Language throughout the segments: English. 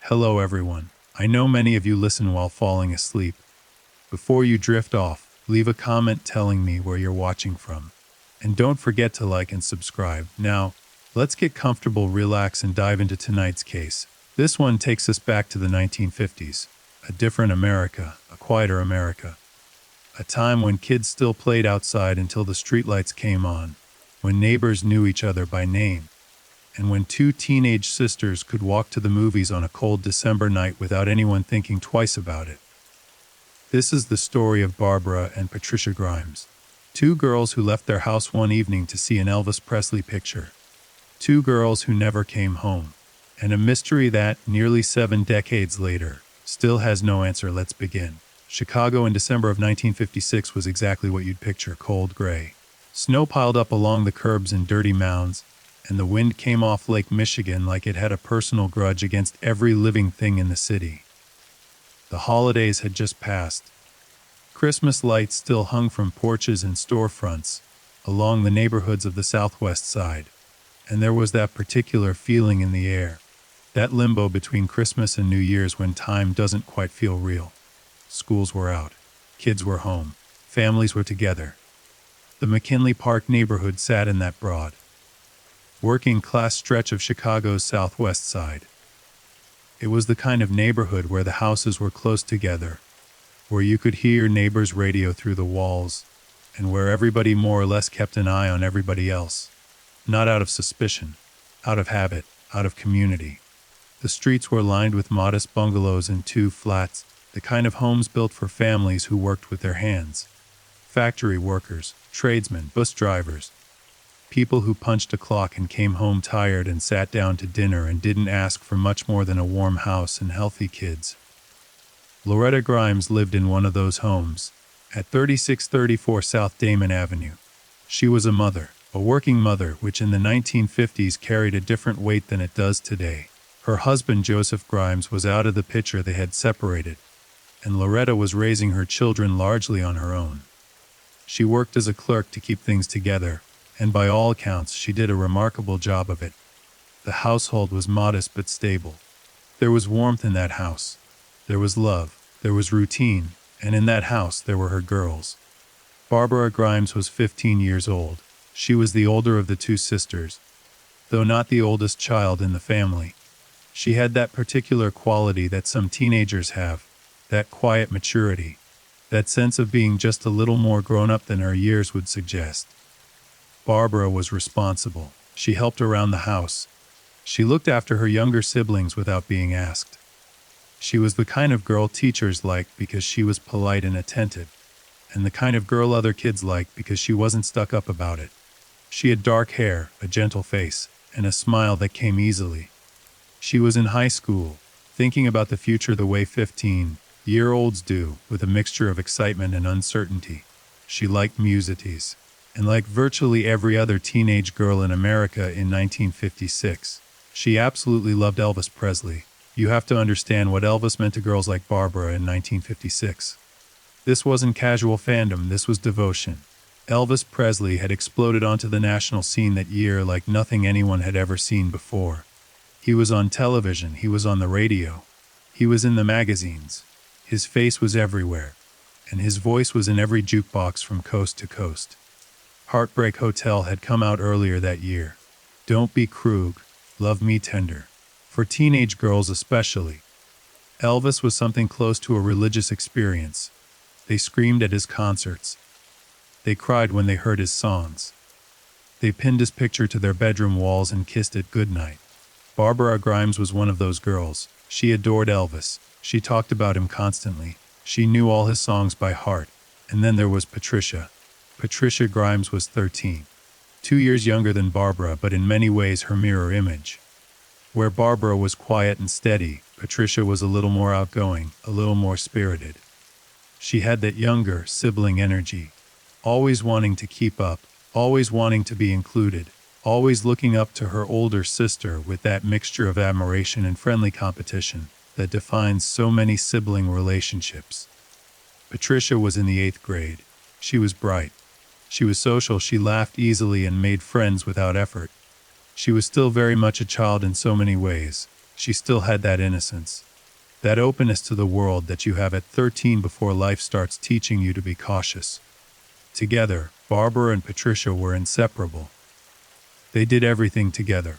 Hello everyone. I know many of you listen while falling asleep. Before you drift off, leave a comment telling me where you're watching from. And don't forget to like and subscribe. Now, let's get comfortable, relax, and dive into tonight's case. This one takes us back to the 1950s. A different America, a quieter America. A time when kids still played outside until the streetlights came on, when neighbors knew each other by name, and when two teenage sisters could walk to the movies on a cold December night without anyone thinking twice about it. This is the story of Barbara and Patricia Grimes, two girls who left their house one evening to see an Elvis Presley picture. Two girls who never came home, and a mystery that, nearly 7 decades later, still has no answer. Let's begin. Chicago in December of 1956 was exactly what you'd picture: cold gray. Snow piled up along the curbs in dirty mounds, and the wind came off Lake Michigan like it had a personal grudge against every living thing in the city. The holidays had just passed. Christmas lights still hung from porches and storefronts along the neighborhoods of the Southwest Side, and there was that particular feeling in the air, that limbo between Christmas and New Year's when time doesn't quite feel real. Schools were out, kids were home, families were together. The McKinley Park neighborhood sat in that broad, working-class stretch of Chicago's Southwest Side. It was the kind of neighborhood where the houses were close together, where you could hear your neighbor's radio through the walls, and where everybody more or less kept an eye on everybody else. Not out of suspicion, out of habit, out of community. The streets were lined with modest bungalows and two flats, the kind of homes built for families who worked with their hands. Factory workers, tradesmen, bus drivers. People who punched a clock and came home tired and sat down to dinner and didn't ask for much more than a warm house and healthy kids. Loretta Grimes lived in one of those homes, at 3634 South Damon Avenue. She was a mother, a working mother, which in the 1950s carried a different weight than it does today. Her husband Joseph Grimes was out of the picture. They had separated, and Loretta was raising her children largely on her own. She worked as a clerk to keep things together, and by all accounts she did a remarkable job of it. The household was modest but stable. There was warmth in that house. There was love. There was routine. And in that house there were her girls. Barbara Grimes was 15 years old. She was the older of the two sisters, though not the oldest child in the family. She had that particular quality that some teenagers have, that quiet maturity, that sense of being just a little more grown up than her years would suggest. Barbara was responsible. She helped around the house. She looked after her younger siblings without being asked. She was the kind of girl teachers liked because she was polite and attentive, and the kind of girl other kids liked because she wasn't stuck up about it. She had dark hair, a gentle face, and a smile that came easily. She was in high school, thinking about the future the way 15-year-olds do, with a mixture of excitement and uncertainty. She liked musicians, and like virtually every other teenage girl in America in 1956, she absolutely loved Elvis Presley. You have to understand what Elvis meant to girls like Barbara in 1956. This wasn't casual fandom, this was devotion. Elvis Presley had exploded onto the national scene that year like nothing anyone had ever seen before. He was on television, he was on the radio, he was in the magazines. His face was everywhere, and his voice was in every jukebox from coast to coast. Heartbreak Hotel had come out earlier that year. Don't Be Krug, Love Me Tender. For teenage girls especially, Elvis was something close to a religious experience. They screamed at his concerts. They cried when they heard his songs. They pinned his picture to their bedroom walls and kissed it goodnight. Barbara Grimes was one of those girls. She adored Elvis. She talked about him constantly. She knew all his songs by heart. And then there was Patricia. Patricia Grimes was 13. 2 years younger than Barbara, but in many ways her mirror image. Where Barbara was quiet and steady, Patricia was a little more outgoing, a little more spirited. She had that younger sibling energy, always wanting to keep up, always wanting to be included, always looking up to her older sister with that mixture of admiration and friendly competition that defines so many sibling relationships. Patricia was in the 8th grade. She was bright. She was social. She laughed easily and made friends without effort. She was still very much a child in so many ways, She still had that innocence, that openness to the world that you have at 13 before life starts teaching you to be cautious. Together, Barbara and Patricia were inseparable. They did everything together.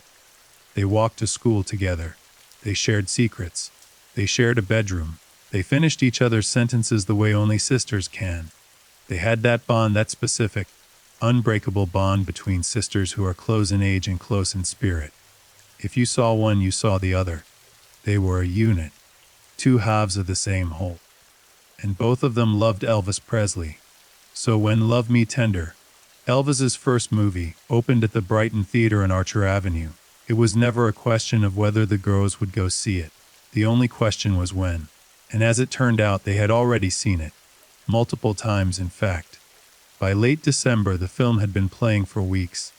They walked to school together. They shared secrets. They shared a bedroom. They finished each other's sentences the way only sisters can. They had that bond, that specific, unbreakable bond between sisters who are close in age and close in spirit. If you saw one, you saw the other. They were a unit, two halves of the same whole. And both of them loved Elvis Presley. So when Love Me Tender, Elvis's first movie, opened at the Brighton Theatre on Archer Avenue, it was never a question of whether the girls would go see it. The only question was when. And as it turned out, they had already seen it. Multiple times, in fact. By late December, the film had been playing for weeks,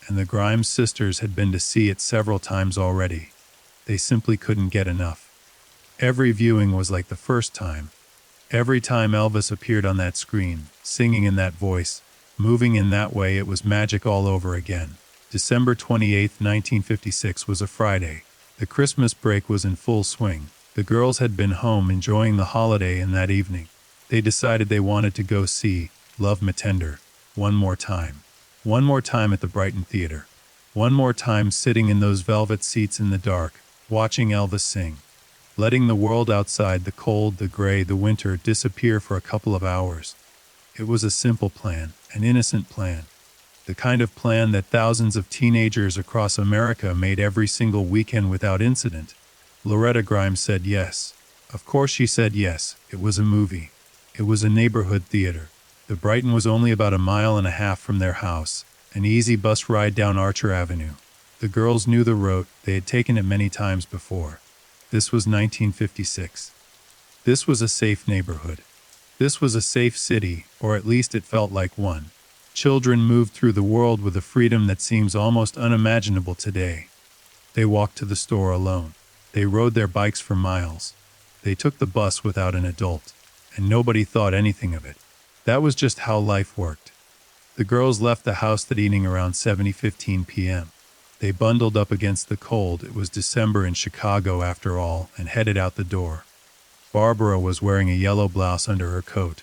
and the Grimes sisters had been to see it several times already. They simply couldn't get enough. Every viewing was like the first time. Every time Elvis appeared on that screen, singing in that voice, moving in that way, it was magic all over again. December 28, 1956 was a Friday. The Christmas break was in full swing. The girls had been home enjoying the holiday, and that evening, they decided they wanted to go see Love Me Tender one more time. One more time at the Brighton Theatre. One more time sitting in those velvet seats in the dark, watching Elvis sing. Letting the world outside, the cold, the gray, the winter, disappear for a couple of hours. It was a simple plan, an innocent plan. The kind of plan that thousands of teenagers across America made every single weekend without incident. Loretta Grimes said yes. Of course she said yes. It was a movie. It was a neighborhood theater. The Brighton was only about 1.5 miles from their house, an easy bus ride down Archer Avenue. The girls knew the route. They had taken it many times before. This was 1956. This was a safe neighborhood. This was a safe city, or at least it felt like one. Children moved through the world with a freedom that seems almost unimaginable today. They walked to the store alone. They rode their bikes for miles. They took the bus without an adult, and nobody thought anything of it. That was just how life worked. The girls left the house that evening around 7:15 p.m. They bundled up against the cold. It was December in Chicago after all, and headed out the door. Barbara was wearing a yellow blouse under her coat.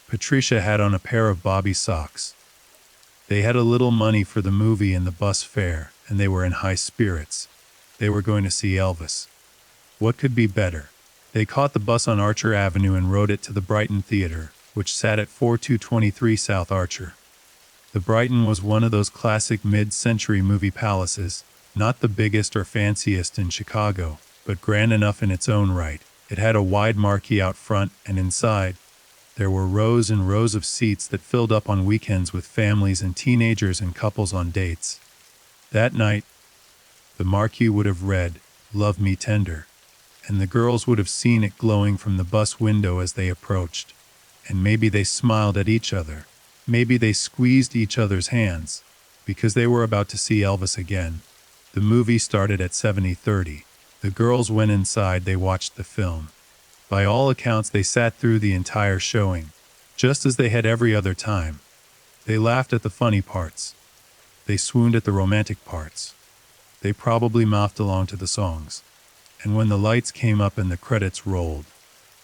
Patricia had on a pair of bobby socks. They had a little money for the movie and the bus fare, and they were in high spirits. They were going to see Elvis. What could be better? They caught the bus on Archer Avenue and rode it to the Brighton Theatre, which sat at 4223 South Archer. The Brighton was one of those classic mid-century movie palaces, not the biggest or fanciest in Chicago, but grand enough in its own right. It had a wide marquee out front, and inside, there were rows and rows of seats that filled up on weekends with families and teenagers and couples on dates. That night, the marquee would have read, "Love Me Tender," and the girls would have seen it glowing from the bus window as they approached. And maybe they smiled at each other. Maybe they squeezed each other's hands, because they were about to see Elvis again. The movie started at 7:30. The girls went inside. They watched the film. By all accounts, they sat through the entire showing, just as they had every other time. They laughed at the funny parts. They swooned at the romantic parts. They probably mouthed along to the songs. And when the lights came up and the credits rolled,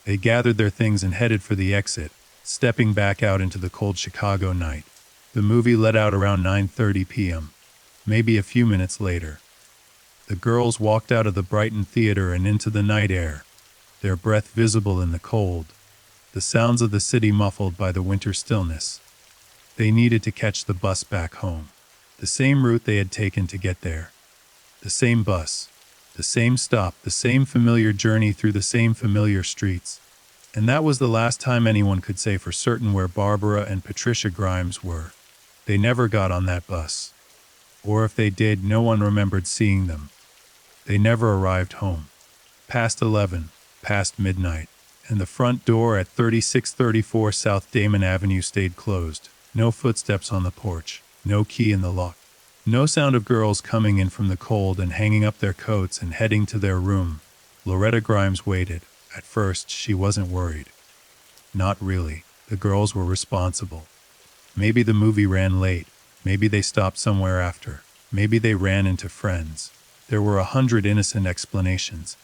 they gathered their things and headed for the exit, stepping back out into the cold Chicago night. The movie let out around 9:30 p.m., maybe a few minutes later. The girls walked out of the Brighton Theatre and into the night air, their breath visible in the cold, the sounds of the city muffled by the winter stillness. They needed to catch the bus back home, the same route they had taken to get there. The same bus, the same stop, the same familiar journey through the same familiar streets. And that was the last time anyone could say for certain where Barbara and Patricia Grimes were. They never got on that bus. Or if they did, no one remembered seeing them. They never arrived home. Past 11, past midnight, and the front door at 3634 South Damon Avenue stayed closed. No footsteps on the porch, no key in the lock. No sound of girls coming in from the cold and hanging up their coats and heading to their room. Loretta Grimes waited. At first, she wasn't worried. Not really. The girls were responsible. Maybe the movie ran late. Maybe they stopped somewhere after. Maybe they ran into friends. There were 100 innocent explanations.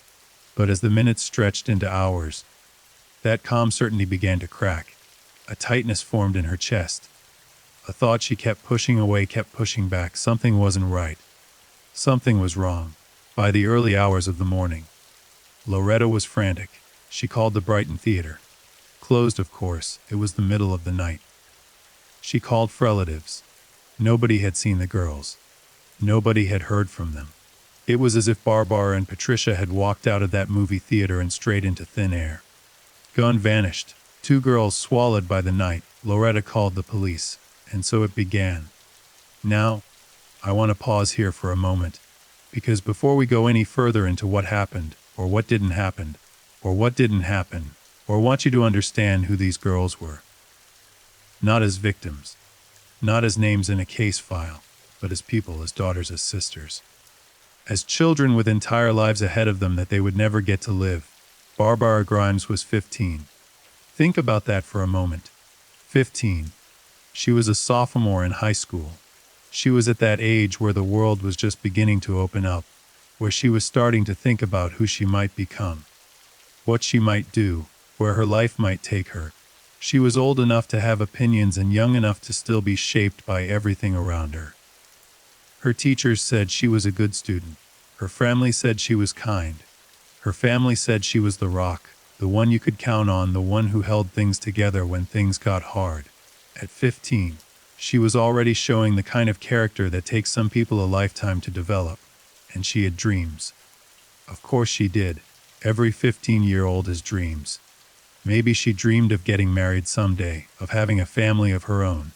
But as the minutes stretched into hours, that calm certainty began to crack. A tightness formed in her chest. A thought she kept pushing away, kept pushing back. Something wasn't right. Something was wrong. By the early hours of the morning, Loretta was frantic. She called the Brighton Theater. Closed, of course. It was the middle of the night. She called for relatives. Nobody had seen the girls. Nobody had heard from them. It was as if Barbara and Patricia had walked out of that movie theater and straight into thin air. Gone, vanished. 2 girls swallowed by the night. Loretta called the police. And so it began. Now, I want to pause here for a moment, because before we go any further into what happened, or what didn't happen, or what didn't happen, or want you to understand who these girls were. Not as victims, not as names in a case file, but as people, as daughters, as sisters. As children with entire lives ahead of them that they would never get to live. Barbara Grimes was 15. Think about that for a moment. 15. She was a sophomore in high school. She was at that age where the world was just beginning to open up, where she was starting to think about who she might become, what she might do, where her life might take her. She was old enough to have opinions and young enough to still be shaped by everything around her. Her teachers said she was a good student. Her family said she was kind. Her family said she was the rock, the one you could count on, the one who held things together when things got hard. At 15, she was already showing the kind of character that takes some people a lifetime to develop, and she had dreams. Of course she did. Every 15-year-old has dreams. Maybe she dreamed of getting married someday, of having a family of her own.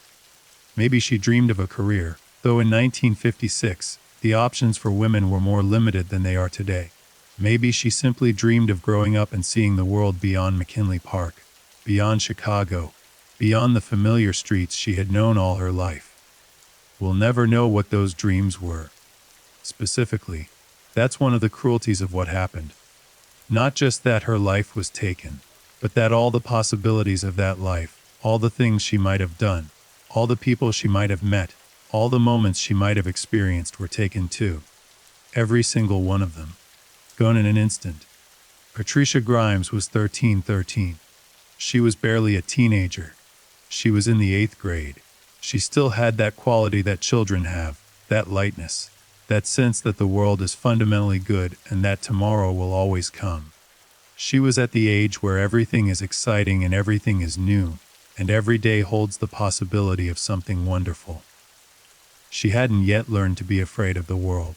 Maybe she dreamed of a career, though in 1956, the options for women were more limited than they are today. Maybe she simply dreamed of growing up and seeing the world beyond McKinley Park, beyond Chicago, beyond the familiar streets she had known all her life. We'll never know what those dreams were. Specifically, that's one of the cruelties of what happened. Not just that her life was taken, but that all the possibilities of that life, all the things she might have done, all the people she might have met, all the moments she might have experienced were taken too. Every single one of them. Gone in an instant. Patricia Grimes was 13. She was barely a teenager. She was in the 8th grade. She still had that quality that children have, that lightness, that sense that the world is fundamentally good and that tomorrow will always come. She was at the age where everything is exciting and everything is new, and every day holds the possibility of something wonderful. She hadn't yet learned to be afraid of the world.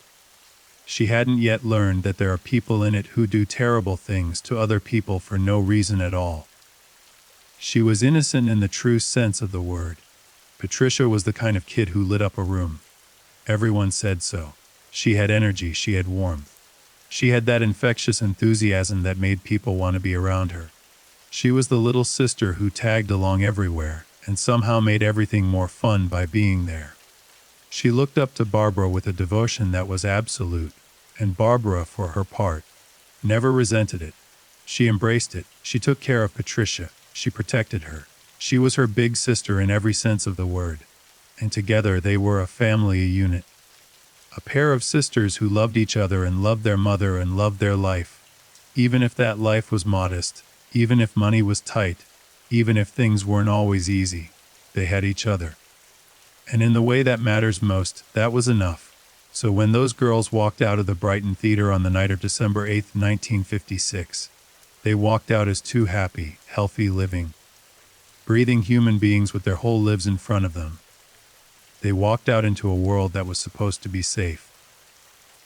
She hadn't yet learned that there are people in it who do terrible things to other people for no reason at all. She was innocent in the true sense of the word. Patricia was the kind of kid who lit up a room. Everyone said so. She had energy, she had warmth. She had that infectious enthusiasm that made people want to be around her. She was the little sister who tagged along everywhere and somehow made everything more fun by being there. She looked up to Barbara with a devotion that was absolute, and Barbara, for her part, never resented it. She embraced it. She took care of Patricia. She protected her. She was her big sister in every sense of the word. And together they were a family, a unit. A pair of sisters who loved each other and loved their mother and loved their life. Even if that life was modest, even if money was tight, even if things weren't always easy, they had each other. And in the way that matters most, that was enough. So when those girls walked out of the Brighton Theater on the night of December 8, 1956, they walked out as 2 happy, healthy, living, breathing human beings with their whole lives in front of them. They walked out into a world that was supposed to be safe.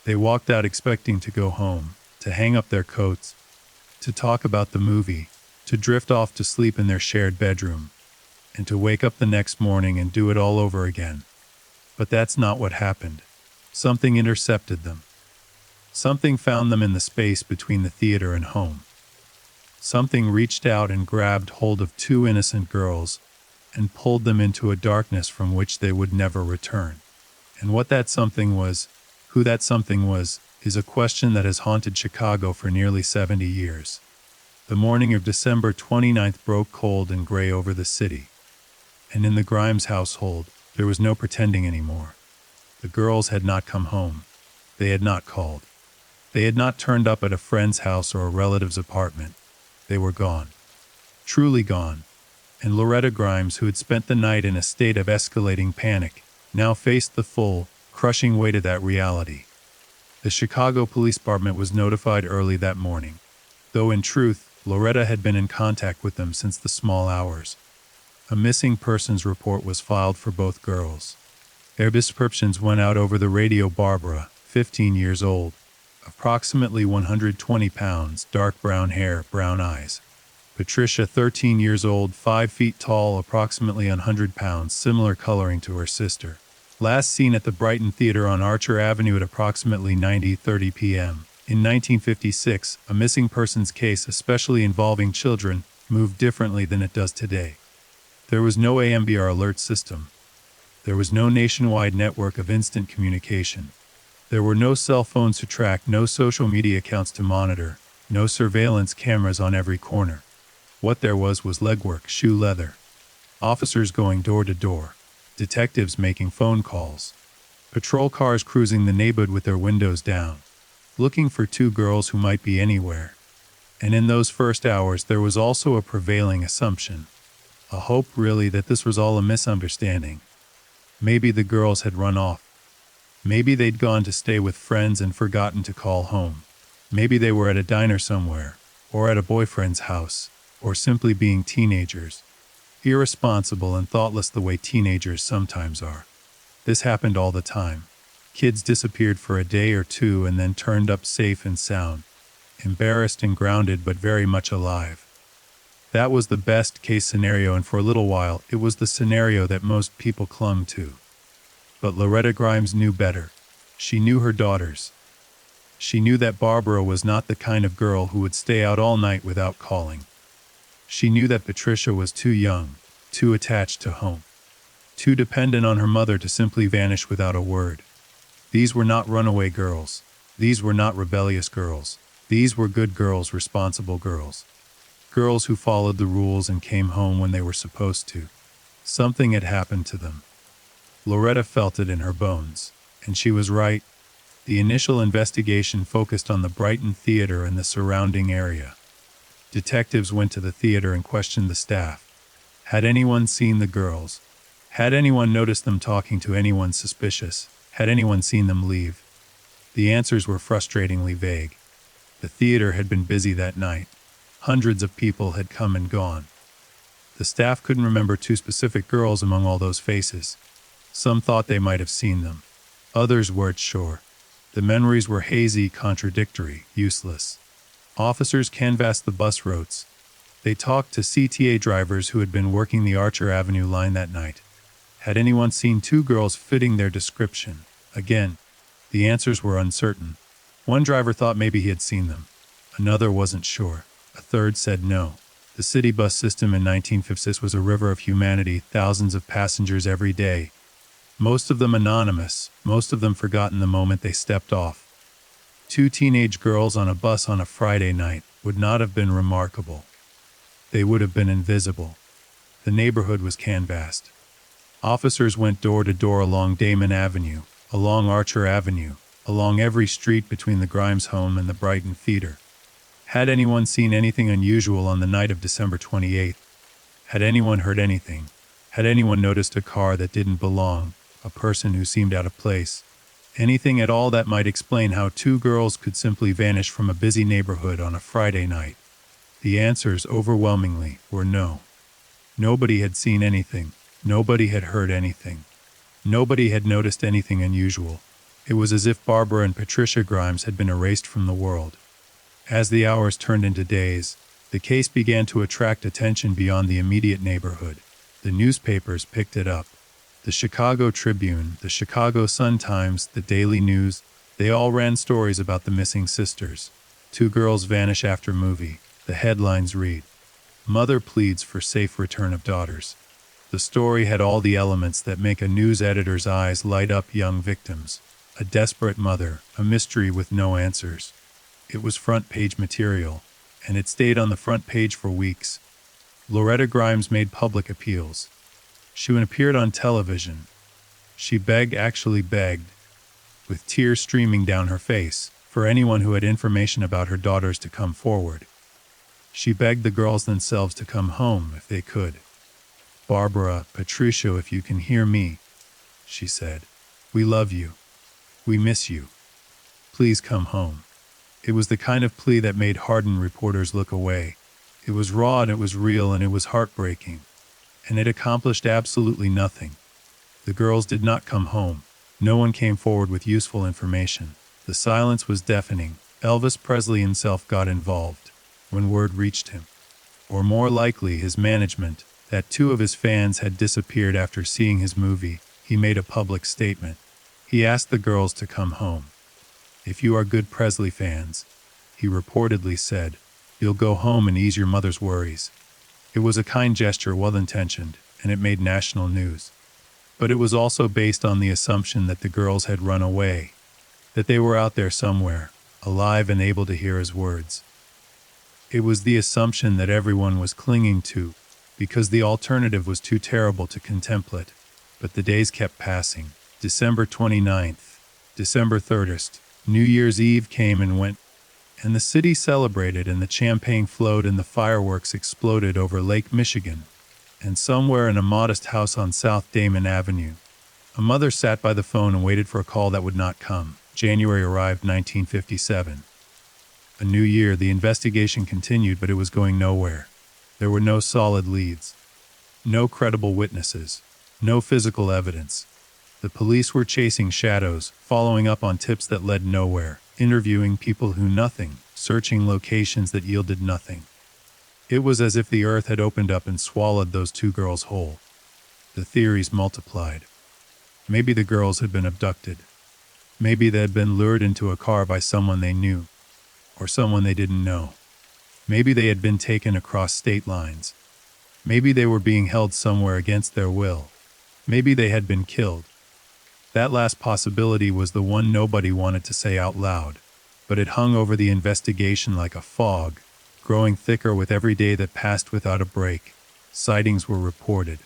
They walked out expecting to go home, to hang up their coats, to talk about the movie, to drift off to sleep in their shared bedroom, and to wake up the next morning and do it all over again. But that's not what happened. Something intercepted them. Something found them in the space between the theater and home. Something reached out and grabbed hold of 2 innocent girls and pulled them into a darkness from which they would never return. And what that something was, who that something was, is a question that has haunted Chicago for nearly 70 years. The morning of December 29th broke cold and gray over the city. And in the Grimes household, there was no pretending anymore. The girls had not come home. They had not called. They had not turned up at a friend's house or a relative's apartment. They were gone. Truly gone. And Loretta Grimes, who had spent the night in a state of escalating panic, now faced the full, crushing weight of that reality. The Chicago Police Department was notified early that morning, though in truth, Loretta had been in contact with them since the small hours. A missing persons report was filed for both girls. Their descriptions went out over the radio. Barbara, 15 years old, approximately 120 pounds, dark brown hair, brown eyes. Patricia, 13 years old, 5 feet tall, approximately 100 pounds, similar coloring to her sister. Last seen at the Brighton Theater on Archer Avenue at approximately 9:30 p.m. In 1956, a missing persons case, especially involving children, moved differently than it does today. There was no AMBR alert system. There was no nationwide network of instant communication. There were no cell phones to track, no social media accounts to monitor, no surveillance cameras on every corner. What there was legwork, shoe leather. Officers going door to door. Detectives making phone calls. Patrol cars cruising the neighborhood with their windows down, looking for two girls who might be anywhere. And in those first hours there was also a prevailing assumption. A hope, really, that this was all a misunderstanding. Maybe the girls had run off. Maybe they'd gone to stay with friends and forgotten to call home. Maybe they were at a diner somewhere, or at a boyfriend's house, or simply being teenagers. Irresponsible and thoughtless the way teenagers sometimes are. This happened all the time. Kids disappeared for a day or two and then turned up safe and sound, embarrassed and grounded but very much alive. That was the best case scenario, and for a little while it was the scenario that most people clung to. But Loretta Grimes knew better. She knew her daughters. She knew that Barbara was not the kind of girl who would stay out all night without calling. She knew that Patricia was too young, too attached to home, too dependent on her mother to simply vanish without a word. These were not runaway girls. These were not rebellious girls. These were good girls, responsible girls. Girls who followed the rules and came home when they were supposed to. Something had happened to them. Loretta felt it in her bones, and she was right. The initial investigation focused on the Brighton Theater and the surrounding area. Detectives went to the theater and questioned the staff. Had anyone seen the girls? Had anyone noticed them talking to anyone suspicious? Had anyone seen them leave? The answers were frustratingly vague. The theater had been busy that night. Hundreds of people had come and gone. The staff couldn't remember two specific girls among all those faces. Some thought they might have seen them. Others weren't sure. The memories were hazy, contradictory, useless. Officers canvassed the bus routes. They talked to CTA drivers who had been working the Archer Avenue line that night. Had anyone seen two girls fitting their description? Again, the answers were uncertain. One driver thought maybe he had seen them. Another wasn't sure. A third said no. The city bus system in 1956 was a river of humanity, thousands of passengers every day. Most of them anonymous, most of them forgotten the moment they stepped off. Two teenage girls on a bus on a Friday night would not have been remarkable. They would have been invisible. The neighborhood was canvassed. Officers went door to door along Damon Avenue, along Archer Avenue, along every street between the Grimes home and the Brighton Theater. Had anyone seen anything unusual on the night of December 28th? Had anyone heard anything? Had anyone noticed a car that didn't belong, a person who seemed out of place? Anything at all that might explain how two girls could simply vanish from a busy neighborhood on a Friday night? The answers, overwhelmingly, were no. Nobody had seen anything. Nobody had heard anything. Nobody had noticed anything unusual. It was as if Barbara and Patricia Grimes had been erased from the world. As the hours turned into days, the case began to attract attention beyond the immediate neighborhood. The newspapers picked it up. The Chicago Tribune, the Chicago Sun-Times, the Daily News, they all ran stories about the missing sisters. Two girls vanish after movie. The headlines read, "Mother pleads for safe return of daughters." The story had all the elements that make a news editor's eyes light up: young victims, a desperate mother, a mystery with no answers. It was front-page material, and it stayed on the front page for weeks. Loretta Grimes made public appeals. She appeared on television. She actually begged. with tears streaming down her face, for anyone who had information about her daughters to come forward. She begged the girls themselves to come home if they could. "Barbara, Patricia, if you can hear me," she said. "We love you. We miss you. Please come home." It was the kind of plea that made hardened reporters look away. It was raw and it was real and it was heartbreaking. And it accomplished absolutely nothing. The girls did not come home. No one came forward with useful information. The silence was deafening. Elvis Presley himself got involved when word reached him. Or more likely, his management, that two of his fans had disappeared after seeing his movie. He made a public statement. He asked the girls to come home. "If you are good Presley fans," he reportedly said, "you'll go home and ease your mother's worries." It was a kind gesture, well-intentioned, and it made national news. But it was also based on the assumption that the girls had run away, that they were out there somewhere, alive and able to hear his words. It was the assumption that everyone was clinging to, because the alternative was too terrible to contemplate. But the days kept passing. December 29th, December 30th, New Year's Eve came and went, and the city celebrated, and the champagne flowed and the fireworks exploded over Lake Michigan. And somewhere in a modest house on South Damon Avenue, a mother sat by the phone and waited for a call that would not come. January arrived, 1957. A new year, the investigation continued, but it was going nowhere. There were no solid leads, no credible witnesses, no physical evidence. The police were chasing shadows, following up on tips that led nowhere, interviewing people who knew nothing, searching locations that yielded nothing. It was as if the earth had opened up and swallowed those two girls whole. The theories multiplied. Maybe the girls had been abducted. Maybe they had been lured into a car by someone they knew, or someone they didn't know. Maybe they had been taken across state lines. Maybe they were being held somewhere against their will. Maybe they had been killed. That last possibility was the one nobody wanted to say out loud, but it hung over the investigation like a fog, growing thicker with every day that passed without a break. Sightings were reported.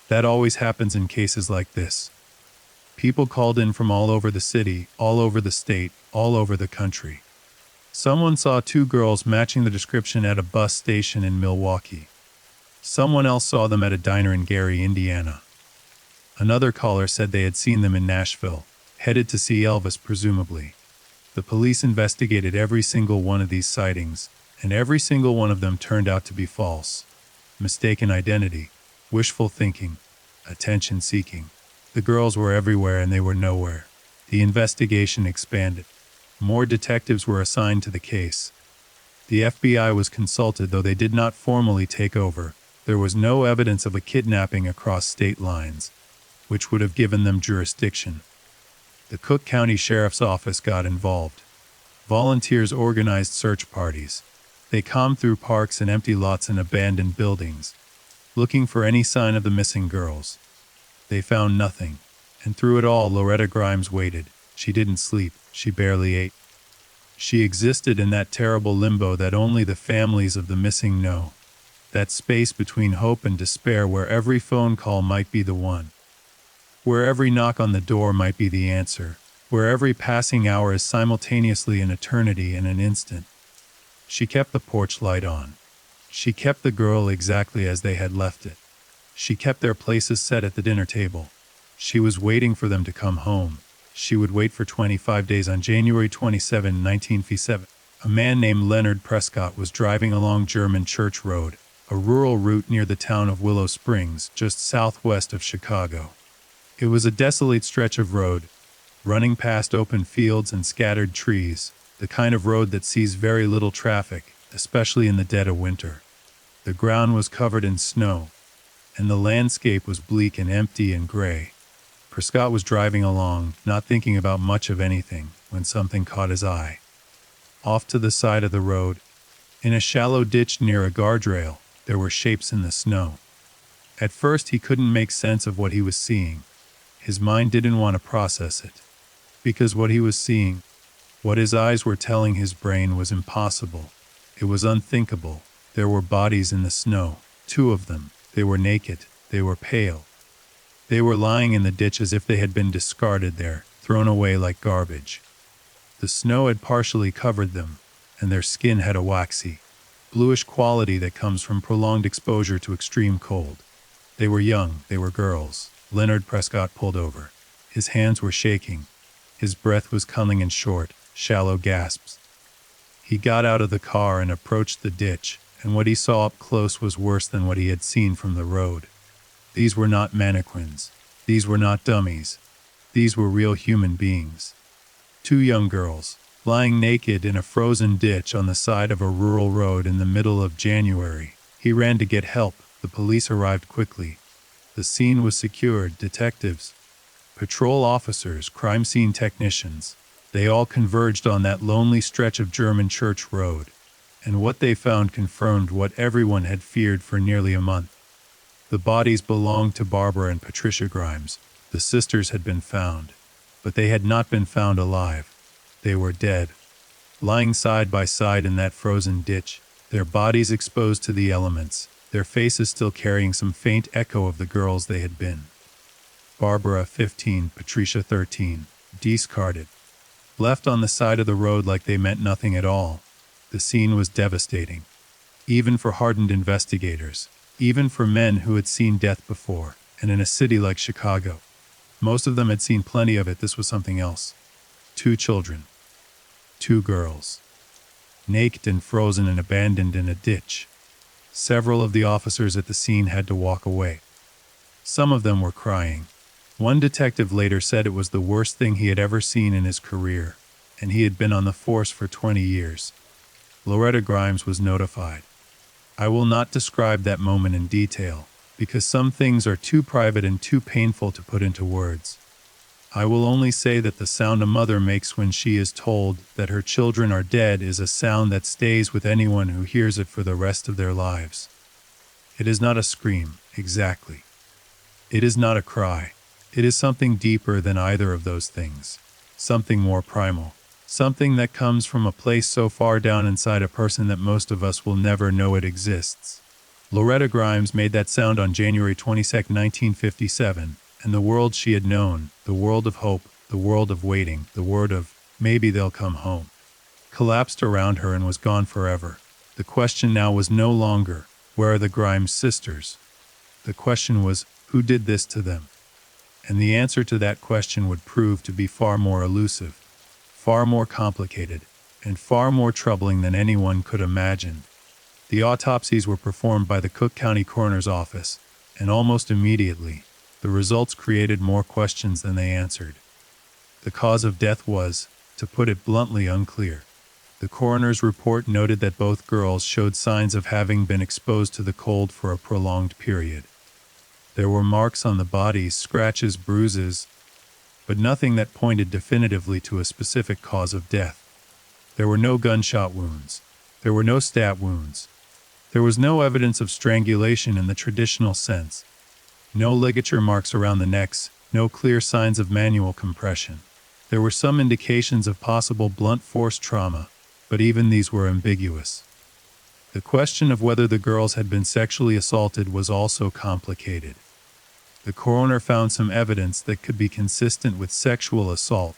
That always happens in cases like this. People called in from all over the city, all over the state, all over the country. Someone saw two girls matching the description at a bus station in Milwaukee. Someone else saw them at a diner in Gary, Indiana. Another caller said they had seen them in Nashville, headed to see Elvis presumably. The police investigated every single one of these sightings, and every single one of them turned out to be false. Mistaken identity, wishful thinking, attention seeking. The girls were everywhere and they were nowhere. The investigation expanded. More detectives were assigned to the case. The FBI was consulted, though they did not formally take over. There was no evidence of a kidnapping across state lines, which would have given them jurisdiction. The Cook County Sheriff's Office got involved. Volunteers organized search parties. They combed through parks and empty lots and abandoned buildings, looking for any sign of the missing girls. They found nothing, and through it all Loretta Grimes waited. She didn't sleep, she barely ate. She existed in that terrible limbo that only the families of the missing know. That space between hope and despair where every phone call might be the one. Where every knock on the door might be the answer. Where every passing hour is simultaneously an eternity and an instant. She kept the porch light on. She kept the girl exactly as they had left it. She kept their places set at the dinner table. She was waiting for them to come home. She would wait for 25 days. On January 27, 1957, a man named Leonard Prescott was driving along German Church Road, a rural route near the town of Willow Springs, just southwest of Chicago. It was a desolate stretch of road, running past open fields and scattered trees, the kind of road that sees very little traffic, especially in the dead of winter. The ground was covered in snow, and the landscape was bleak and empty and gray. Prescott was driving along, not thinking about much of anything, when something caught his eye. Off to the side of the road, in a shallow ditch near a guardrail, there were shapes in the snow. At first he couldn't make sense of what he was seeing. His mind didn't want to process it, because what he was seeing, what his eyes were telling his brain, was impossible. It was unthinkable. There were bodies in the snow, two of them. They were naked. They were pale. They were lying in the ditch as if they had been discarded there, thrown away like garbage. The snow had partially covered them, and their skin had a waxy, bluish quality that comes from prolonged exposure to extreme cold. They were young, they were girls. Leonard Prescott pulled over. His hands were shaking. His breath was coming in short, shallow gasps. He got out of the car and approached the ditch, and what he saw up close was worse than what he had seen from the road. These were not mannequins. These were not dummies. These were real human beings. Two young girls, lying naked in a frozen ditch on the side of a rural road in the middle of January. He ran to get help. The police arrived quickly. The scene was secured. Detectives, patrol officers, crime scene technicians, they all converged on that lonely stretch of German church road. And what they found confirmed what everyone had feared for nearly a month. The bodies belonged to Barbara and Patricia Grimes. The sisters had been found, but they had not been found alive. They were dead, lying side by side in that frozen ditch, their bodies exposed to the elements, their faces still carrying some faint echo of the girls they had been. Barbara, 15, Patricia, 13, discarded, left on the side of the road like they meant nothing at all. The scene was devastating, even for hardened investigators, even for men who had seen death before, and in a city like Chicago. Most of them had seen plenty of it. This was something else. 2 children. 2 girls. Naked and frozen and abandoned in a ditch. Several of the officers at the scene had to walk away. Some of them were crying. One detective later said it was the worst thing he had ever seen in his career, and he had been on the force for 20 years. Loretta Grimes was notified. I will not describe that moment in detail, because some things are too private and too painful to put into words. I will only say that the sound a mother makes when she is told that her children are dead is a sound that stays with anyone who hears it for the rest of their lives. It is not a scream, exactly. It is not a cry. It is something deeper than either of those things. Something more primal. Something that comes from a place so far down inside a person that most of us will never know it exists. Loretta Grimes made that sound on January 22, 1957, and the world she had known, the world of hope, the world of waiting, the word of, maybe they'll come home, collapsed around her and was gone forever. The question now was no longer, where are the Grimes sisters? The question was, who did this to them? And the answer to that question would prove to be far more elusive, far more complicated, and far more troubling than anyone could imagine. The autopsies were performed by the Cook County Coroner's Office, and almost immediately, the results created more questions than they answered. The cause of death was, to put it bluntly, unclear. The coroner's report noted that both girls showed signs of having been exposed to the cold for a prolonged period. There were marks on the bodies, scratches, bruises, but nothing that pointed definitively to a specific cause of death. There were no gunshot wounds. There were no stab wounds. There was no evidence of strangulation in the traditional sense. No ligature marks around the necks, no clear signs of manual compression. There were some indications of possible blunt force trauma, but even these were ambiguous. The question of whether the girls had been sexually assaulted was also complicated. The coroner found some evidence that could be consistent with sexual assault,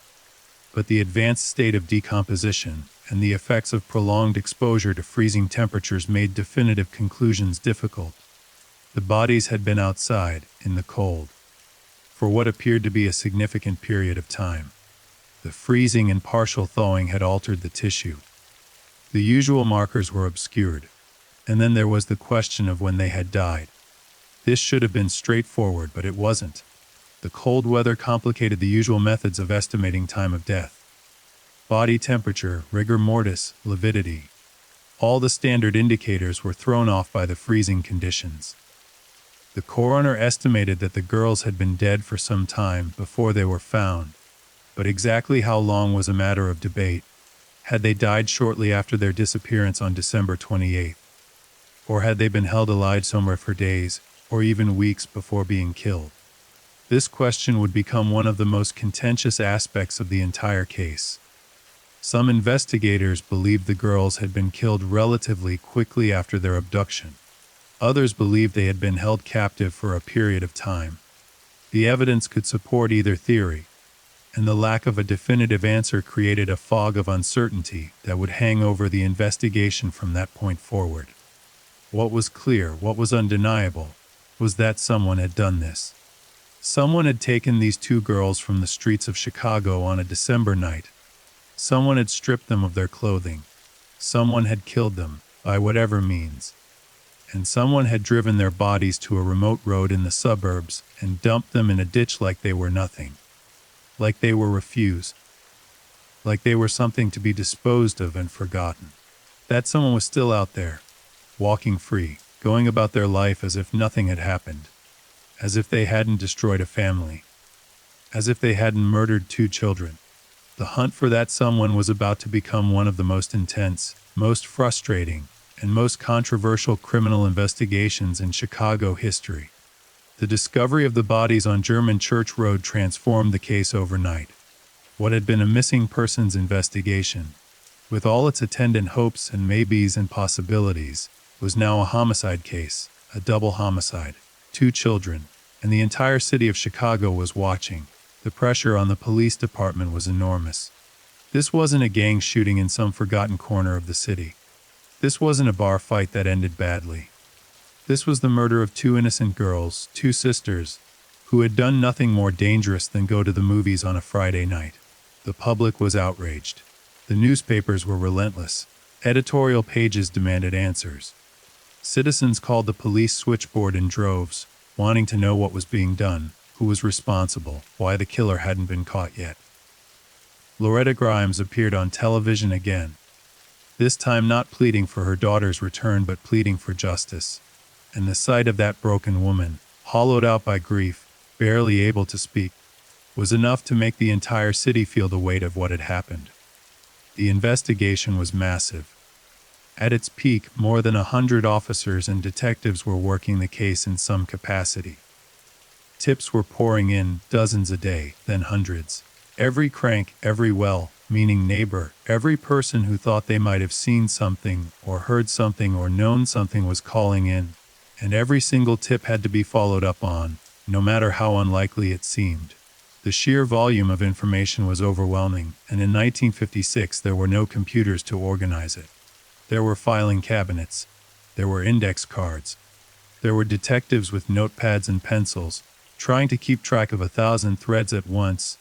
but the advanced state of decomposition and the effects of prolonged exposure to freezing temperatures made definitive conclusions difficult. The bodies had been outside, in the cold, for what appeared to be a significant period of time. The freezing and partial thawing had altered the tissue. The usual markers were obscured, and then there was the question of when they had died. This should have been straightforward, but it wasn't. The cold weather complicated the usual methods of estimating time of death. Body temperature, rigor mortis, lividity. All the standard indicators were thrown off by the freezing conditions. The coroner estimated that the girls had been dead for some time before they were found, but exactly how long was a matter of debate. Had they died shortly after their disappearance on December 28th? Or had they been held alive somewhere for days, or even weeks before being killed? This question would become one of the most contentious aspects of the entire case. Some investigators believed the girls had been killed relatively quickly after their abduction. Others believed they had been held captive for a period of time. The evidence could support either theory. and the lack of a definitive answer created a fog of uncertainty that would hang over the investigation from that point forward. What was clear, what was undeniable, was that someone had done this. Someone had taken these two girls from the streets of Chicago on a December night. Someone had stripped them of their clothing. Someone had killed them, by whatever means. And someone had driven their bodies to a remote road in the suburbs and dumped them in a ditch like they were nothing. Like they were refuse. Like they were something to be disposed of and forgotten. That someone was still out there, walking free, going about their life as if nothing had happened. As if they hadn't destroyed a family. As if they hadn't murdered two children. The hunt for that someone was about to become one of the most intense, most frustrating, and most controversial criminal investigations in Chicago history. The discovery of the bodies on German Church Road transformed the case overnight. What had been a missing persons investigation, with all its attendant hopes and maybes and possibilities, was now a homicide case, a double homicide, 2 children, and the entire city of Chicago was watching. The pressure on the police department was enormous. This wasn't a gang shooting in some forgotten corner of the city. This wasn't a bar fight that ended badly. This was the murder of 2 innocent girls, 2 sisters, who had done nothing more dangerous than go to the movies on a Friday night. The public was outraged. The newspapers were relentless. Editorial pages demanded answers. Citizens called the police switchboard in droves, wanting to know what was being done, who was responsible, why the killer hadn't been caught yet. Loretta Grimes appeared on television again, this time not pleading for her daughter's return but pleading for justice. And the sight of that broken woman, hollowed out by grief, barely able to speak, was enough to make the entire city feel the weight of what had happened. The investigation was massive. At its peak, more than 100 officers and detectives were working the case in some capacity. Tips were pouring in, dozens a day, then hundreds. Every crank, every well, meaning neighbor, every person who thought they might have seen something, or heard something, or known something was calling in, and every single tip had to be followed up on, no matter how unlikely it seemed. The sheer volume of information was overwhelming, and in 1956 there were no computers to organize it. There were filing cabinets. There were index cards. There were detectives with notepads and pencils, trying to keep track of 1,000 threads at once,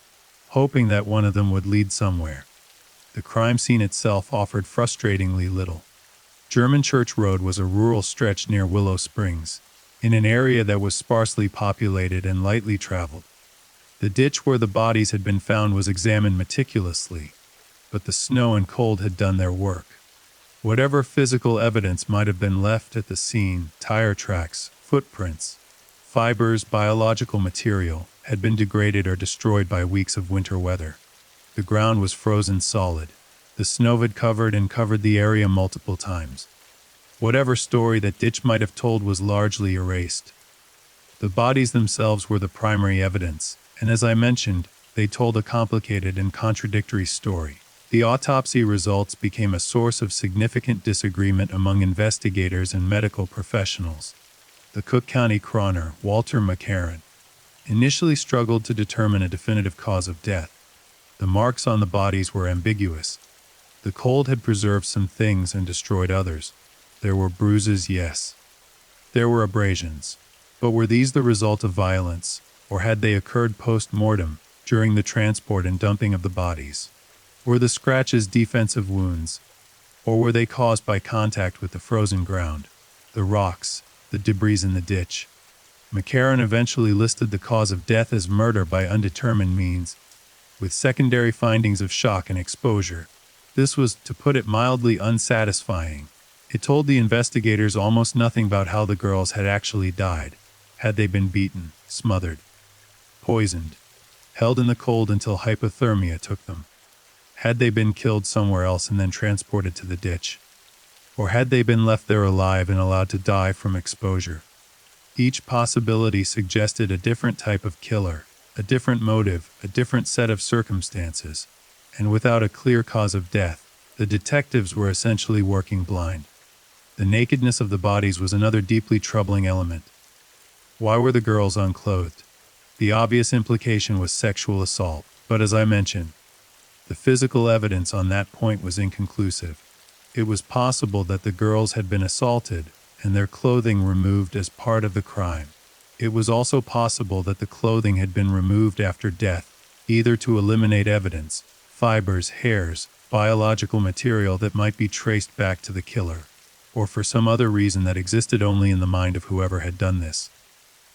hoping that one of them would lead somewhere. The crime scene itself offered frustratingly little. German Church Road was a rural stretch near Willow Springs, in an area that was sparsely populated and lightly traveled. The ditch where the bodies had been found was examined meticulously, but the snow and cold had done their work. Whatever physical evidence might have been left at the scene, tire tracks, footprints, fibers, biological material, had been degraded or destroyed by weeks of winter weather. The ground was frozen solid. The snow had covered the area multiple times. Whatever story that ditch might have told was largely erased. The bodies themselves were the primary evidence, and as I mentioned, they told a complicated and contradictory story. The autopsy results became a source of significant disagreement among investigators and medical professionals. The Cook County coroner, Walter McCarran, initially struggled to determine a definitive cause of death. The marks on the bodies were ambiguous. The cold had preserved some things and destroyed others. There were bruises, yes. There were abrasions. But were these the result of violence, or had they occurred post-mortem, during the transport and dumping of the bodies? Were the scratches defensive wounds, or were they caused by contact with the frozen ground, the rocks, the debris in the ditch? McCarran eventually listed the cause of death as murder by undetermined means, with secondary findings of shock and exposure. This was, to put it mildly, unsatisfying. It told the investigators almost nothing about how the girls had actually died. Had they been beaten, smothered, poisoned, held in the cold until hypothermia took them? Had they been killed somewhere else and then transported to the ditch? Or had they been left there alive and allowed to die from exposure? Each possibility suggested a different type of killer, a different motive, a different set of circumstances, and without a clear cause of death, the detectives were essentially working blind. The nakedness of the bodies was another deeply troubling element. Why were the girls unclothed? The obvious implication was sexual assault. But as I mentioned, the physical evidence on that point was inconclusive. It was possible that the girls had been assaulted and their clothing removed as part of the crime. It was also possible that the clothing had been removed after death, either to eliminate evidence, fibers, hairs, biological material that might be traced back to the killer, or for some other reason that existed only in the mind of whoever had done this.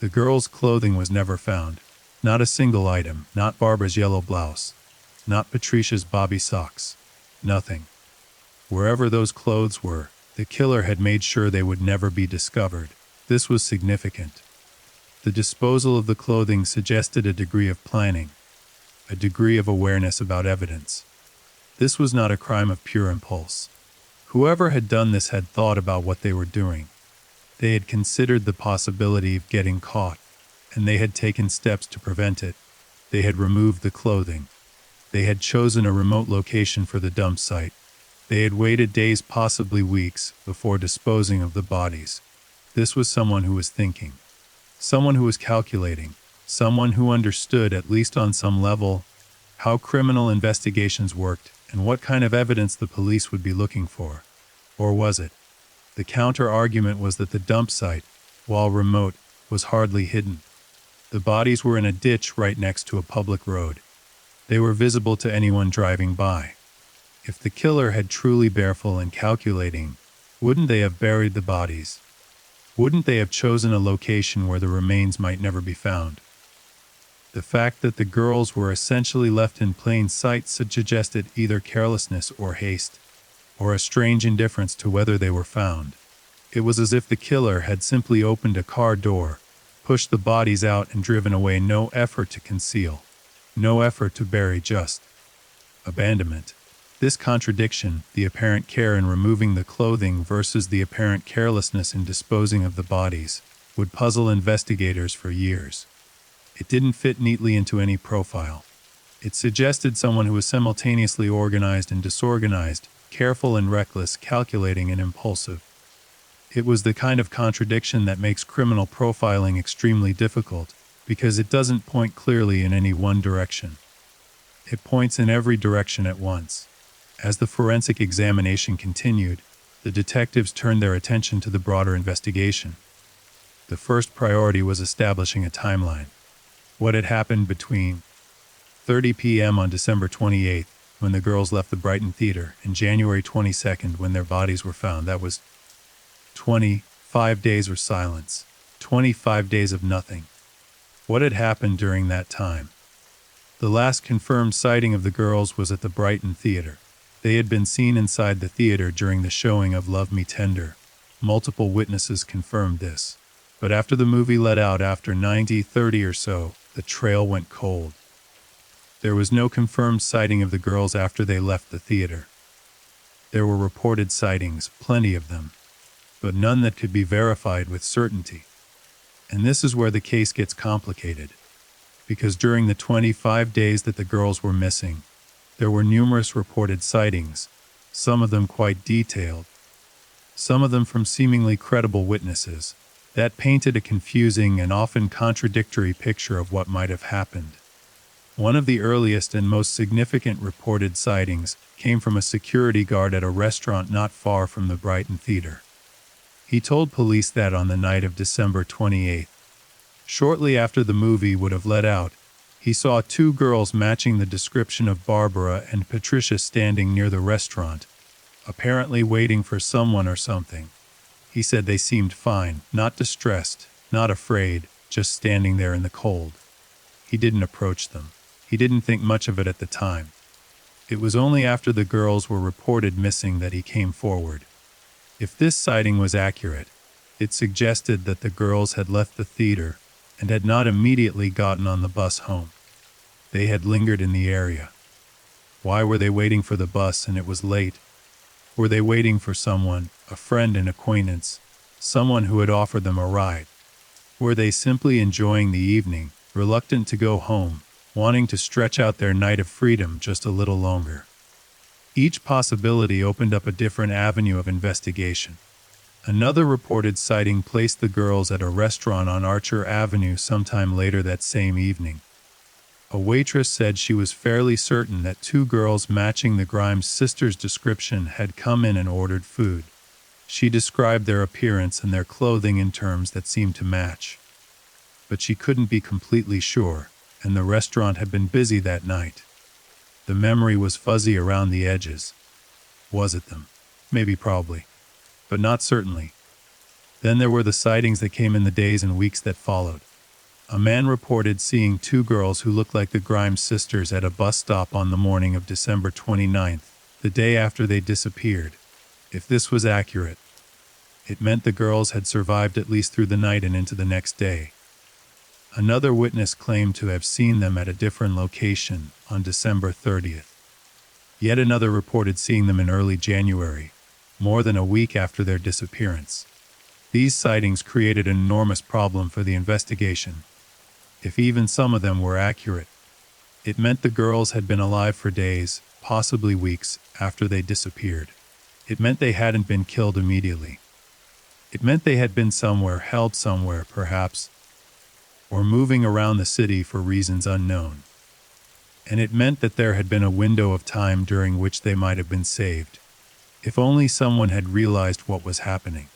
The girl's clothing was never found. Not a single item, not Barbara's yellow blouse, not Patricia's bobby socks. Nothing. Wherever those clothes were, the killer had made sure they would never be discovered. This was significant. The disposal of the clothing suggested a degree of planning, a degree of awareness about evidence. This was not a crime of pure impulse. Whoever had done this had thought about what they were doing. They had considered the possibility of getting caught, and they had taken steps to prevent it. They had removed the clothing. They had chosen a remote location for the dump site. They had waited days, possibly weeks, before disposing of the bodies. This was someone who was thinking. Someone who was calculating. Someone who understood, at least on some level, how criminal investigations worked and what kind of evidence the police would be looking for. Or was it? The counter-argument was that the dump site, while remote, was hardly hidden. The bodies were in a ditch right next to a public road. They were visible to anyone driving by. If the killer had truly bareful and calculating, wouldn't they have buried the bodies? Wouldn't they have chosen a location where the remains might never be found? The fact that the girls were essentially left in plain sight suggested either carelessness or haste, or a strange indifference to whether they were found. It was as if the killer had simply opened a car door, pushed the bodies out and driven away, no effort to conceal, no effort to bury, just abandonment. This contradiction, the apparent care in removing the clothing versus the apparent carelessness in disposing of the bodies, would puzzle investigators for years. It didn't fit neatly into any profile. It suggested someone who was simultaneously organized and disorganized, careful and reckless, calculating and impulsive. It was the kind of contradiction that makes criminal profiling extremely difficult, because it doesn't point clearly in any one direction. It points in every direction at once. As the forensic examination continued, the detectives turned their attention to the broader investigation. The first priority was establishing a timeline. What had happened between 30 p.m. on December 28th, when the girls left the Brighton Theater, and January 22nd, when their bodies were found. That was 25 days of silence, 25 days of nothing. What had happened during that time? The last confirmed sighting of the girls was at the Brighton Theater. They had been seen inside the theater during the showing of Love Me Tender. Multiple witnesses confirmed this. But after the movie let out after 90:30 or so, the trail went cold. There was no confirmed sighting of the girls after they left the theater. There were reported sightings, plenty of them, but none that could be verified with certainty. And this is where the case gets complicated, because during the 25 days that the girls were missing, there were numerous reported sightings, some of them quite detailed, some of them from seemingly credible witnesses, that painted a confusing and often contradictory picture of what might have happened. One of the earliest and most significant reported sightings came from a security guard at a restaurant not far from the Brighton Theater. He told police that on the night of December 28th, shortly after the movie would have let out, he saw two girls matching the description of Barbara and Patricia standing near the restaurant, apparently waiting for someone or something. He said they seemed fine, not distressed, not afraid, just standing there in the cold. He didn't approach them. He didn't think much of it at the time. It was only after the girls were reported missing that he came forward. If this sighting was accurate, it suggested that the girls had left the theater and had not immediately gotten on the bus home. They had lingered in the area. Why were they waiting for the bus and it was late? Were they waiting for someone, a friend, an acquaintance, someone who had offered them a ride? Were they simply enjoying the evening, reluctant to go home, wanting to stretch out their night of freedom just a little longer? Each possibility opened up a different avenue of investigation. Another reported sighting placed the girls at a restaurant on Archer Avenue sometime later that same evening. A waitress said she was fairly certain that two girls matching the Grimes sisters' description had come in and ordered food. She described their appearance and their clothing in terms that seemed to match. But she couldn't be completely sure, and the restaurant had been busy that night. The memory was fuzzy around the edges. Was it them? Maybe, probably. But not certainly. Then there were the sightings that came in the days and weeks that followed. A man reported seeing two girls who looked like the Grimes sisters at a bus stop on the morning of December 29th, the day after they disappeared. If this was accurate, it meant the girls had survived at least through the night and into the next day. Another witness claimed to have seen them at a different location on December 30th. Yet another reported seeing them in early January, more than a week after their disappearance. These sightings created an enormous problem for the investigation. If even some of them were accurate, it meant the girls had been alive for days, possibly weeks, after they disappeared. It meant they hadn't been killed immediately. It meant they had been somewhere, held somewhere, perhaps, or moving around the city for reasons unknown. And it meant that there had been a window of time during which they might have been saved. If only someone had realized what was happening.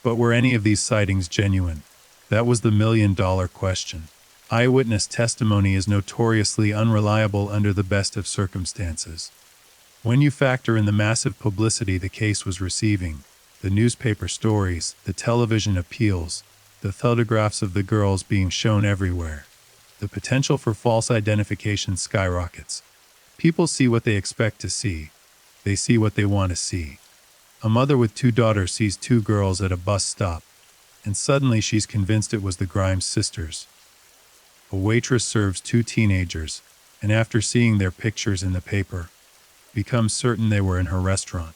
But were any of these sightings genuine? That was the million-dollar question. Eyewitness testimony is notoriously unreliable under the best of circumstances. When you factor in the massive publicity the case was receiving, the newspaper stories, the television appeals, the photographs of the girls being shown everywhere, the potential for false identification skyrockets. People see what they expect to see. They see what they want to see. A mother with two daughters sees two girls at a bus stop, and suddenly she's convinced it was the Grimes sisters. A waitress serves two teenagers, and after seeing their pictures in the paper, becomes certain they were in her restaurant.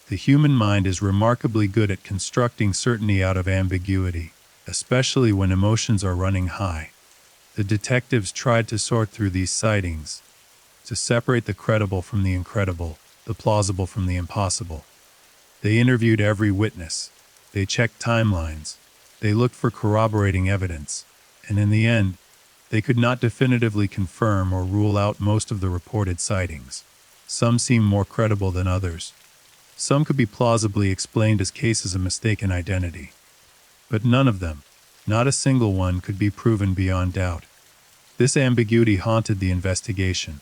The human mind is remarkably good at constructing certainty out of ambiguity, especially when emotions are running high. The detectives tried to sort through these sightings, to separate the credible from the incredible, the plausible from the impossible. They interviewed every witness. They checked timelines. They looked for corroborating evidence. And in the end, they could not definitively confirm or rule out most of the reported sightings. Some seemed more credible than others. Some could be plausibly explained as cases of mistaken identity. But none of them, not a single one, could be proven beyond doubt. This ambiguity haunted the investigation.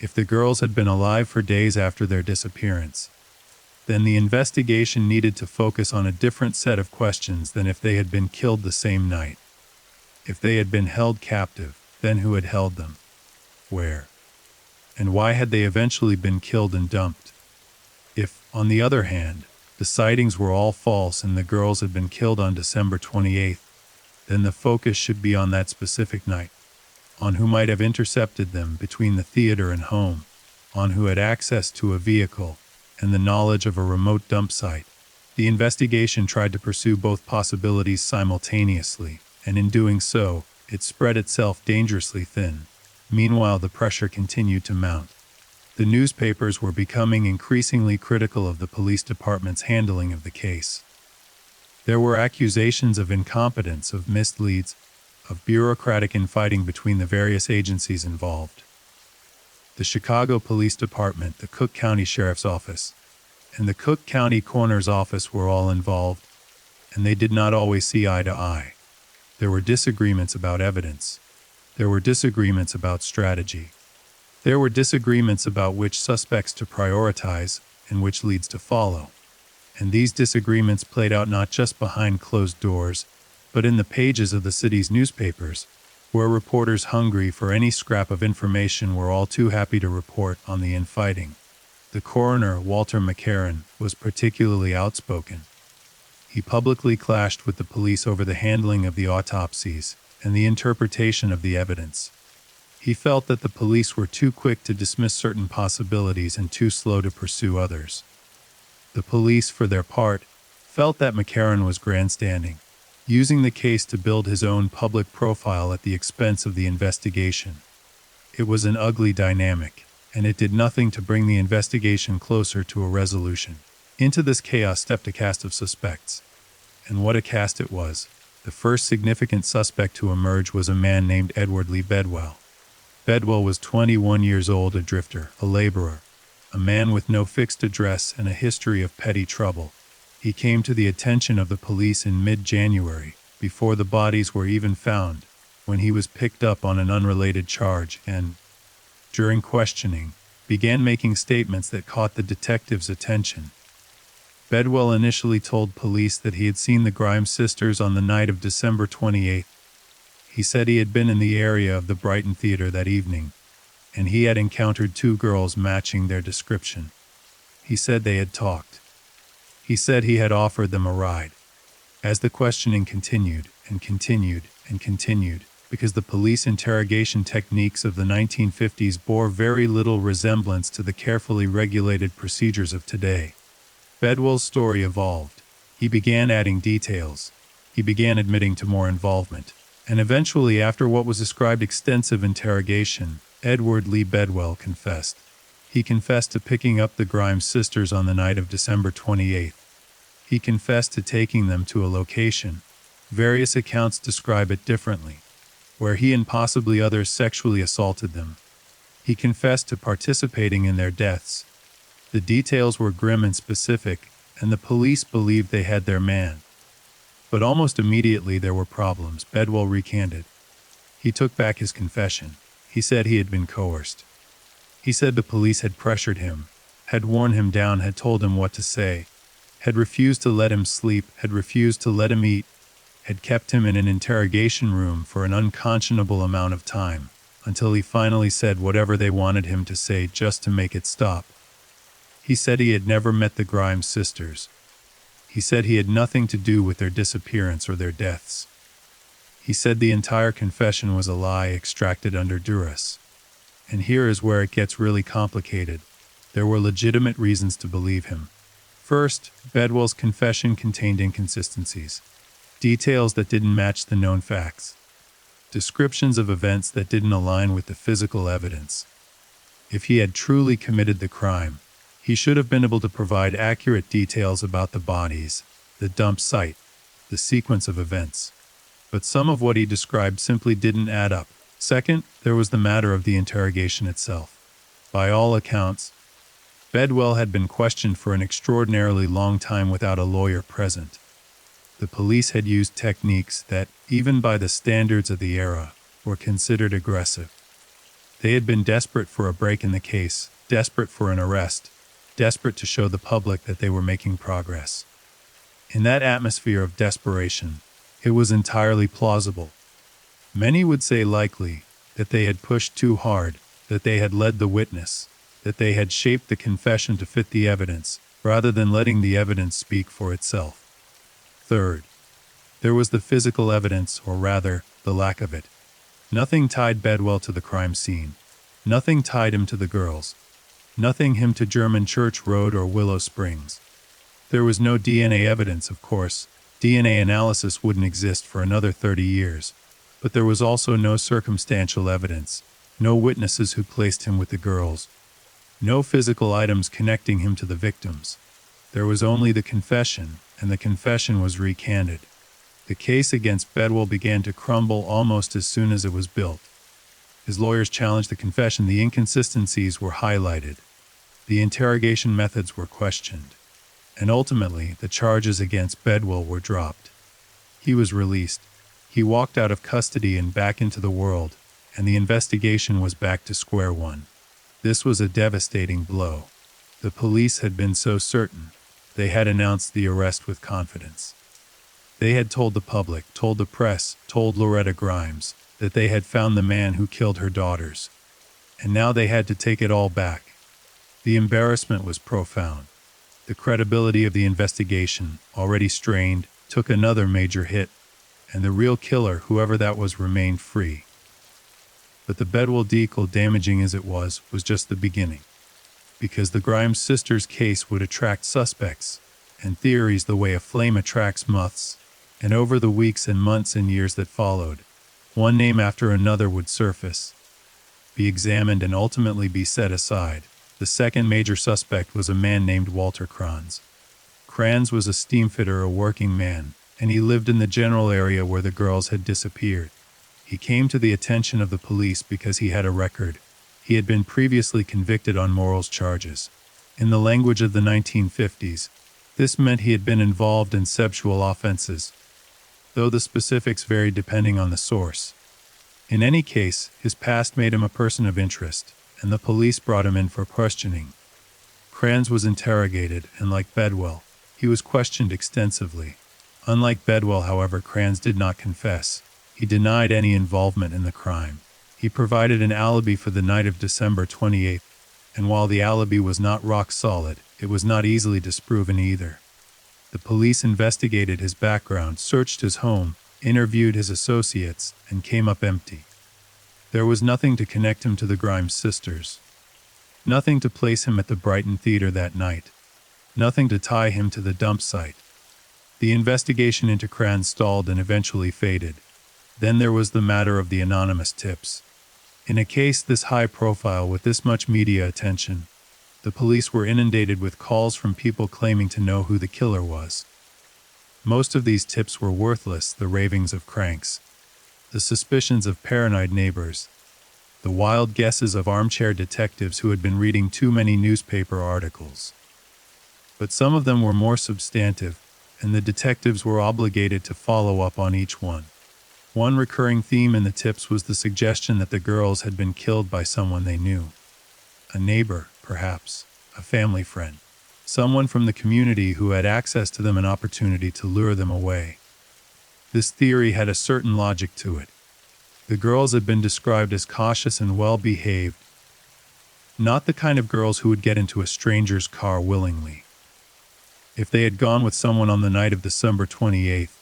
If the girls had been alive for days after their disappearance, then the investigation needed to focus on a different set of questions than if they had been killed the same night. If they had been held captive, then who had held them? Where? And why had they eventually been killed and dumped? If, on the other hand, the sightings were all false and the girls had been killed on December 28th, then the focus should be on that specific night, on who might have intercepted them between the theater and home, on who had access to a vehicle and the knowledge of a remote dump site. The investigation tried to pursue both possibilities simultaneously, and in doing so, it spread itself dangerously thin. Meanwhile, the pressure continued to mount. The newspapers were becoming increasingly critical of the police department's handling of the case. There were accusations of incompetence, of misleads, of bureaucratic infighting between the various agencies involved. The Chicago Police Department, the Cook County Sheriff's Office, and the Cook County Coroner's Office were all involved, and they did not always see eye to eye. There were disagreements about evidence. There were disagreements about strategy. There were disagreements about which suspects to prioritize and which leads to follow. And these disagreements played out not just behind closed doors, but in the pages of the city's newspapers, where reporters hungry for any scrap of information were all too happy to report on the infighting. The coroner, Walter McCarran, was particularly outspoken. He publicly clashed with the police over the handling of the autopsies and the interpretation of the evidence. He felt that the police were too quick to dismiss certain possibilities and too slow to pursue others. The police, for their part, felt that McCarran was grandstanding, using the case to build his own public profile at the expense of the investigation. It was an ugly dynamic, and it did nothing to bring the investigation closer to a resolution. Into this chaos stepped a cast of suspects. And what a cast it was. The first significant suspect to emerge was a man named Edward Lee Bedwell. Bedwell was 21 years old, a drifter, a laborer, a man with no fixed address and a history of petty trouble. He came to the attention of the police in mid-January, before the bodies were even found, when he was picked up on an unrelated charge and, during questioning, began making statements that caught the detectives' attention. Bedwell initially told police that he had seen the Grimes sisters on the night of December 28th. He said he had been in the area of the Brighton Theater that evening, and he had encountered two girls matching their description. He said they had talked. He said he had offered them a ride. As the questioning continued and continued and continued, because the police interrogation techniques of the 1950s bore very little resemblance to the carefully regulated procedures of today, Bedwell's story evolved. He began adding details. He began admitting to more involvement. And eventually, after what was described extensive interrogation, Edward Lee Bedwell confessed. He confessed to picking up the Grimes sisters on the night of December 28th. He confessed to taking them to a location. Various accounts describe it differently, where he and possibly others sexually assaulted them. He confessed to participating in their deaths. The details were grim and specific, and the police believed they had their man. But almost immediately there were problems, Bedwell recanted. He took back his confession. He said he had been coerced. He said the police had pressured him, had worn him down, had told him what to say, had refused to let him sleep, had refused to let him eat, had kept him in an interrogation room for an unconscionable amount of time, until he finally said whatever they wanted him to say just to make it stop. He said he had never met the Grimes sisters. He said he had nothing to do with their disappearance or their deaths. He said the entire confession was a lie extracted under duress. And here is where it gets really complicated. There were legitimate reasons to believe him. First, Bedwell's confession contained inconsistencies. Details that didn't match the known facts. Descriptions of events that didn't align with the physical evidence. If he had truly committed the crime, he should have been able to provide accurate details about the bodies, the dump site, the sequence of events. But some of what he described simply didn't add up. Second, there was the matter of the interrogation itself. By all accounts, Bedwell had been questioned for an extraordinarily long time without a lawyer present. The police had used techniques that, even by the standards of the era, were considered aggressive. They had been desperate for a break in the case, desperate for an arrest, desperate to show the public that they were making progress. In that atmosphere of desperation, it was entirely plausible. Many would say likely that they had pushed too hard, that they had led the witness, that they had shaped the confession to fit the evidence, rather than letting the evidence speak for itself. Third, there was the physical evidence, or rather, the lack of it. Nothing tied Bedwell to the crime scene. Nothing tied him to the girls. Nothing him to German Church Road or Willow Springs. There was no DNA evidence, of course. DNA analysis wouldn't exist for another 30 years. But there was also no circumstantial evidence, no witnesses who placed him with the girls, no physical items connecting him to the victims. There was only the confession, and the confession was recanted. The case against Bedwell began to crumble almost as soon as it was built. His lawyers challenged the confession, the inconsistencies were highlighted, the interrogation methods were questioned, and ultimately the charges against Bedwell were dropped. He was released. He walked out of custody and back into the world, and the investigation was back to square one. This was a devastating blow. The police had been so certain. They had announced the arrest with confidence. They had told the public, told the press, told Loretta Grimes, that they had found the man who killed her daughters. And now they had to take it all back. The embarrassment was profound. The credibility of the investigation, already strained, took another major hit, and the real killer, whoever that was, remained free. But the Bedwell debacle, damaging as it was just the beginning. Because the Grimes sisters' case would attract suspects and theories the way a flame attracts moths, and over the weeks and months and years that followed, one name after another would surface, be examined, and ultimately be set aside. The second major suspect was a man named Walter Kranz. Kranz was a steamfitter, a working man, and he lived in the general area where the girls had disappeared. He came to the attention of the police because he had a record. He had been previously convicted on morals charges. In the language of the 1950s, this meant he had been involved in sexual offenses, though the specifics varied depending on the source. In any case, his past made him a person of interest, and the police brought him in for questioning. Kranz was interrogated, and like Bedwell, he was questioned extensively. Unlike Bedwell, however, Kranz did not confess. He denied any involvement in the crime. He provided an alibi for the night of December 28th, and while the alibi was not rock solid, it was not easily disproven either. The police investigated his background, searched his home, interviewed his associates, and came up empty. There was nothing to connect him to the Grimes sisters. Nothing to place him at the Brighton Theater that night. Nothing to tie him to the dump site. The investigation into Kranz stalled and eventually faded. Then there was the matter of the anonymous tips. In a case this high profile with this much media attention, the police were inundated with calls from people claiming to know who the killer was. Most of these tips were worthless, the ravings of cranks, the suspicions of paranoid neighbors, the wild guesses of armchair detectives who had been reading too many newspaper articles. But some of them were more substantive, and the detectives were obligated to follow up on each one. One recurring theme in the tips was the suggestion that the girls had been killed by someone they knew. A neighbor, perhaps, a family friend, someone from the community who had access to them, an opportunity to lure them away. This theory had a certain logic to it. The girls had been described as cautious and well-behaved, not the kind of girls who would get into a stranger's car willingly. If they had gone with someone on the night of December 28th,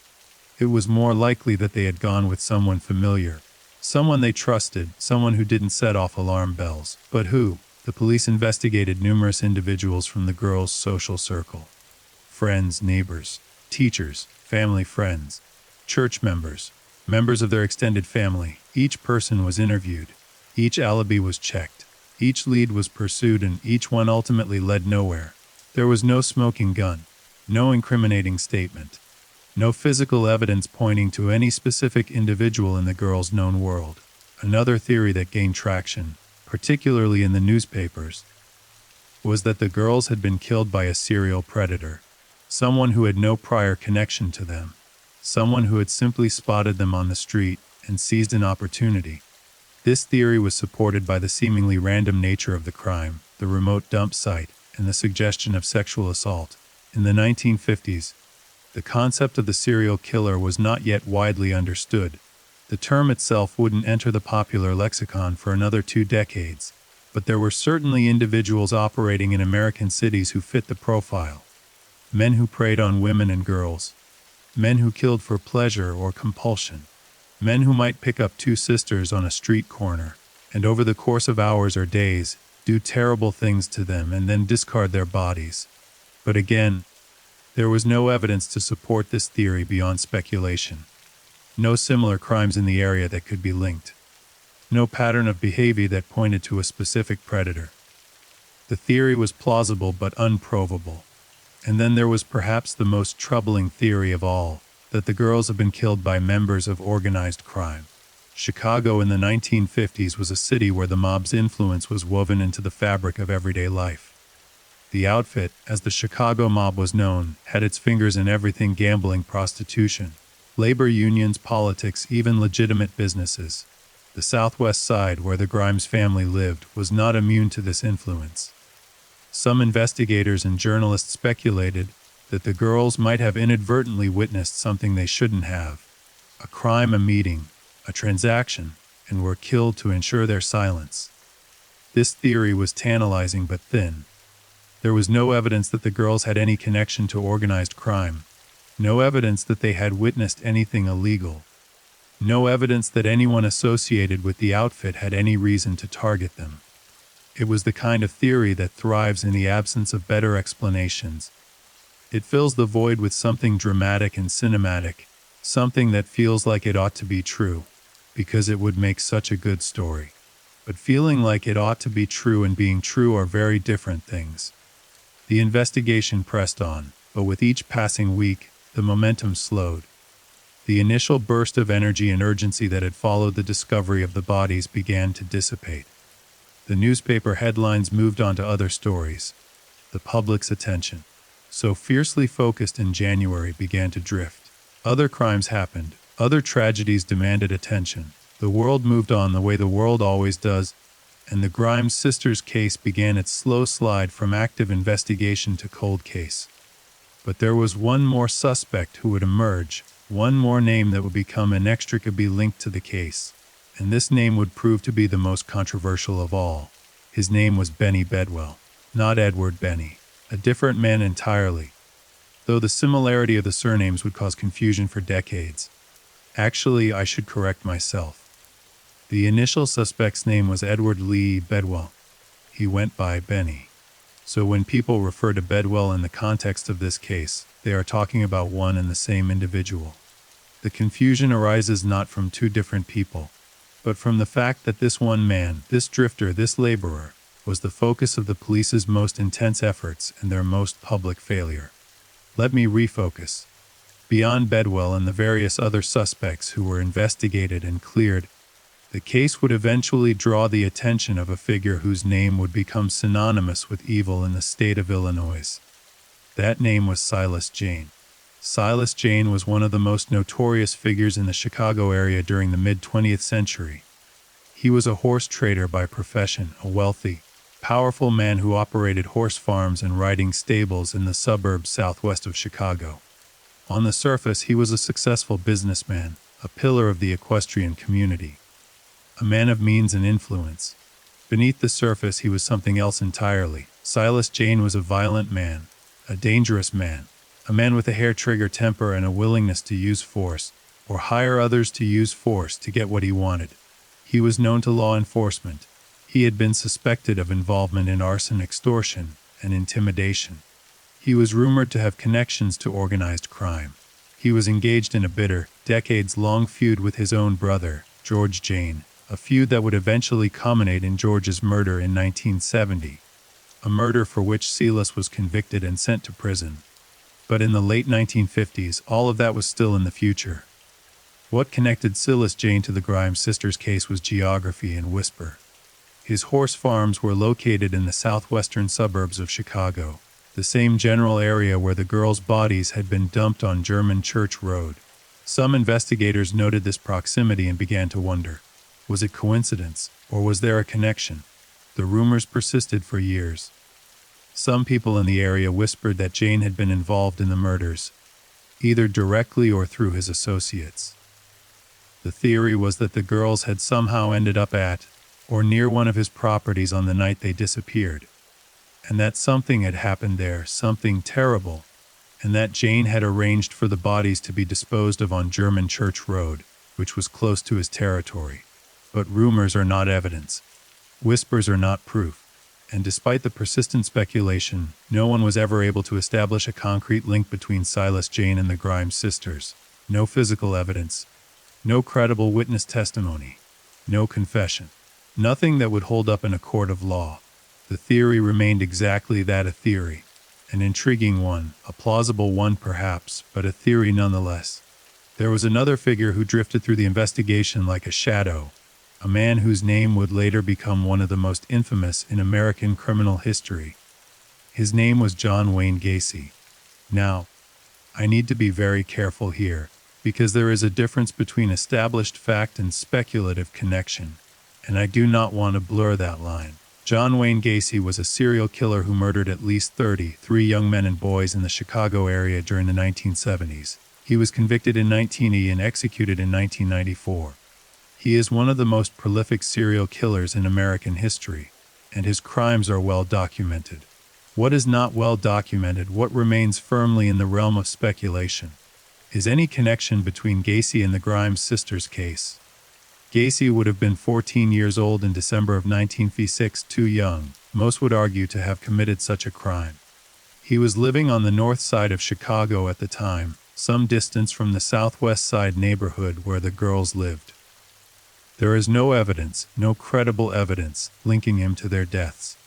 it was more likely that they had gone with someone familiar, someone they trusted, someone who didn't set off alarm bells. But who? The police investigated numerous individuals from the girls' social circle. Friends, neighbors, teachers, family friends, church members, members of their extended family. Each person was interviewed. Each alibi was checked. Each lead was pursued, and each one ultimately led nowhere. There was no smoking gun, no incriminating statement, no physical evidence pointing to any specific individual in the girls' known world. Another theory that gained traction, particularly in the newspapers, was that the girls had been killed by a serial predator, someone who had no prior connection to them, someone who had simply spotted them on the street and seized an opportunity. This theory was supported by the seemingly random nature of the crime, the remote dump site, and the suggestion of sexual assault. In the 1950s, the concept of the serial killer was not yet widely understood. The term itself wouldn't enter the popular lexicon for another 2 decades, but there were certainly individuals operating in American cities who fit the profile. Men who preyed on women and girls. Men who killed for pleasure or compulsion. Men who might pick up 2 sisters on a street corner, and over the course of hours or days, do terrible things to them and then discard their bodies. But again, there was no evidence to support this theory beyond speculation. No similar crimes in the area that could be linked. No pattern of behavior that pointed to a specific predator. The theory was plausible but unprovable. And then there was perhaps the most troubling theory of all, that the girls had been killed by members of organized crime. Chicago in the 1950s was a city where the mob's influence was woven into the fabric of everyday life. The outfit, as the Chicago mob was known, had its fingers in everything: gambling, prostitution, labor unions, politics, even legitimate businesses. The Southwest Side, where the Grimes family lived, was not immune to this influence. Some investigators and journalists speculated that the girls might have inadvertently witnessed something they shouldn't have. A crime, a meeting, a transaction, and were killed to ensure their silence. This theory was tantalizing but thin. There was no evidence that the girls had any connection to organized crime. No evidence that they had witnessed anything illegal. No evidence that anyone associated with the outfit had any reason to target them. It was the kind of theory that thrives in the absence of better explanations. It fills the void with something dramatic and cinematic, something that feels like it ought to be true, because it would make such a good story. But feeling like it ought to be true and being true are very different things. The investigation pressed on, but with each passing week, the momentum slowed. The initial burst of energy and urgency that had followed the discovery of the bodies began to dissipate. The newspaper headlines moved on to other stories. The public's attention, so fiercely focused in January, began to drift. Other crimes happened. Other tragedies demanded attention. The world moved on the way the world always does, and the Grimes sisters case began its slow slide from active investigation to cold case. But there was one more suspect who would emerge, one more name that would become inextricably linked to the case, and this name would prove to be the most controversial of all. His name was Benny Bedwell, not Edward Benny, a different man entirely, though the similarity of the surnames would cause confusion for decades. Actually, I should correct myself. The initial suspect's name was Edward Lee Bedwell. He went by Benny. So when people refer to Bedwell in the context of this case, they are talking about one and the same individual. The confusion arises not from two different people, but from the fact that this one man, this drifter, this laborer, was the focus of the police's most intense efforts and their most public failure. Let me refocus. Beyond Bedwell and the various other suspects who were investigated and cleared, the case would eventually draw the attention of a figure whose name would become synonymous with evil in the state of Illinois. That name was Silas Jane. Silas Jane was one of the most notorious figures in the Chicago area during the mid-20th century. He was a horse trader by profession, a wealthy, powerful man who operated horse farms and riding stables in the suburbs southwest of Chicago. On the surface, he was a successful businessman, a pillar of the equestrian community, a man of means and influence. Beneath the surface, he was something else entirely. Silas Jane was a violent man, a dangerous man, a man with a hair-trigger temper and a willingness to use force, or hire others to use force to get what he wanted. He was known to law enforcement. He had been suspected of involvement in arson, extortion, and intimidation. He was rumored to have connections to organized crime. He was engaged in a bitter, decades-long feud with his own brother, George Jane, a feud that would eventually culminate in George's murder in 1970, a murder for which Silas was convicted and sent to prison. But in the late 1950s, all of that was still in the future. What connected Silas Jane to the Grimes sisters case was geography and whisper. His horse farms were located in the southwestern suburbs of Chicago, the same general area where the girls' bodies had been dumped on German Church Road. Some investigators noted this proximity and began to wonder, was it coincidence, or was there a connection? The rumors persisted for years. Some people in the area whispered that Jane had been involved in the murders, either directly or through his associates. The theory was that the girls had somehow ended up at, or near one of his properties on the night they disappeared, and that something had happened there, something terrible, and that Jane had arranged for the bodies to be disposed of on German Church Road, which was close to his territory. But rumors are not evidence. Whispers are not proof. And despite the persistent speculation, no one was ever able to establish a concrete link between Silas Jane and the Grimes sisters. No physical evidence. No credible witness testimony. No confession. Nothing that would hold up in a court of law. The theory remained exactly that, a theory. An intriguing one, a plausible one perhaps, but a theory nonetheless. There was another figure who drifted through the investigation like a shadow, a man whose name would later become one of the most infamous in American criminal history. His name was John Wayne Gacy. Now, I need to be very careful here, because there is a difference between established fact and speculative connection, and I do not want to blur that line. John Wayne Gacy was a serial killer who murdered at least 33 young men and boys in the Chicago area during the 1970s. He was convicted in 1980 and executed in 1994. He is one of the most prolific serial killers in American history, and his crimes are well documented. What is not well documented, what remains firmly in the realm of speculation, is any connection between Gacy and the Grimes sisters case. Gacy would have been 14 years old in December of 1956, too young, most would argue, to have committed such a crime. He was living on the north side of Chicago at the time, some distance from the southwest side neighborhood where the girls lived. There is no evidence, no credible evidence, linking him to their deaths.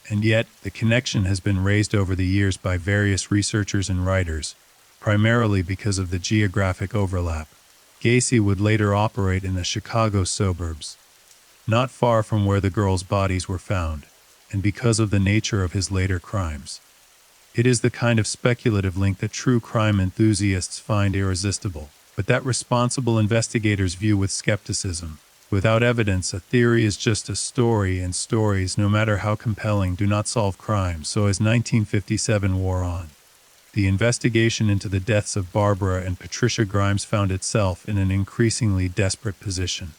And yet, the connection has been raised over the years by various researchers and writers, primarily because of the geographic overlap. Gacy would later operate in the Chicago suburbs, not far from where the girls' bodies were found, and because of the nature of his later crimes. It is the kind of speculative link that true crime enthusiasts find irresistible, but that responsible investigators view with skepticism. Without evidence, a theory is just a story, and stories, no matter how compelling, do not solve crimes. So as 1957 wore on, the investigation into the deaths of Barbara and Patricia Grimes found itself in an increasingly desperate position.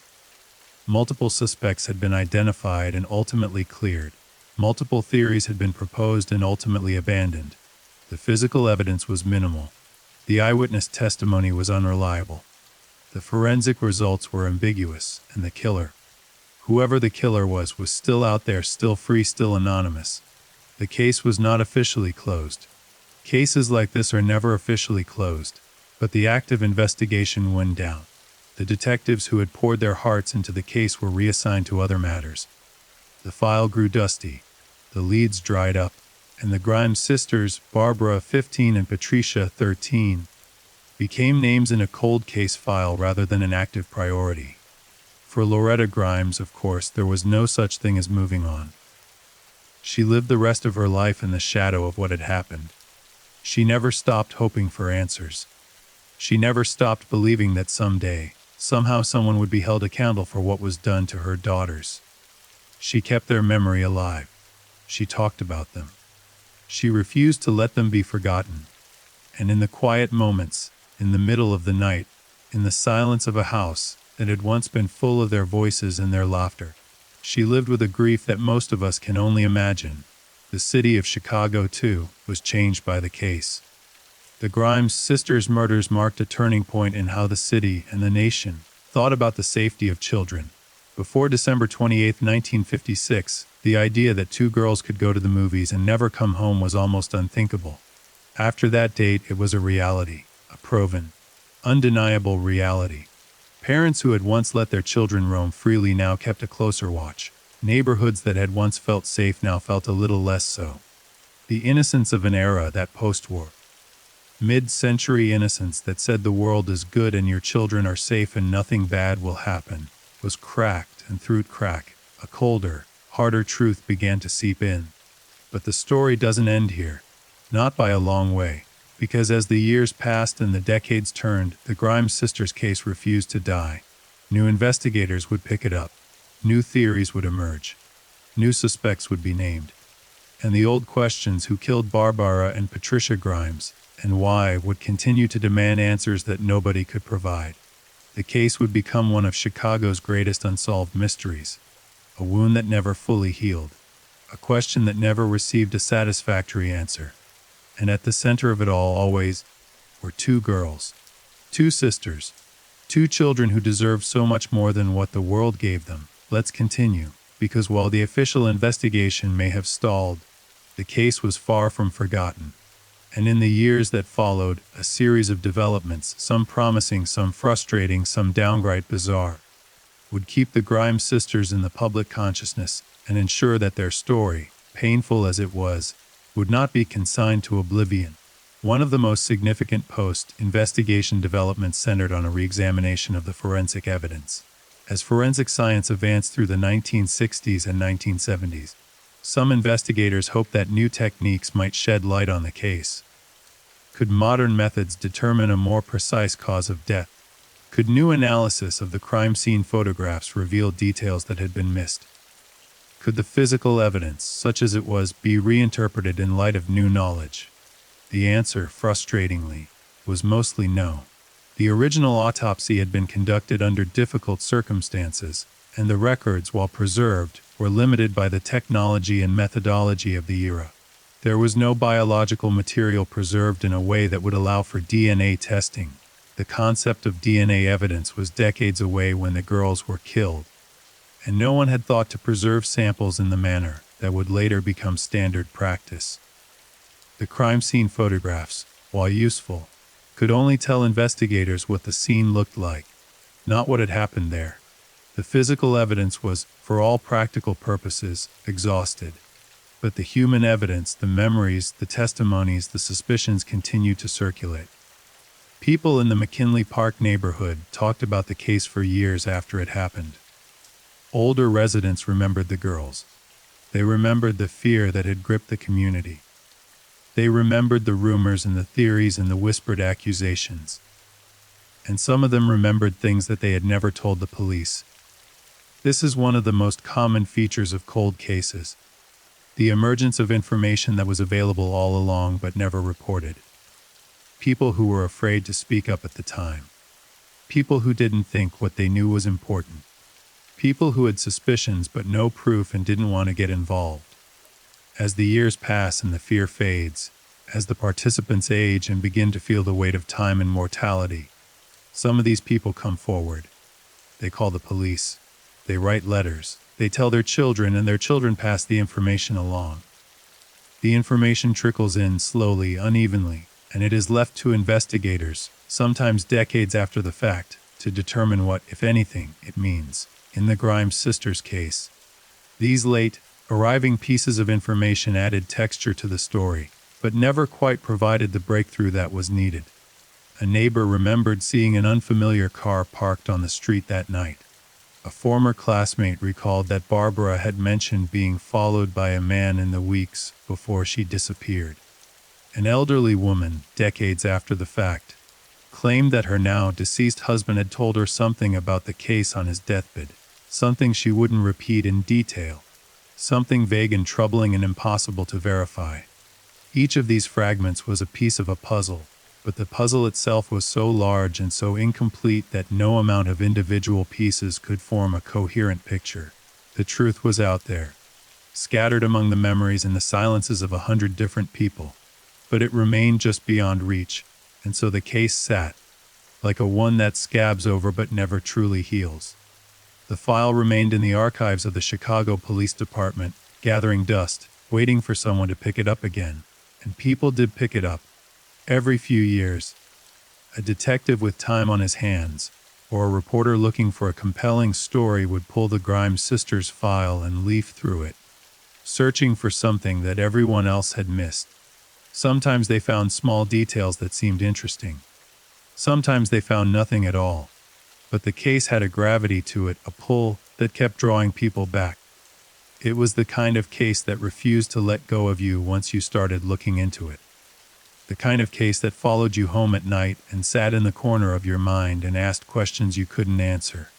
Multiple suspects had been identified and ultimately cleared. Multiple theories had been proposed and ultimately abandoned. The physical evidence was minimal. The eyewitness testimony was unreliable. The forensic results were ambiguous, and the killer, whoever the killer was still out there, still free, still anonymous. The case was not officially closed. Cases like this are never officially closed, but the active investigation went down. The detectives who had poured their hearts into the case were reassigned to other matters. The file grew dusty, the leads dried up, and the Grimes sisters, Barbara, 15, and Patricia, 13, became names in a cold case file rather than an active priority. For Loretta Grimes, of course, there was no such thing as moving on. She lived the rest of her life in the shadow of what had happened. She never stopped hoping for answers. She never stopped believing that someday, somehow, someone would be held accountable for what was done to her daughters. She kept their memory alive. She talked about them. She refused to let them be forgotten. And in the quiet moments, in the middle of the night, in the silence of a house that had once been full of their voices and their laughter, she lived with a grief that most of us can only imagine. The city of Chicago, too, was changed by the case. The Grimes sisters' murders marked a turning point in how the city and the nation thought about the safety of children. Before December 28, 1956, the idea that two girls could go to the movies and never come home was almost unthinkable. After that date, it was a reality, a proven, undeniable reality. Parents who had once let their children roam freely now kept a closer watch. Neighborhoods that had once felt safe now felt a little less so. The innocence of an era, that post-war, mid-century innocence that said the world is good and your children are safe and nothing bad will happen, was cracked, and through its crack, a colder, harder truth began to seep in. But the story doesn't end here. Not by a long way. Because as the years passed and the decades turned, the Grimes sisters' case refused to die. New investigators would pick it up. New theories would emerge. New suspects would be named. And the old questions, who killed Barbara and Patricia Grimes, and why, would continue to demand answers that nobody could provide. The case would become one of Chicago's greatest unsolved mysteries. A wound that never fully healed. A question that never received a satisfactory answer. And at the center of it all, always, were two girls. Two sisters. Two children who deserved so much more than what the world gave them. Let's continue, because while the official investigation may have stalled, the case was far from forgotten. And in the years that followed, a series of developments, some promising, some frustrating, some downright bizarre, would keep the Grimes sisters in the public consciousness and ensure that their story, painful as it was, would not be consigned to oblivion. One of the most significant post-investigation developments centered on a re-examination of the forensic evidence. As forensic science advanced through the 1960s and 1970s, some investigators hoped that new techniques might shed light on the case. Could modern methods determine a more precise cause of death? Could new analysis of the crime scene photographs reveal details that had been missed? Could the physical evidence, such as it was, be reinterpreted in light of new knowledge? The answer, frustratingly, was mostly no. The original autopsy had been conducted under difficult circumstances, and the records, while preserved, were limited by the technology and methodology of the era. There was no biological material preserved in a way that would allow for DNA testing. The concept of DNA evidence was decades away when the girls were killed, and no one had thought to preserve samples in the manner that would later become standard practice. The crime scene photographs, while useful, could only tell investigators what the scene looked like, not what had happened there. The physical evidence was, for all practical purposes, exhausted. But the human evidence, the memories, the testimonies, the suspicions continued to circulate. People in the McKinley Park neighborhood talked about the case for years after it happened. Older residents remembered the girls. They remembered the fear that had gripped the community. They remembered the rumors and the theories and the whispered accusations. And some of them remembered things that they had never told the police. This is one of the most common features of cold cases: the emergence of information that was available all along but never reported. People who were afraid to speak up at the time. People who didn't think what they knew was important. People who had suspicions but no proof and didn't want to get involved. As the years pass and the fear fades, as the participants age and begin to feel the weight of time and mortality, some of these people come forward. They call the police. They write letters. They tell their children, and their children pass the information along. The information trickles in slowly, unevenly, and it is left to investigators, sometimes decades after the fact, to determine what, if anything, it means. In the Grimes sisters' case, these late, arriving pieces of information added texture to the story, but never quite provided the breakthrough that was needed. A neighbor remembered seeing an unfamiliar car parked on the street that night. A former classmate recalled that Barbara had mentioned being followed by a man in the weeks before she disappeared. An elderly woman, decades after the fact, claimed that her now deceased husband had told her something about the case on his deathbed, something she wouldn't repeat in detail, something vague and troubling and impossible to verify. Each of these fragments was a piece of a puzzle, but the puzzle itself was so large and so incomplete that no amount of individual pieces could form a coherent picture. The truth was out there, scattered among the memories and the silences of 100 different people, but it remained just beyond reach, and so the case sat, like a wound that scabs over but never truly heals. The file remained in the archives of the Chicago Police Department, gathering dust, waiting for someone to pick it up again. And people did pick it up. Every few years, a detective with time on his hands, or a reporter looking for a compelling story would pull the Grimes sisters' file and leaf through it, searching for something that everyone else had missed. Sometimes they found small details that seemed interesting. Sometimes they found nothing at all. But the case had a gravity to it, a pull that kept drawing people back. It was the kind of case that refused to let go of you once you started looking into it. The kind of case that followed you home at night and sat in the corner of your mind and asked questions you couldn't answer.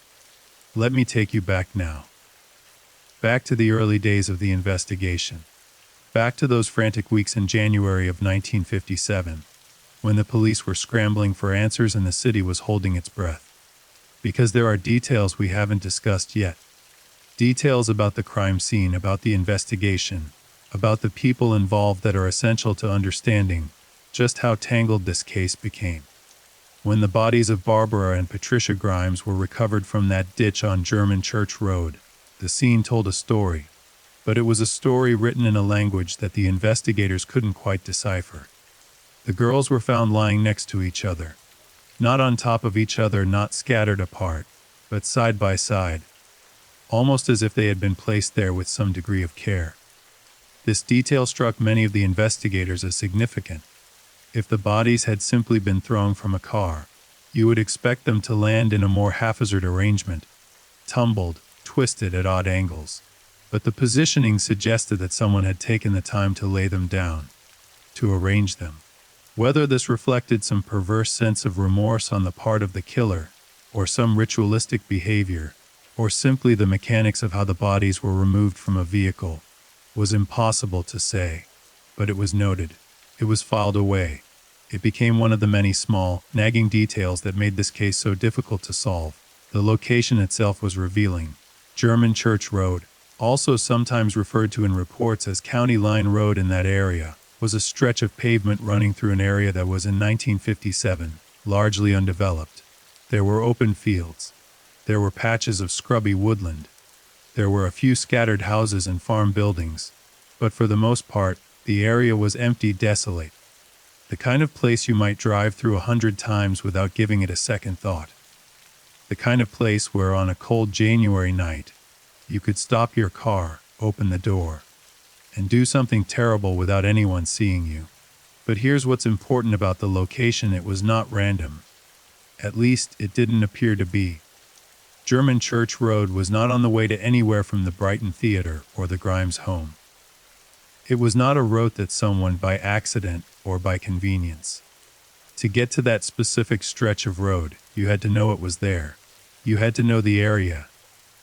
Let me take you back now. Back to the early days of the investigation. Back to those frantic weeks in January of 1957, when the police were scrambling for answers and the city was holding its breath. Because there are details we haven't discussed yet. Details about the crime scene, about the investigation, about the people involved that are essential to understanding just how tangled this case became. When the bodies of Barbara and Patricia Grimes were recovered from that ditch on German Church Road, the scene told a story, but it was a story written in a language that the investigators couldn't quite decipher. The girls were found lying next to each other. Not on top of each other, not scattered apart, but side by side, almost as if they had been placed there with some degree of care. This detail struck many of the investigators as significant. If the bodies had simply been thrown from a car, you would expect them to land in a more haphazard arrangement, tumbled, twisted at odd angles. But the positioning suggested that someone had taken the time to lay them down, to arrange them. Whether this reflected some perverse sense of remorse on the part of the killer, or some ritualistic behavior, or simply the mechanics of how the bodies were removed from a vehicle, was impossible to say. But it was noted. It was filed away. It became one of the many small, nagging details that made this case so difficult to solve. The location itself was revealing. German Church Road, also sometimes referred to in reports as County Line Road in that area, was a stretch of pavement running through an area that was in 1957 largely undeveloped. There were open fields. There were patches of scrubby woodland. There were a few scattered houses and farm buildings, but for the most part, the area was empty, desolate. The kind of place you might drive through 100 times without giving it a second thought. The kind of place where on a cold January night, you could stop your car, open the door, and do something terrible without anyone seeing you. But here's what's important about the location: it was not random. At least, it didn't appear to be. German Church Road was not on the way to anywhere from the Brighton Theatre or the Grimes home. It was not a road that someone by accident or by convenience. To get to that specific stretch of road, you had to know it was there. You had to know the area.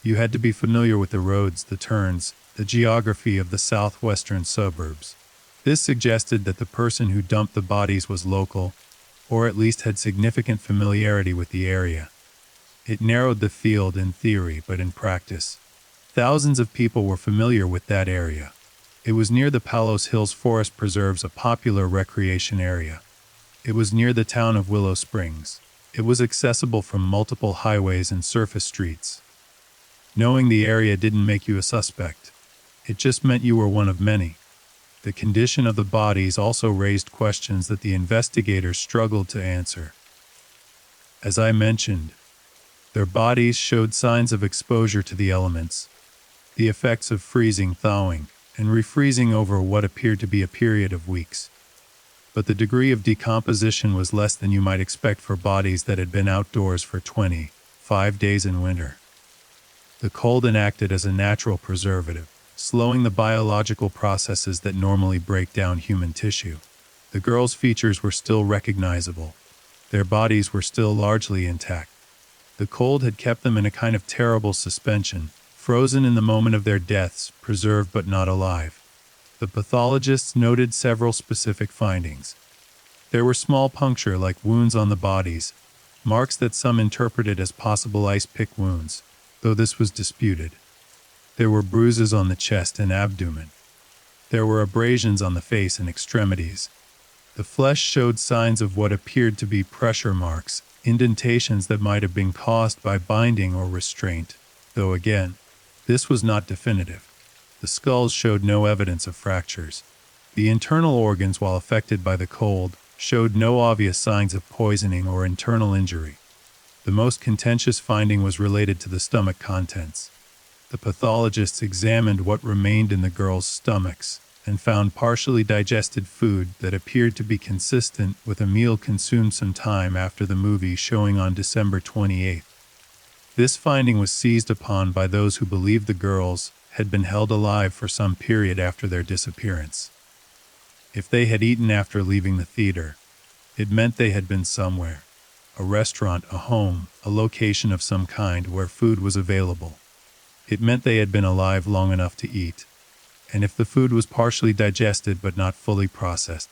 You had to be familiar with the roads, the turns, the geography of the southwestern suburbs. This suggested that the person who dumped the bodies was local, or at least had significant familiarity with the area. It narrowed the field in theory, but in practice, thousands of people were familiar with that area. It was near the Palos Hills Forest Preserves, a popular recreation area. It was near the town of Willow Springs. It was accessible from multiple highways and surface streets. Knowing the area didn't make you a suspect. It just meant you were one of many. The condition of the bodies also raised questions that the investigators struggled to answer. As I mentioned, their bodies showed signs of exposure to the elements, the effects of freezing, thawing, and refreezing over what appeared to be a period of weeks. But the degree of decomposition was less than you might expect for bodies that had been outdoors for 25 days in winter. The cold acted as a natural preservative, slowing the biological processes that normally break down human tissue. The girls' features were still recognizable. Their bodies were still largely intact. The cold had kept them in a kind of terrible suspension, frozen in the moment of their deaths, preserved but not alive. The pathologists noted several specific findings. There were small puncture-like wounds on the bodies, marks that some interpreted as possible ice-pick wounds, though this was disputed. There were bruises on the chest and abdomen. There were abrasions on the face and extremities. The flesh showed signs of what appeared to be pressure marks, indentations that might have been caused by binding or restraint, though again, this was not definitive. The skulls showed no evidence of fractures. The internal organs, while affected by the cold, showed no obvious signs of poisoning or internal injury. The most contentious finding was related to the stomach contents. The pathologists examined what remained in the girls' stomachs and found partially digested food that appeared to be consistent with a meal consumed some time after the movie showing on December 28. This finding was seized upon by those who believed the girls had been held alive for some period after their disappearance. If they had eaten after leaving the theater, it meant they had been somewhere. A restaurant, a home, a location of some kind where food was available. It meant they had been alive long enough to eat. And if the food was partially digested but not fully processed,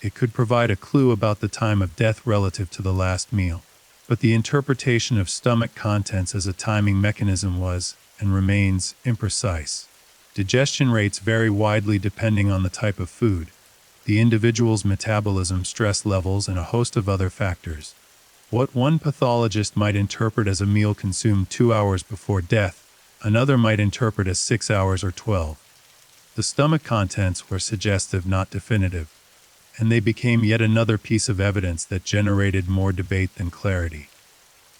it could provide a clue about the time of death relative to the last meal. But the interpretation of stomach contents as a timing mechanism was, and remains, imprecise. Digestion rates vary widely depending on the type of food, the individual's metabolism, stress levels, and a host of other factors. What one pathologist might interpret as a meal consumed 2 hours before death, another might interpret as 6 hours or 12. The stomach contents were suggestive, not definitive, and they became yet another piece of evidence that generated more debate than clarity.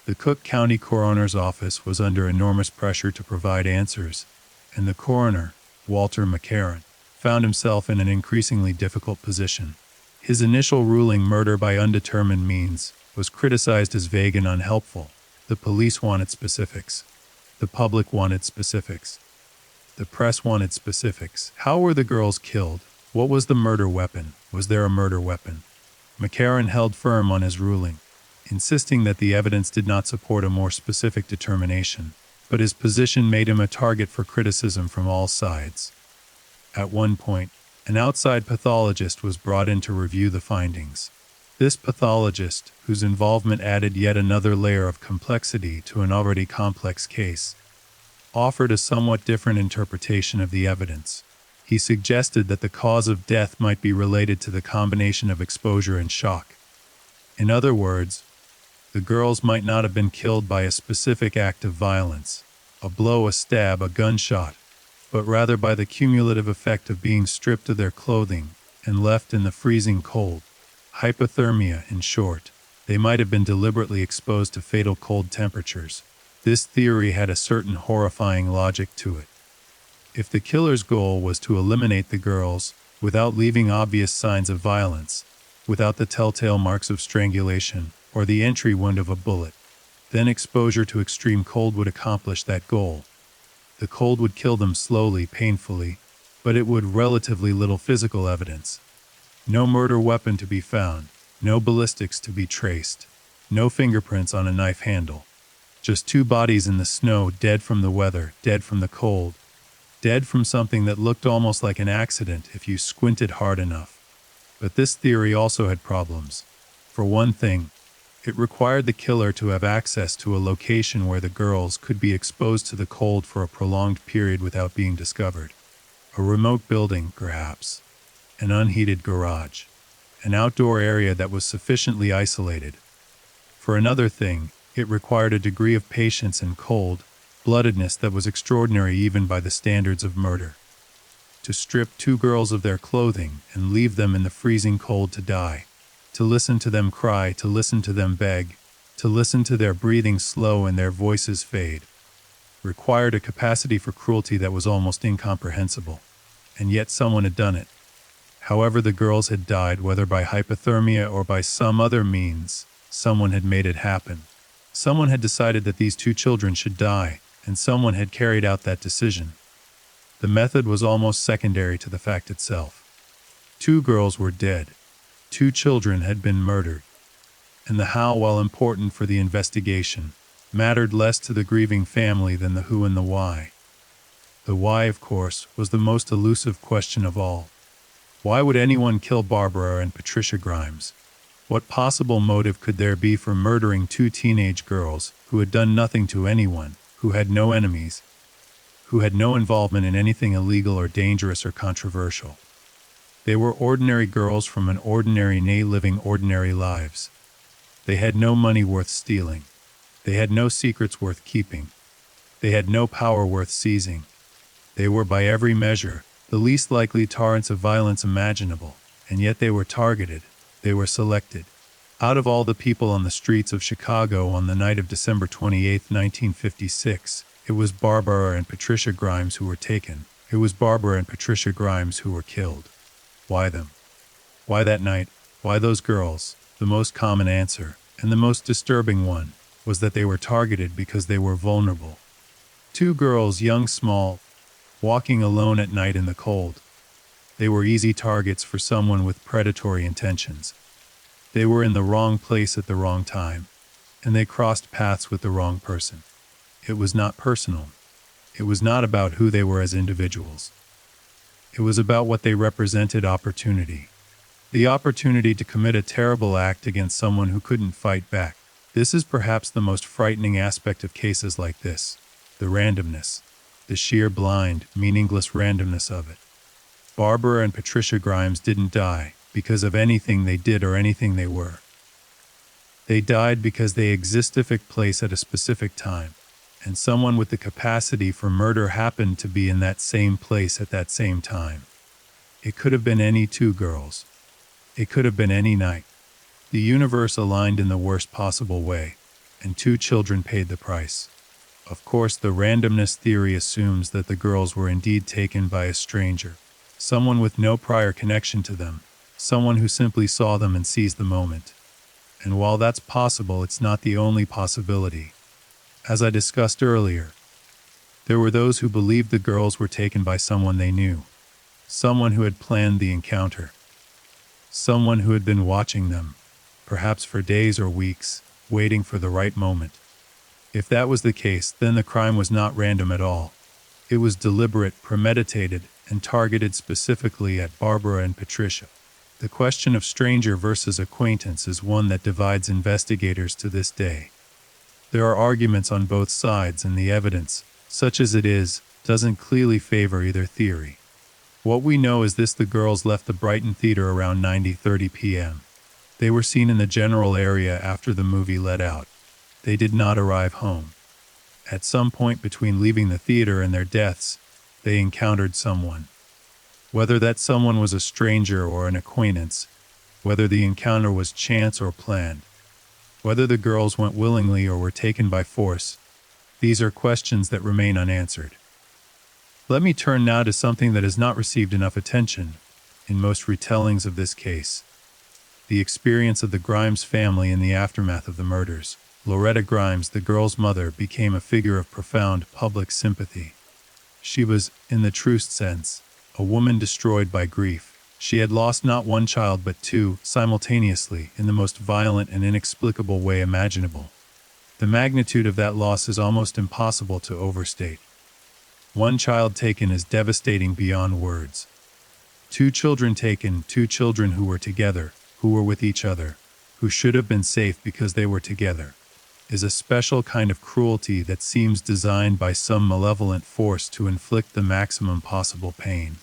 The Cook County Coroner's Office was under enormous pressure to provide answers, and the coroner, Walter McCarran, found himself in an increasingly difficult position. His initial ruling, murder by undetermined means, was criticized as vague and unhelpful. The police wanted specifics. The public wanted specifics. The press wanted specifics. How were the girls killed? What was the murder weapon? Was there a murder weapon? McCarran held firm on his ruling, insisting that the evidence did not support a more specific determination, but his position made him a target for criticism from all sides. At one point, an outside pathologist was brought in to review the findings. This pathologist, whose involvement added yet another layer of complexity to an already complex case, offered a somewhat different interpretation of the evidence. He suggested that the cause of death might be related to the combination of exposure and shock. In other words, the girls might not have been killed by a specific act of violence, a blow, a stab, a gunshot, but rather by the cumulative effect of being stripped of their clothing and left in the freezing cold. Hypothermia, in short. They might have been deliberately exposed to fatal cold temperatures. This theory had a certain horrifying logic to it. If the killer's goal was to eliminate the girls, without leaving obvious signs of violence, without the telltale marks of strangulation or the entry wound of a bullet. Then exposure to extreme cold would accomplish that goal. The cold would kill them slowly, painfully, but it would relatively little physical evidence. No murder weapon to be found, no ballistics to be traced, no fingerprints on a knife handle. Just two bodies in the snow, dead from the weather, dead from the cold, dead from something that looked almost like an accident if you squinted hard enough. But this theory also had problems. For one thing, it required the killer to have access to a location where the girls could be exposed to the cold for a prolonged period without being discovered. A remote building, perhaps. An unheated garage. An outdoor area that was sufficiently isolated. For another thing, it required a degree of patience and cold-bloodedness that was extraordinary even by the standards of murder. To strip two girls of their clothing and leave them in the freezing cold to die. To listen to them cry, to listen to them beg, to listen to their breathing slow and their voices fade, required a capacity for cruelty that was almost incomprehensible. And yet someone had done it. However the girls had died, whether by hypothermia or by some other means, someone had made it happen. Someone had decided that these two children should die, and someone had carried out that decision. The method was almost secondary to the fact itself. Two girls were dead. Two children had been murdered. And the how, while important for the investigation, mattered less to the grieving family than the who and the why. The why, of course, was the most elusive question of all. Why would anyone kill Barbara and Patricia Grimes? What possible motive could there be for murdering two teenage girls who had done nothing to anyone, who had no enemies, who had no involvement in anything illegal or dangerous or controversial? They were ordinary girls from an ordinary nay living ordinary lives. They had no money worth stealing. They had no secrets worth keeping. They had no power worth seizing. They were by every measure the least likely torrents of violence imaginable, and yet they were targeted. They were selected. Out of all the people on the streets of Chicago on the night of December 28, 1956, it was Barbara and Patricia Grimes who were taken. It was Barbara and Patricia Grimes who were killed. Why them? Why that night? Why those girls? The most common answer, and the most disturbing one, was that they were targeted because they were vulnerable. Two girls, young, small, walking alone at night in the cold. They were easy targets for someone with predatory intentions. They were in the wrong place at the wrong time, and they crossed paths with the wrong person. It was not personal. It was not about who they were as individuals. It was about what they represented: opportunity. The opportunity to commit a terrible act against someone who couldn't fight back. This is perhaps the most frightening aspect of cases like this. The randomness. The sheer blind, meaningless randomness of it. Barbara and Patricia Grimes didn't die because of anything they did or anything they were. They died because they existed in a place at a specific time, and someone with the capacity for murder happened to be in that same place at that same time. It could have been any two girls. It could have been any night. The universe aligned in the worst possible way, and two children paid the price. Of course, the randomness theory assumes that the girls were indeed taken by a stranger, someone with no prior connection to them, someone who simply saw them and seized the moment. And while that's possible, it's not the only possibility. As I discussed earlier, there were those who believed the girls were taken by someone they knew, someone who had planned the encounter, someone who had been watching them, perhaps for days or weeks, waiting for the right moment. If that was the case, then the crime was not random at all. It was deliberate, premeditated, and targeted specifically at Barbara and Patricia. The question of stranger versus acquaintance is one that divides investigators to this day. There are arguments on both sides, and the evidence, such as it is, doesn't clearly favor either theory. What we know is this: the girls left the Brighton Theater around 9:30 p.m. They were seen in the general area after the movie let out. They did not arrive home. At some point between leaving the theater and their deaths, they encountered someone. Whether that someone was a stranger or an acquaintance, whether the encounter was chance or planned, whether the girls went willingly or were taken by force, these are questions that remain unanswered. Let me turn now to something that has not received enough attention: in most retellings of this case. The experience of the Grimes family in the aftermath of the murders. Loretta Grimes, the girl's mother, became a figure of profound public sympathy. She was, in the truest sense, a woman destroyed by grief. She had lost not one child but two, simultaneously, in the most violent and inexplicable way imaginable. The magnitude of that loss is almost impossible to overstate. One child taken is devastating beyond words. Two children taken, two children who were together, who were with each other, who should have been safe because they were together, is a special kind of cruelty that seems designed by some malevolent force to inflict the maximum possible pain.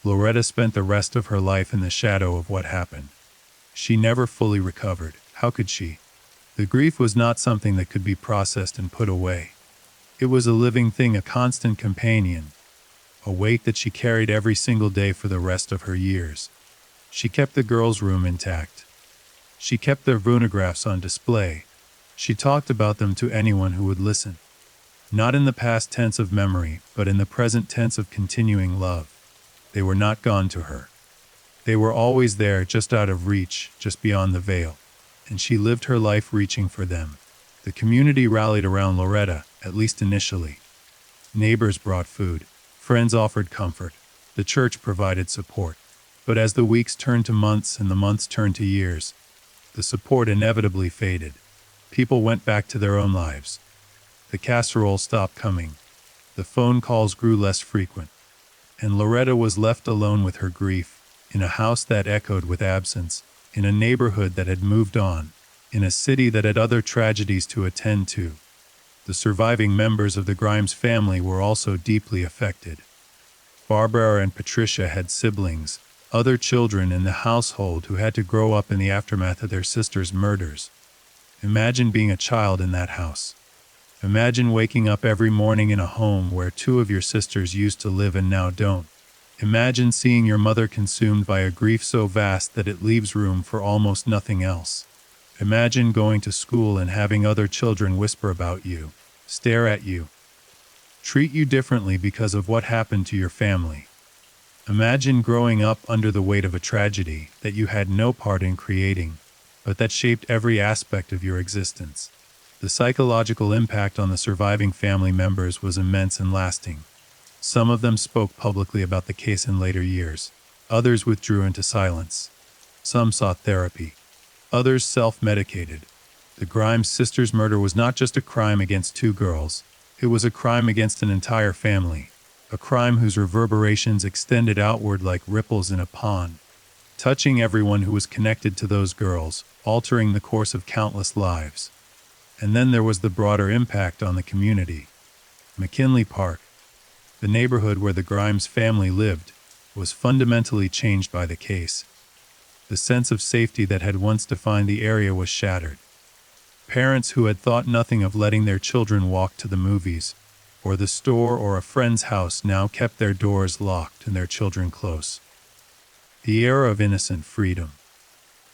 Loretta spent the rest of her life in the shadow of what happened. She never fully recovered. How could she? The grief was not something that could be processed and put away. It was a living thing, a constant companion, a weight that she carried every single day for the rest of her years. She kept the girls' room intact. She kept their photographs on display. She talked about them to anyone who would listen. Not in the past tense of memory, but in the present tense of continuing love. They were not gone to her. They were always there, just out of reach, just beyond the veil. And she lived her life reaching for them. The community rallied around Loretta, at least initially. Neighbors brought food. Friends offered comfort. The church provided support. But as the weeks turned to months and the months turned to years, the support inevitably faded. People went back to their own lives. The casserole stopped coming. The phone calls grew less frequent. And Loretta was left alone with her grief, in a house that echoed with absence, in a neighborhood that had moved on, in a city that had other tragedies to attend to. The surviving members of the Grimes family were also deeply affected. Barbara and Patricia had siblings, other children in the household who had to grow up in the aftermath of their sister's murders. Imagine being a child in that house. Imagine waking up every morning in a home where two of your sisters used to live and now don't. Imagine seeing your mother consumed by a grief so vast that it leaves room for almost nothing else. Imagine going to school and having other children whisper about you, stare at you, treat you differently because of what happened to your family. Imagine growing up under the weight of a tragedy that you had no part in creating, but that shaped every aspect of your existence. The psychological impact on the surviving family members was immense and lasting. Some of them spoke publicly about the case in later years. Others withdrew into silence. Some sought therapy. Others self-medicated. The Grimes sisters' murder was not just a crime against two girls. It was a crime against an entire family. A crime whose reverberations extended outward like ripples in a pond, touching everyone who was connected to those girls, altering the course of countless lives. And then there was the broader impact on the community. McKinley Park, the neighborhood where the Grimes family lived, was fundamentally changed by the case. The sense of safety that had once defined the area was shattered. Parents who had thought nothing of letting their children walk to the movies, or the store or a friend's house now kept their doors locked and their children close. The era of innocent freedom,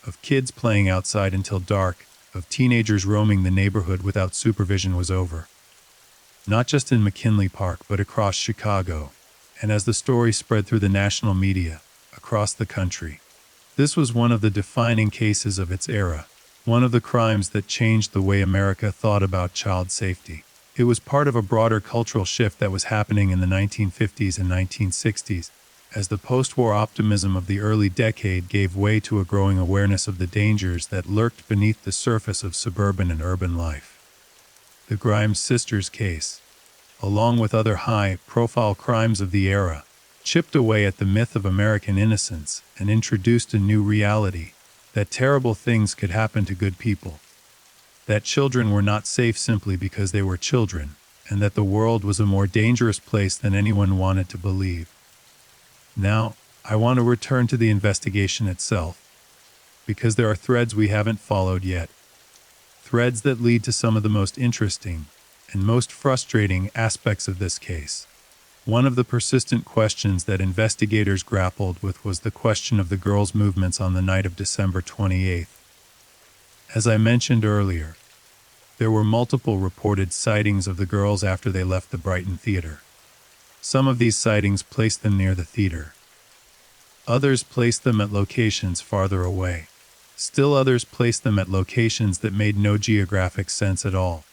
of kids playing outside until dark, of teenagers roaming the neighborhood without supervision was over. Not just in McKinley Park, but across Chicago, and as the story spread through the national media, across the country. This was one of the defining cases of its era, one of the crimes that changed the way America thought about child safety. It was part of a broader cultural shift that was happening in the 1950s and 1960s, as the post-war optimism of the early decade gave way to a growing awareness of the dangers that lurked beneath the surface of suburban and urban life. The Grimes sisters' case, along with other high-profile crimes of the era, chipped away at the myth of American innocence and introduced a new reality, that terrible things could happen to good people. That children were not safe simply because they were children, and that the world was a more dangerous place than anyone wanted to believe. Now, I want to return to the investigation itself, because there are threads we haven't followed yet. Threads that lead to some of the most interesting and most frustrating aspects of this case. One of the persistent questions that investigators grappled with was the question of the girls' movements on the night of December 28th. As I mentioned earlier, there were multiple reported sightings of the girls after they left the Brighton Theater. Some of these sightings placed them near the theater. Others placed them at locations farther away. Still others placed them at locations that made no geographic sense at all.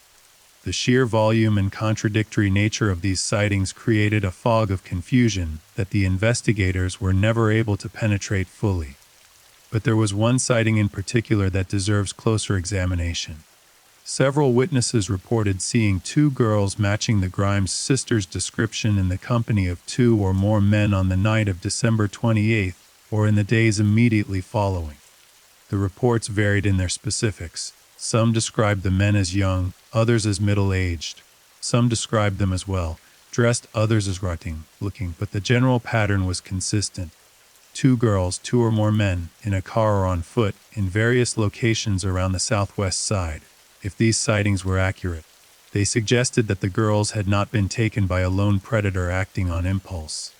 The sheer volume and contradictory nature of these sightings created a fog of confusion that the investigators were never able to penetrate fully. But there was one sighting in particular that deserves closer examination. Several witnesses reported seeing two girls matching the Grimes sisters' description in the company of two or more men on the night of December 28th or in the days immediately following. The reports varied in their specifics. Some described the men as young, others as middle-aged. Some described them as well dressed, others as rotting-looking, but the general pattern was consistent. Two girls, two or more men, in a car or on foot, in various locations around the southwest side. If these sightings were accurate, they suggested that the girls had not been taken by a lone predator acting on impulse.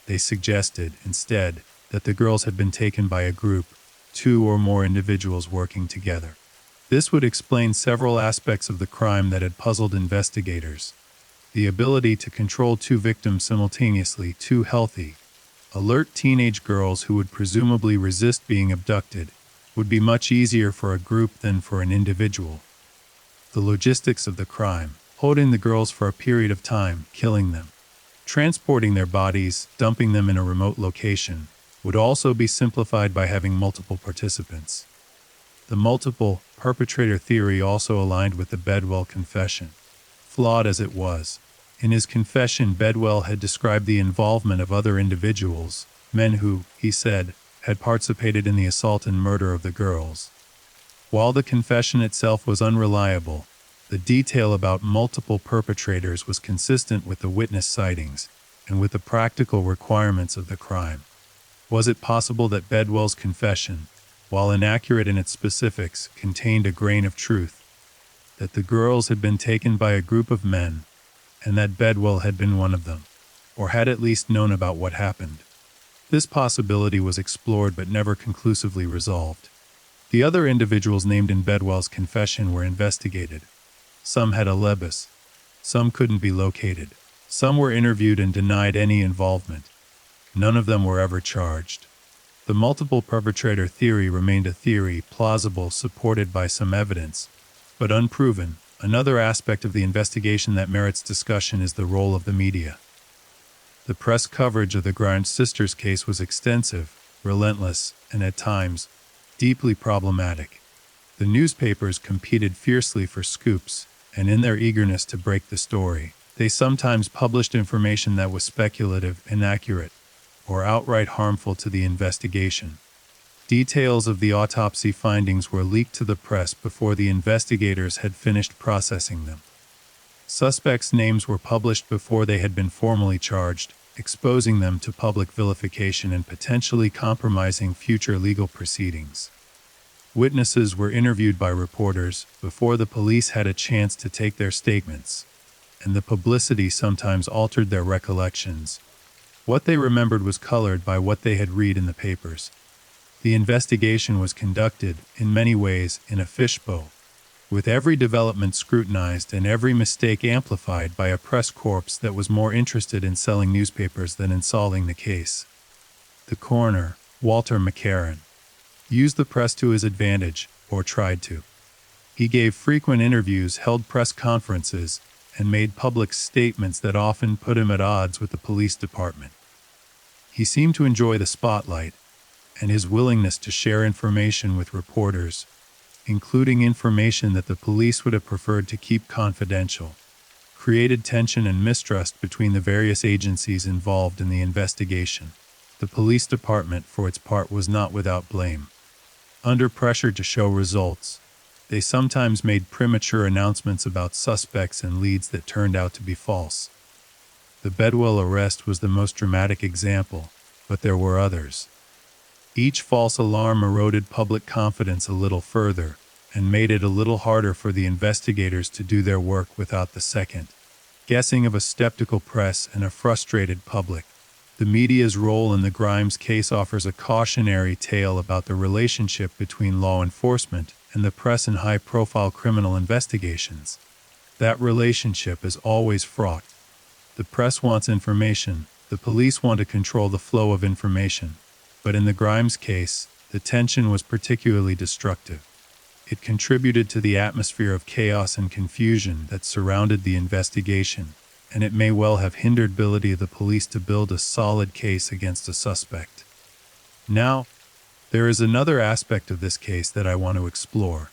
They suggested, instead, that the girls had been taken by a group, two or more individuals working together. This would explain several aspects of the crime that had puzzled investigators. The ability to control two victims simultaneously, two healthy, alert teenage girls who would presumably resist being abducted, would be much easier for a group than for an individual. The logistics of the crime, holding the girls for a period of time, killing them, transporting their bodies, dumping them in a remote location, would also be simplified by having multiple participants. The multiple perpetrator theory also aligned with the Bedwell confession. Flawed as it was, in his confession Bedwell had described the involvement of other individuals, men who, he said, had participated in the assault and murder of the girls. While the confession itself was unreliable, the detail about multiple perpetrators was consistent with the witness sightings and with the practical requirements of the crime. Was it possible that Bedwell's confession, while inaccurate in its specifics, contained a grain of truth? That the girls had been taken by a group of men, and that Bedwell had been one of them, or had at least known about what happened? This possibility was explored but never conclusively resolved. The other individuals named in Bedwell's confession were investigated. Some had alibis. Some couldn't be located. Some were interviewed and denied any involvement. None of them were ever charged. The multiple perpetrator theory remained a theory, plausible, supported by some evidence, but unproven. Another aspect of the investigation that merits discussion is the role of the media. The press coverage of the Grimes sisters case was extensive, relentless, and at times, deeply problematic. The newspapers competed fiercely for scoops, and in their eagerness to break the story, they sometimes published information that was speculative, inaccurate, or outright harmful to the investigation. Details of the autopsy findings were leaked to the press before the investigators had finished processing them. Suspects' names were published before they had been formally charged, exposing them to public vilification and potentially compromising future legal proceedings. Witnesses were interviewed by reporters before the police had a chance to take their statements, and the publicity sometimes altered their recollections. What they remembered was colored by what they had read in the papers. The investigation was conducted, in many ways, in a fishbowl, with every development scrutinized and every mistake amplified by a press corps that was more interested in selling newspapers than in solving the case. The coroner, Walter McCarran, used the press to his advantage, or tried to. He gave frequent interviews, held press conferences, and made public statements that often put him at odds with the police department. He seemed to enjoy the spotlight, and his willingness to share information with reporters, including information that the police would have preferred to keep confidential, created tension and mistrust between the various agencies involved in the investigation. The police department, for its part, was not without blame. Under pressure to show results, they sometimes made premature announcements about suspects and leads that turned out to be false. The Bedwell arrest was the most dramatic example, but there were others. Each false alarm eroded public confidence a little further and made it a little harder for the investigators to do their work without the second guessing of a skeptical press and a frustrated public. The media's role in the Grimes case offers a cautionary tale about the relationship between law enforcement and the press in high-profile criminal investigations. That relationship is always fraught. The press wants information, the police want to control the flow of information. But in the Grimes case, the tension was particularly destructive. It contributed to the atmosphere of chaos and confusion that surrounded the investigation, and it may well have hindered the ability of the police to build a solid case against a suspect. Now, there is another aspect of this case that I want to explore.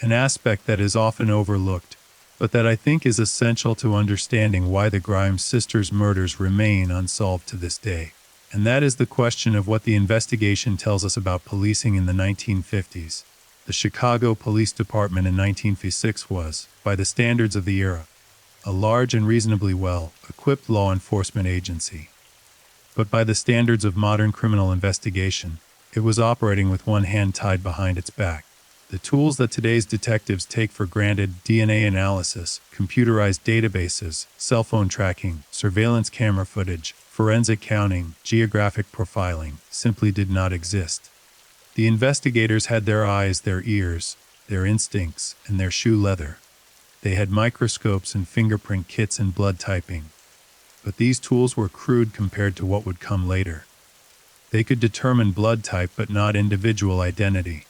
An aspect that is often overlooked, but that I think is essential to understanding why the Grimes sisters' murders remain unsolved to this day. And that is the question of what the investigation tells us about policing in the 1950s. The Chicago Police Department in 1956 was, by the standards of the era, a large and reasonably well-equipped law enforcement agency. But by the standards of modern criminal investigation, it was operating with one hand tied behind its back. The tools that today's detectives take for granted, DNA analysis, computerized databases, cell phone tracking, surveillance camera footage, forensic counting, geographic profiling, simply did not exist. The investigators had their eyes, their ears, their instincts, and their shoe leather. They had microscopes and fingerprint kits and blood typing. But these tools were crude compared to what would come later. They could determine blood type but not individual identity.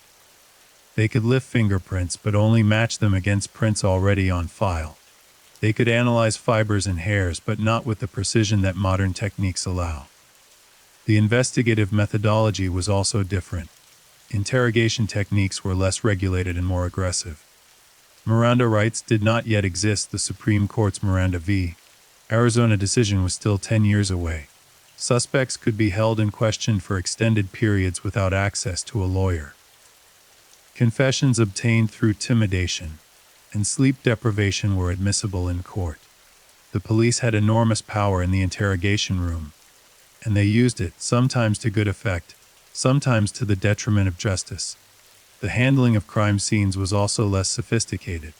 They could lift fingerprints but only match them against prints already on file. They could analyze fibers and hairs but not with the precision that modern techniques allow. The investigative methodology was also different. Interrogation techniques were less regulated and more aggressive. Miranda rights did not yet exist. The Supreme Court's Miranda v. Arizona decision was still 10 years away. Suspects could be held and questioned for extended periods without access to a lawyer. Confessions obtained through intimidation and sleep deprivation were admissible in court. The police had enormous power in the interrogation room, and they used it, sometimes to good effect, sometimes to the detriment of justice. The handling of crime scenes was also less sophisticated.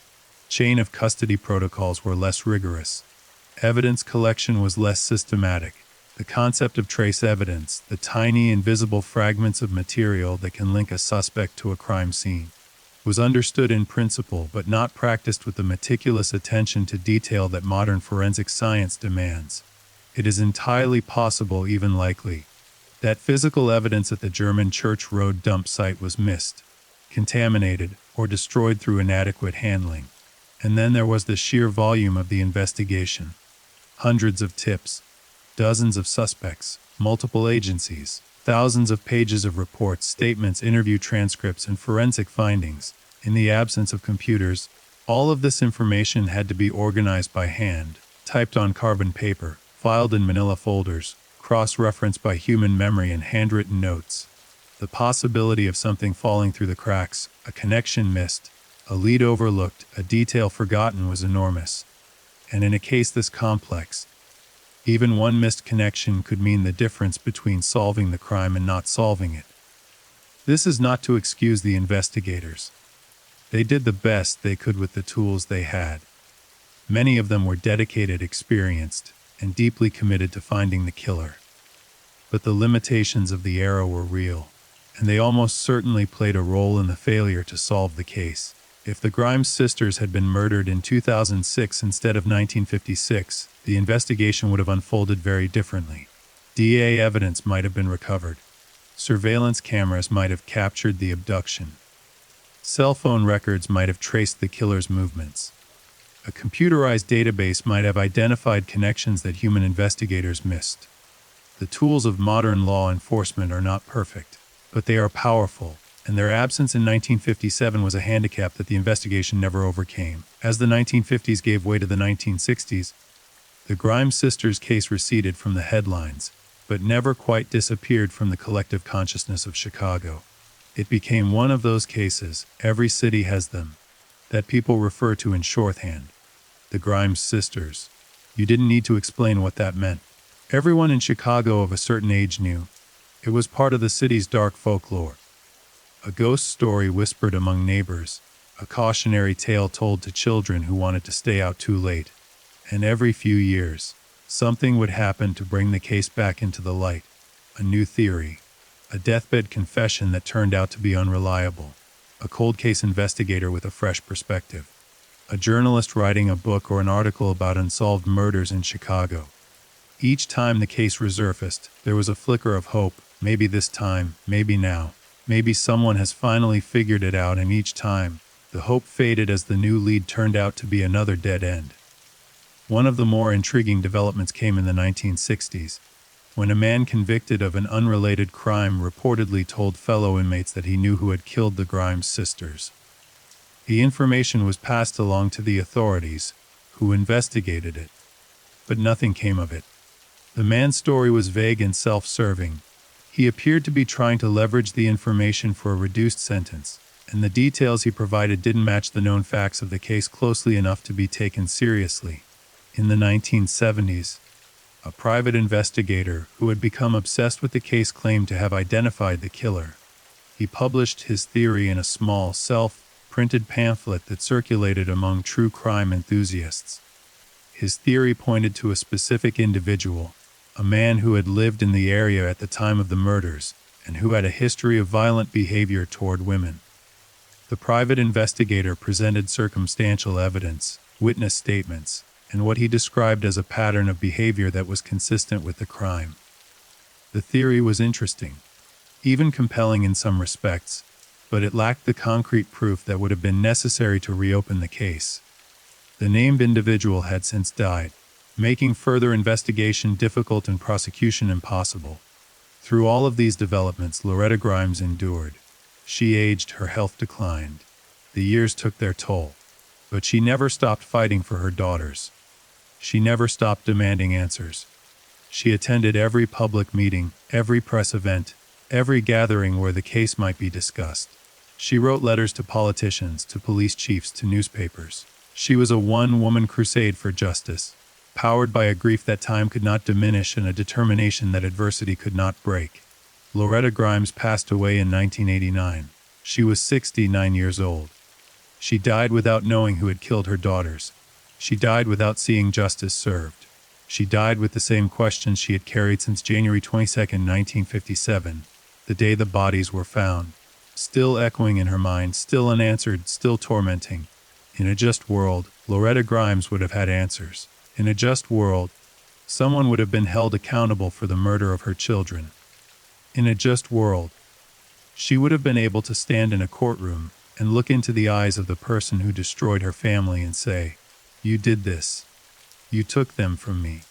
Chain of custody protocols were less rigorous. Evidence collection was less systematic. The concept of trace evidence, the tiny invisible fragments of material that can link a suspect to a crime scene, was understood in principle but not practiced with the meticulous attention to detail that modern forensic science demands. It is entirely possible, even likely, that physical evidence at the German Church Road dump site was missed, contaminated, or destroyed through inadequate handling. And then there was the sheer volume of the investigation. Hundreds of tips, dozens of suspects, multiple agencies, thousands of pages of reports, statements, interview transcripts, and forensic findings. In the absence of computers, all of this information had to be organized by hand, typed on carbon paper, filed in manila folders, cross-referenced by human memory and handwritten notes. The possibility of something falling through the cracks, a connection missed, a lead overlooked, a detail forgotten was enormous. And in a case this complex, even one missed connection could mean the difference between solving the crime and not solving it. This is not to excuse the investigators. They did the best they could with the tools they had. Many of them were dedicated, experienced, and deeply committed to finding the killer. But the limitations of the era were real, and they almost certainly played a role in the failure to solve the case. If the Grimes sisters had been murdered in 2006 instead of 1956, the investigation would have unfolded very differently. DNA evidence might have been recovered. Surveillance cameras might have captured the abduction. Cell phone records might have traced the killer's movements. A computerized database might have identified connections that human investigators missed. The tools of modern law enforcement are not perfect, but they are powerful. And their absence in 1957 was a handicap that the investigation never overcame. As the 1950s gave way to the 1960s, the Grimes sisters' case receded from the headlines, but never quite disappeared from the collective consciousness of Chicago. It became one of those cases, every city has them, that people refer to in shorthand. The Grimes sisters. You didn't need to explain what that meant. Everyone in Chicago of a certain age knew. It was part of the city's dark folklore. A ghost story whispered among neighbors, a cautionary tale told to children who wanted to stay out too late. And every few years, something would happen to bring the case back into the light. A new theory, a deathbed confession that turned out to be unreliable, a cold case investigator with a fresh perspective, a journalist writing a book or an article about unsolved murders in Chicago. Each time the case resurfaced, there was a flicker of hope, Maybe this time, maybe now. Maybe someone has finally figured it out, and each time, the hope faded as the new lead turned out to be another dead end. One of the more intriguing developments came in the 1960s, when a man convicted of an unrelated crime reportedly told fellow inmates that he knew who had killed the Grimes sisters. The information was passed along to the authorities, who investigated it, but nothing came of it. The man's story was vague and self-serving. He appeared to be trying to leverage the information for a reduced sentence, and the details he provided didn't match the known facts of the case closely enough to be taken seriously. In the 1970s, a private investigator who had become obsessed with the case claimed to have identified the killer. He published his theory in a small, self-printed pamphlet that circulated among true crime enthusiasts. His theory pointed to a specific individual, a man who had lived in the area at the time of the murders, and who had a history of violent behavior toward women. The private investigator presented circumstantial evidence, witness statements, and what he described as a pattern of behavior that was consistent with the crime. The theory was interesting, even compelling in some respects, but it lacked the concrete proof that would have been necessary to reopen the case. The named individual had since died, making further investigation difficult and prosecution impossible. Through all of these developments, Loretta Grimes endured. She aged, her health declined. The years took their toll, but she never stopped fighting for her daughters. She never stopped demanding answers. She attended every public meeting, every press event, every gathering where the case might be discussed. She wrote letters to politicians, to police chiefs, to newspapers. She was a one-woman crusade for justice, powered by a grief that time could not diminish and a determination that adversity could not break. Loretta Grimes passed away in 1989. She was 69 years old. She died without knowing who had killed her daughters. She died without seeing justice served. She died with the same questions she had carried since January 22, 1957, the day the bodies were found, still echoing in her mind, still unanswered, still tormenting. In a just world, Loretta Grimes would have had answers. In a just world, someone would have been held accountable for the murder of her children. In a just world, she would have been able to stand in a courtroom and look into the eyes of the person who destroyed her family and say, "You did this. You took them from me,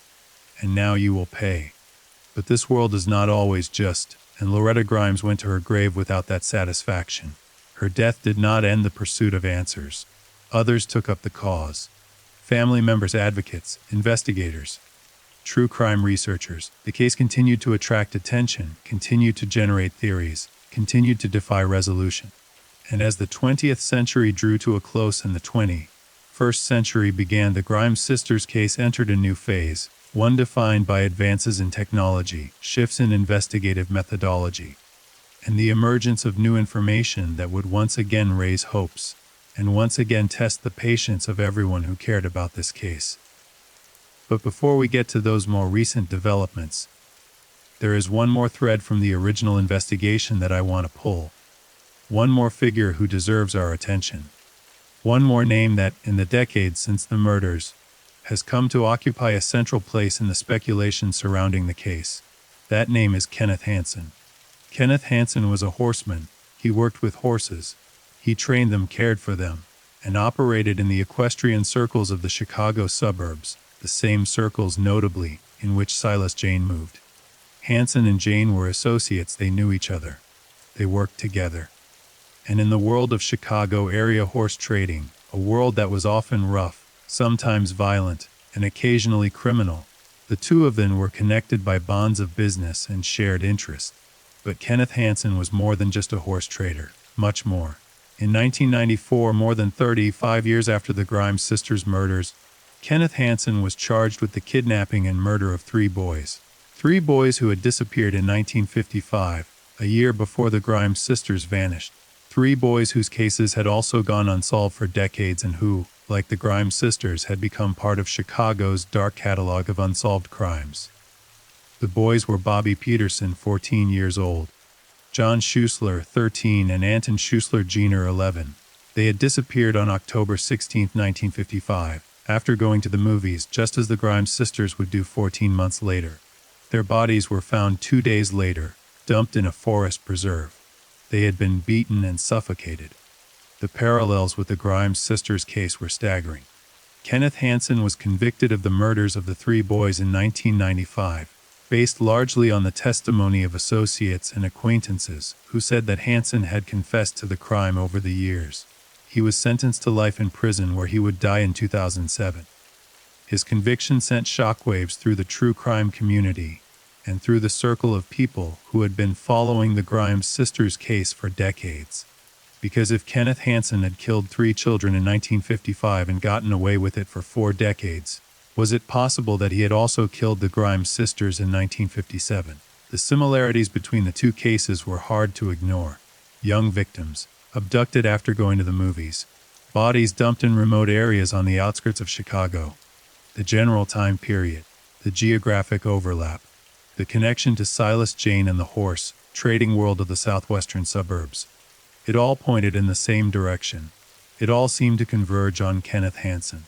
and now you will pay." But this world is not always just, and Loretta Grimes went to her grave without that satisfaction. Her death did not end the pursuit of answers. Others took up the cause. Family members, advocates, investigators, true crime researchers. The case continued to attract attention, continued to generate theories, continued to defy resolution. And as the 20th century drew to a close and the 21st century began, the Grimes sisters case entered a new phase, one defined by advances in technology, shifts in investigative methodology, and the emergence of new information that would once again raise hopes, and once again test the patience of everyone who cared about this case. But before we get to those more recent developments, there is one more thread from the original investigation that I want to pull. One more figure who deserves our attention. One more name that, in the decades since the murders, has come to occupy a central place in the speculation surrounding the case. That name is Kenneth Hansen. Kenneth Hansen was a horseman. He worked with horses. He trained them, cared for them, and operated in the equestrian circles of the Chicago suburbs, the same circles notably in which Silas Jane moved. Hansen and Jane were associates. They knew each other. They worked together. And in the world of Chicago area horse trading, a world that was often rough, sometimes violent, and occasionally criminal, the two of them were connected by bonds of business and shared interest. But Kenneth Hansen was more than just a horse trader, much more. In 1994, more than 35 years after the Grimes sisters' murders, Kenneth Hansen was charged with the kidnapping and murder of 3 boys. 3 boys who had disappeared in 1955, a year before the Grimes sisters vanished. 3 boys whose cases had also gone unsolved for decades and who, like the Grimes sisters, had become part of Chicago's dark catalog of unsolved crimes. The boys were Bobby Peterson, 14 years old, John Schuessler, 13, and Anton Schuessler Jr., 11. They had disappeared on October 16, 1955, after going to the movies, just as the Grimes sisters would do 14 months later. Their bodies were found 2 days later, dumped in a forest preserve. They had been beaten and suffocated. The parallels with the Grimes sisters' case were staggering. Kenneth Hansen was convicted of the murders of the three boys in 1995, based largely on the testimony of associates and acquaintances who said that Hansen had confessed to the crime over the years. He was sentenced to life in prison where he would die in 2007. His conviction sent shockwaves through the true crime community and through the circle of people who had been following the Grimes sisters' case for decades. Because if Kenneth Hansen had killed 3 children in 1955 and gotten away with it for 4 decades, was it possible that he had also killed the Grimes sisters in 1957? The similarities between the two cases were hard to ignore. Young victims, abducted after going to the movies, bodies dumped in remote areas on the outskirts of Chicago. The general time period, the geographic overlap, the connection to Silas Jane and the horse trading world of the southwestern suburbs. It all pointed in the same direction. It all seemed to converge on Kenneth Hansen.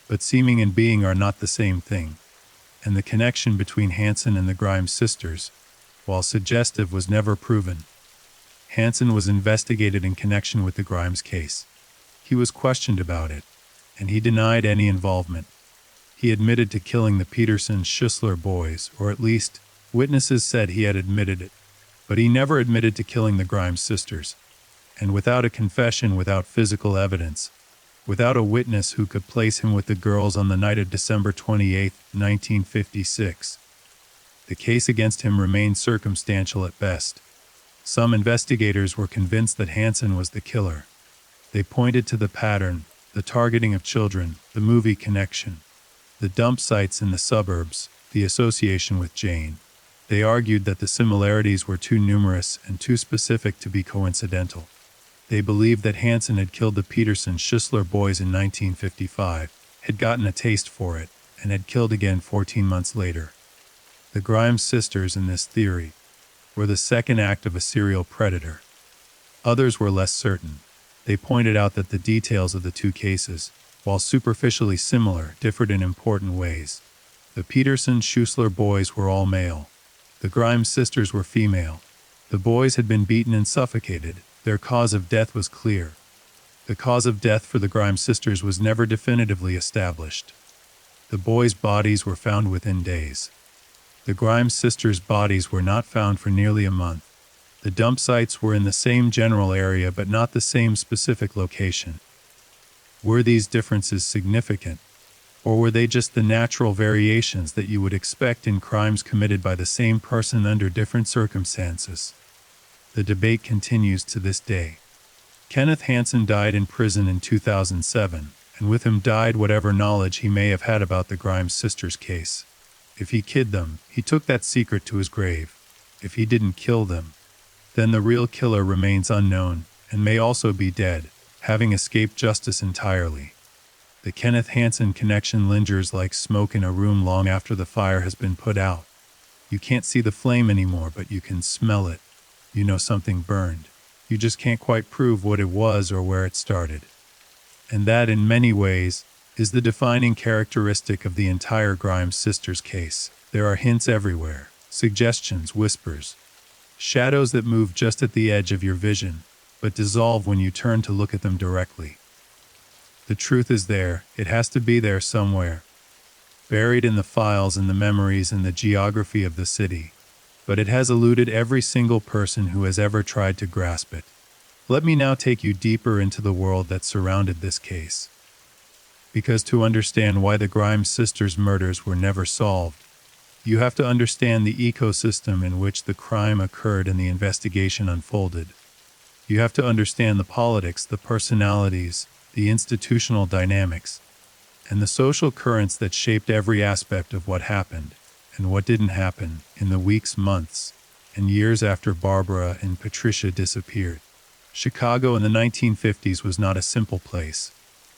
But seeming and being are not the same thing, and the connection between Hansen and the Grimes sisters, while suggestive, was never proven. Hansen was investigated in connection with the Grimes case. He was questioned about it, and he denied any involvement. He admitted to killing the Peterson-Schussler boys, or at least, witnesses said he had admitted it. But he never admitted to killing the Grimes sisters. And without a confession, without physical evidence, without a witness who could place him with the girls on the night of December 28, 1956, the case against him remained circumstantial at best. Some investigators were convinced that Hansen was the killer. They pointed to the pattern, the targeting of children, the movie connection, the dump sites in the suburbs, the association with Jane. They argued that the similarities were too numerous and too specific to be coincidental. They believed that Hansen had killed the Peterson-Schussler boys in 1955, had gotten a taste for it, and had killed again 14 months later. The Grimes sisters, in this theory, were the second act of a serial predator. Others were less certain. They pointed out that the details of the two cases, while superficially similar, differed in important ways. The Peterson-Schussler boys were all male. The Grimes sisters were female. The boys had been beaten and suffocated. Their cause of death was clear. The cause of death for the Grimes sisters was never definitively established. The boys' bodies were found within days. The Grimes sisters' bodies were not found for nearly a month. The dump sites were in the same general area but not the same specific location. Were these differences significant, or were they just the natural variations that you would expect in crimes committed by the same person under different circumstances? The debate continues to this day. Kenneth Hansen died in prison in 2007, and with him died whatever knowledge he may have had about the Grimes sisters' case. If he killed them, he took that secret to his grave. If he didn't kill them, then the real killer remains unknown, and may also be dead, having escaped justice entirely. The Kenneth Hansen connection lingers like smoke in a room long after the fire has been put out. You can't see the flame anymore, but you can smell it. You know something burned. You just can't quite prove what it was or where it started. And that, in many ways, is the defining characteristic of the entire Grimes sisters case. There are hints everywhere, suggestions, whispers, shadows that move just at the edge of your vision, but dissolve when you turn to look at them directly. The truth is there. It has to be there somewhere, buried in the files and the memories and the geography of the city, but it has eluded every single person who has ever tried to grasp it. Let me now take you deeper into the world that surrounded this case. Because to understand why the Grimes sisters' murders were never solved, you have to understand the ecosystem in which the crime occurred and the investigation unfolded. You have to understand the politics, the personalities, the institutional dynamics, and the social currents that shaped every aspect of what happened and what didn't happen in the weeks, months, and years after Barbara and Patricia disappeared. Chicago in the 1950s was not a simple place.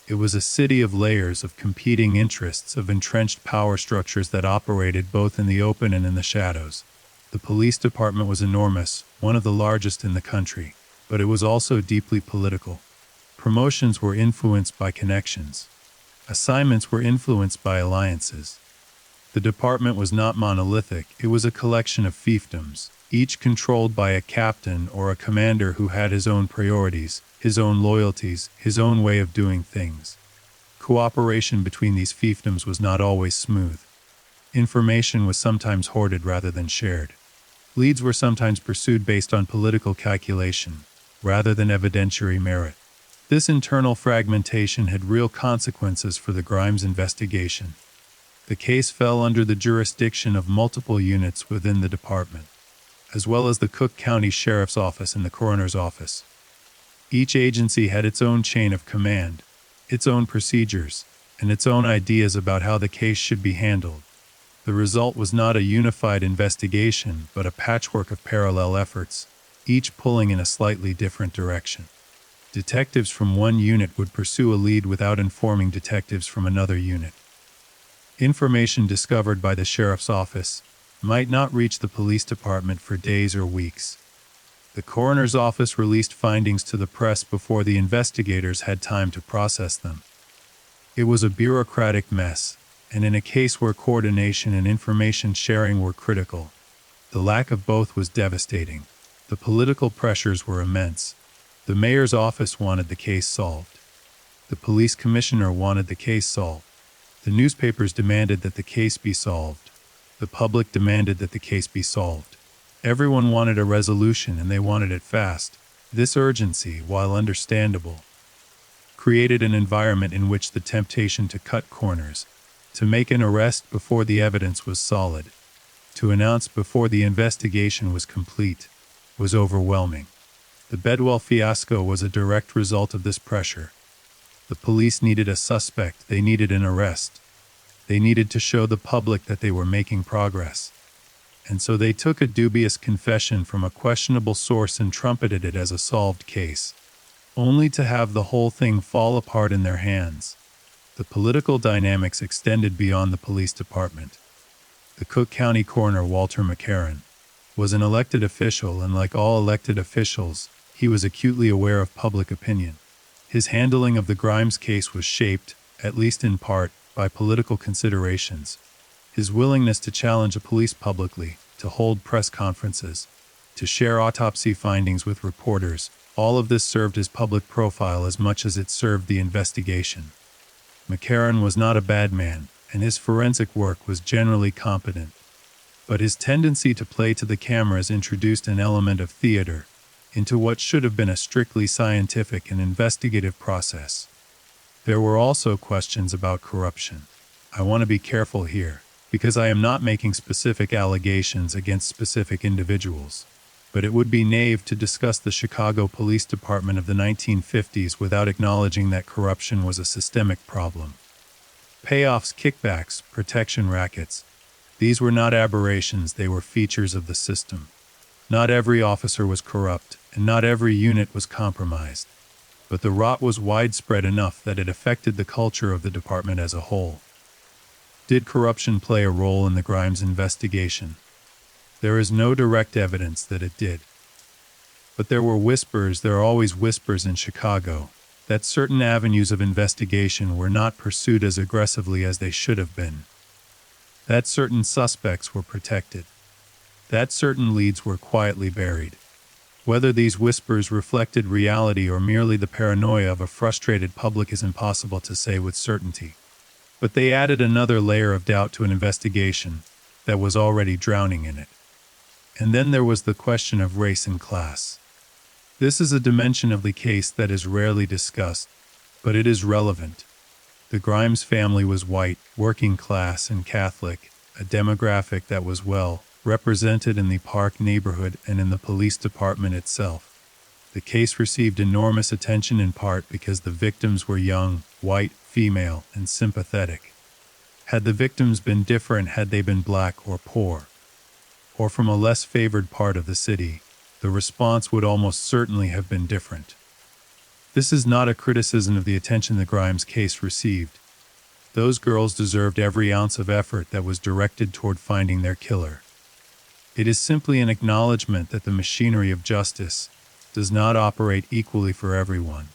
It was a city of layers, of competing interests, of entrenched power structures that operated both in the open and in the shadows. The police department was enormous, one of the largest in the country, but it was also deeply political. Promotions were influenced by connections. Assignments were influenced by alliances. The department was not monolithic, it was a collection of fiefdoms, each controlled by a captain or a commander who had his own priorities, his own loyalties, his own way of doing things. Cooperation between these fiefdoms was not always smooth. Information was sometimes hoarded rather than shared. Leads were sometimes pursued based on political calculation, rather than evidentiary merit. This internal fragmentation had real consequences for the Grimes investigation. The case fell under the jurisdiction of multiple units within the department, as well as the Cook County Sheriff's Office and the Coroner's Office. Each agency had its own chain of command, its own procedures, and its own ideas about how the case should be handled. The result was not a unified investigation, but a patchwork of parallel efforts, each pulling in a slightly different direction. Detectives from one unit would pursue a lead without informing detectives from another unit. Information discovered by the sheriff's office might not reach the police department for days or weeks. The coroner's office released findings to the press before the investigators had time to process them. It was a bureaucratic mess, and in a case where coordination and information sharing were critical, the lack of both was devastating. The political pressures were immense. The mayor's office wanted the case solved. The police commissioner wanted the case solved. The newspapers demanded that the case be solved. The public demanded that the case be solved. Everyone wanted a resolution, and they wanted it fast. This urgency, while understandable, created an environment in which the temptation to cut corners, to make an arrest before the evidence was solid, to announce before the investigation was complete, was overwhelming. The Bedwell fiasco was a direct result of this pressure. The police needed a suspect, they needed an arrest. They needed to show the public that they were making progress. And so they took a dubious confession from a questionable source and trumpeted it as a solved case, only to have the whole thing fall apart in their hands. The political dynamics extended beyond the police department. The Cook County coroner, Walter McCarran, was an elected official, and like all elected officials, he was acutely aware of public opinion. His handling of the Grimes case was shaped, at least in part, by political considerations. His willingness to challenge a police publicly, to hold press conferences, to share autopsy findings with reporters, all of this served his public profile as much as it served the investigation. McCarran was not a bad man, and his forensic work was generally competent. But his tendency to play to the cameras introduced an element of theater into what should have been a strictly scientific and investigative process. There were also questions about corruption. I want to be careful here, because I am not making specific allegations against specific individuals, but it would be naive to discuss the Chicago Police Department of the 1950s without acknowledging that corruption was a systemic problem. Payoffs, kickbacks, protection rackets, these were not aberrations, they were features of the system. Not every officer was corrupt, and not every unit was compromised, but the rot was widespread enough that it affected the culture of the department as a whole. Did corruption play a role in the Grimes investigation? There is no direct evidence that it did. But there were whispers, there are always whispers in Chicago, that certain avenues of investigation were not pursued as aggressively as they should have been. That certain suspects were protected. That certain leads were quietly buried. Whether these whispers reflected reality or merely the paranoia of a frustrated public is impossible to say with certainty. But they added another layer of doubt to an investigation that was already drowning in it. And then there was the question of race and class. This is a dimension of the case that is rarely discussed, but it is relevant. The Grimes family was white, working class, and Catholic, a demographic that was well represented in the Park neighborhood and in the police department itself. The case received enormous attention in part because the victims were young, white, female, and sympathetic. Had the victims been different, had they been black or poor, or from a less favored part of the city, the response would almost certainly have been different. This is not a criticism of the attention the Grimes case received. Those girls deserved every ounce of effort that was directed toward finding their killer. It is simply an acknowledgement that the machinery of justice does not operate equally for everyone,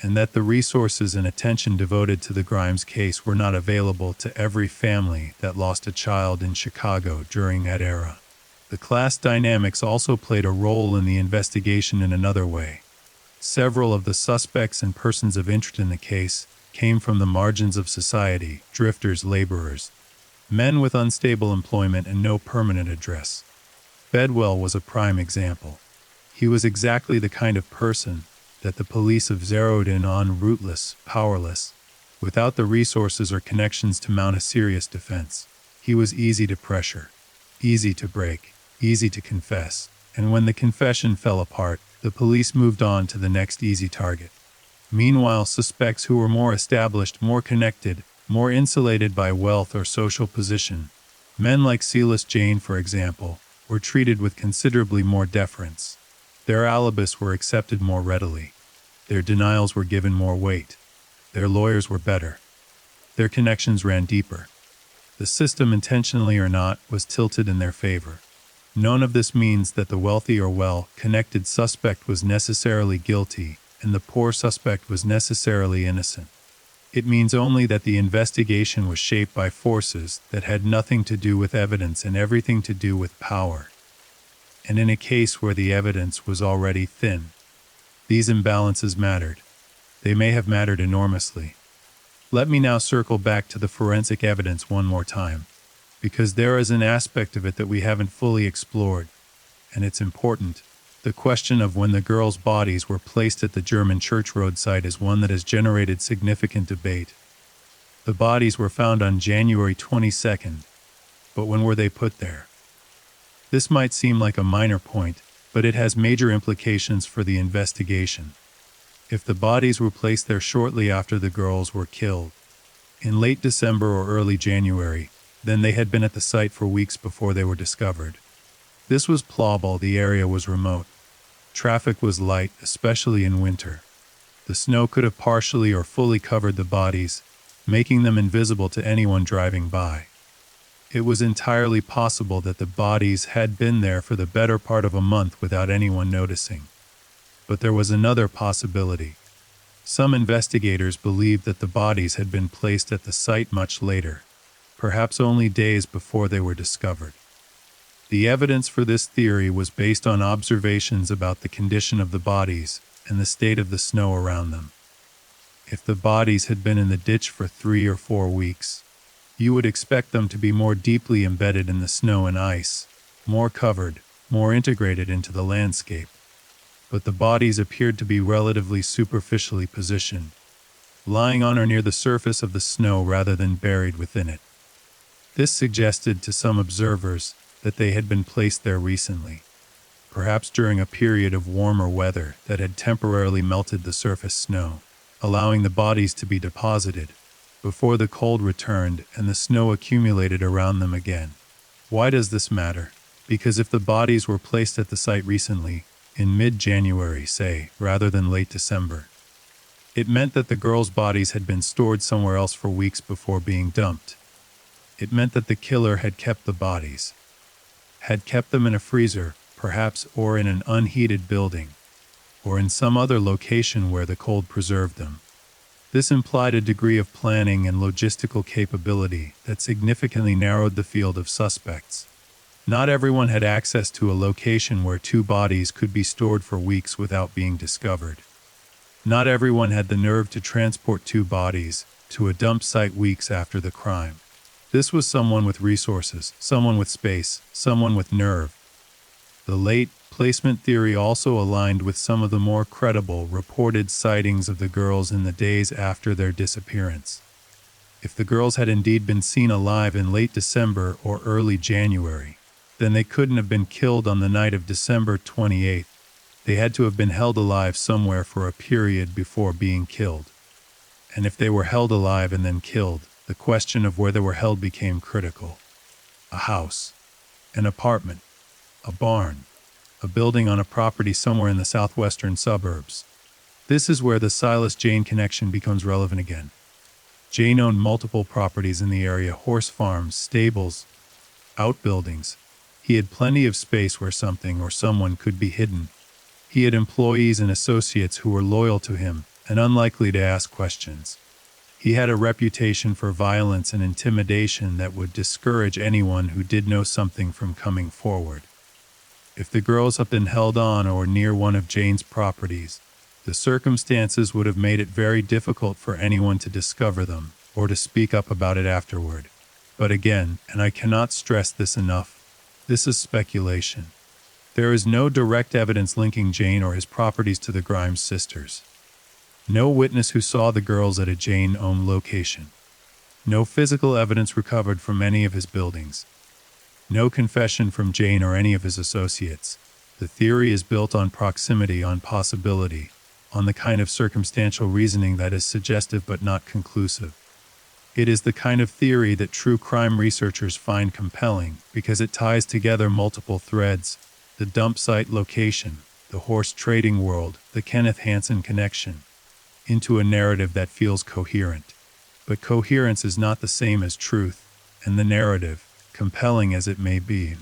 and that the resources and attention devoted to the Grimes case were not available to every family that lost a child in Chicago during that era. The class dynamics also played a role in the investigation in another way. Several of the suspects and persons of interest in the case came from the margins of society, drifters, laborers, men with unstable employment and no permanent address. Bedwell was a prime example. He was exactly the kind of person that the police have zeroed in on: rootless, powerless, without the resources or connections to mount a serious defense. He was easy to pressure, easy to break, easy to confess, and when the confession fell apart, the police moved on to the next easy target. Meanwhile, suspects who were more established, more connected, more insulated by wealth or social position, men like Silas Jane, for example, were treated with considerably more deference. Their alibis were accepted more readily. Their denials were given more weight. Their lawyers were better. Their connections ran deeper. The system, intentionally or not, was tilted in their favor. None of this means that the wealthy or well-connected suspect was necessarily guilty and the poor suspect was necessarily innocent. It means only that the investigation was shaped by forces that had nothing to do with evidence and everything to do with power. And in a case where the evidence was already thin, these imbalances mattered. They may have mattered enormously. Let me now circle back to the forensic evidence one more time, because there is an aspect of it that we haven't fully explored, and it's important. The question of when the girls' bodies were placed at the German Church Road site is one that has generated significant debate. The bodies were found on January 22nd, but when were they put there? This might seem like a minor point, but it has major implications for the investigation. If the bodies were placed there shortly after the girls were killed, in late December or early January, then they had been at the site for weeks before they were discovered. This was plausible. The area was remote. Traffic was light, especially in winter. The snow could have partially or fully covered the bodies, making them invisible to anyone driving by. It was entirely possible that the bodies had been there for the better part of a month without anyone noticing. But there was another possibility. Some investigators believed that the bodies had been placed at the site much later, perhaps only days before they were discovered. The evidence for this theory was based on observations about the condition of the bodies and the state of the snow around them. If the bodies had been in the ditch for 3 or 4 weeks, you would expect them to be more deeply embedded in the snow and ice, more covered, more integrated into the landscape. But the bodies appeared to be relatively superficially positioned, lying on or near the surface of the snow rather than buried within it. This suggested to some observers that they had been placed there recently, perhaps during a period of warmer weather that had temporarily melted the surface snow, allowing the bodies to be deposited before the cold returned and the snow accumulated around them again. Why does this matter? Because if the bodies were placed at the site recently, in mid-January, say, rather than late December, it meant that the girls' bodies had been stored somewhere else for weeks before being dumped. It meant that the killer had kept the bodies, had kept them in a freezer, perhaps, or in an unheated building, or in some other location where the cold preserved them. This implied a degree of planning and logistical capability that significantly narrowed the field of suspects. Not everyone had access to a location where 2 bodies could be stored for weeks without being discovered. Not everyone had the nerve to transport 2 bodies to a dump site weeks after the crime. This was someone with resources, someone with space, someone with nerve. The late placement theory also aligned with some of the more credible reported sightings of the girls in the days after their disappearance. If the girls had indeed been seen alive in late December or early January, then they couldn't have been killed on the night of December 28th. They had to have been held alive somewhere for a period before being killed. And if they were held alive and then killed, the question of where they were held became critical. A house, an apartment, a barn, a building on a property somewhere in the southwestern suburbs. This is where the Silas Jane connection becomes relevant again. Jane owned multiple properties in the area: horse farms, stables, outbuildings. He had plenty of space where something or someone could be hidden. He had employees and associates who were loyal to him and unlikely to ask questions. He had a reputation for violence and intimidation that would discourage anyone who did know something from coming forward. If the girls had been held on or near one of Jane's properties, the circumstances would have made it very difficult for anyone to discover them or to speak up about it afterward. But again, and I cannot stress this enough, this is speculation. There is no direct evidence linking Jane or his properties to the Grimes sisters. No witness who saw the girls at a Jane-owned location. No physical evidence recovered from any of his buildings. No confession from Jane or any of his associates. The theory is built on proximity, on possibility, on the kind of circumstantial reasoning that is suggestive but not conclusive. It is the kind of theory that true crime researchers find compelling because it ties together multiple threads: the dump site location, the horse trading world, the Kenneth Hansen connection, into a narrative that feels coherent. But coherence is not the same as truth, and the narrative, compelling as it may be.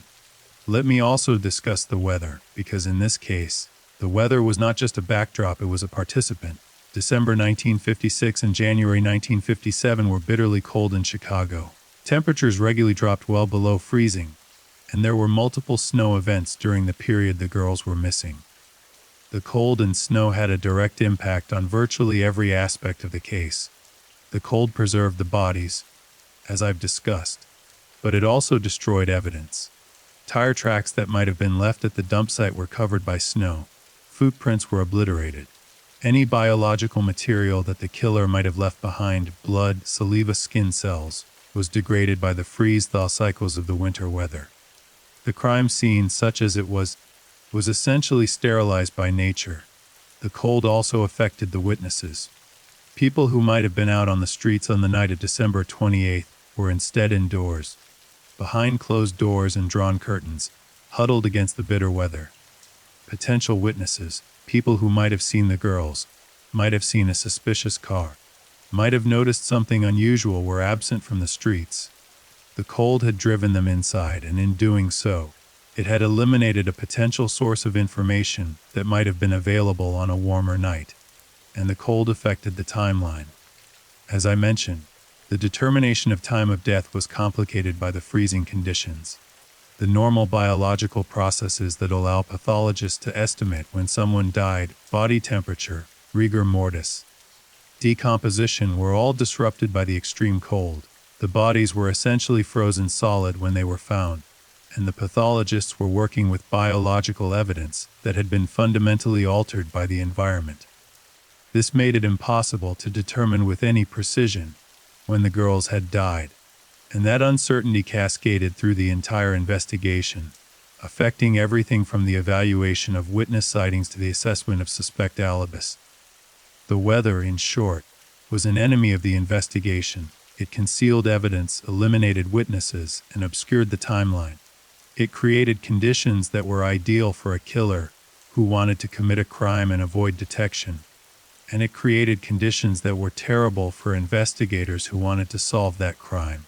Let me also discuss the weather, because in this case, the weather was not just a backdrop, it was a participant. December 1956 and January 1957 were bitterly cold in Chicago. Temperatures regularly dropped well below freezing, and there were multiple snow events during the period the girls were missing. The cold and snow had a direct impact on virtually every aspect of the case. The cold preserved the bodies, as I've discussed, but it also destroyed evidence. Tire tracks that might have been left at the dump site were covered by snow. Footprints were obliterated. Any biological material that the killer might have left behind, blood, saliva, skin cells, was degraded by the freeze-thaw cycles of the winter weather. The crime scene, such as it was essentially sterilized by nature. The cold also affected the witnesses. People who might have been out on the streets on the night of December 28th were instead indoors, behind closed doors and drawn curtains, huddled against the bitter weather. Potential witnesses, people who might have seen the girls, might have seen a suspicious car, might have noticed something unusual, were absent from the streets. The cold had driven them inside, and in doing so, it had eliminated a potential source of information that might have been available on a warmer night. And the cold affected the timeline. As I mentioned, the determination of time of death was complicated by the freezing conditions. The normal biological processes that allow pathologists to estimate when someone died, body temperature, rigor mortis, decomposition, were all disrupted by the extreme cold. The bodies were essentially frozen solid when they were found, and the pathologists were working with biological evidence that had been fundamentally altered by the environment. This made it impossible to determine with any precision when the girls had died, and that uncertainty cascaded through the entire investigation, affecting everything from the evaluation of witness sightings to the assessment of suspect alibis. The weather, in short, was an enemy of the investigation. It concealed evidence, eliminated witnesses, and obscured the timeline. It created conditions that were ideal for a killer who wanted to commit a crime and avoid detection. And it created conditions that were terrible for investigators who wanted to solve that crime.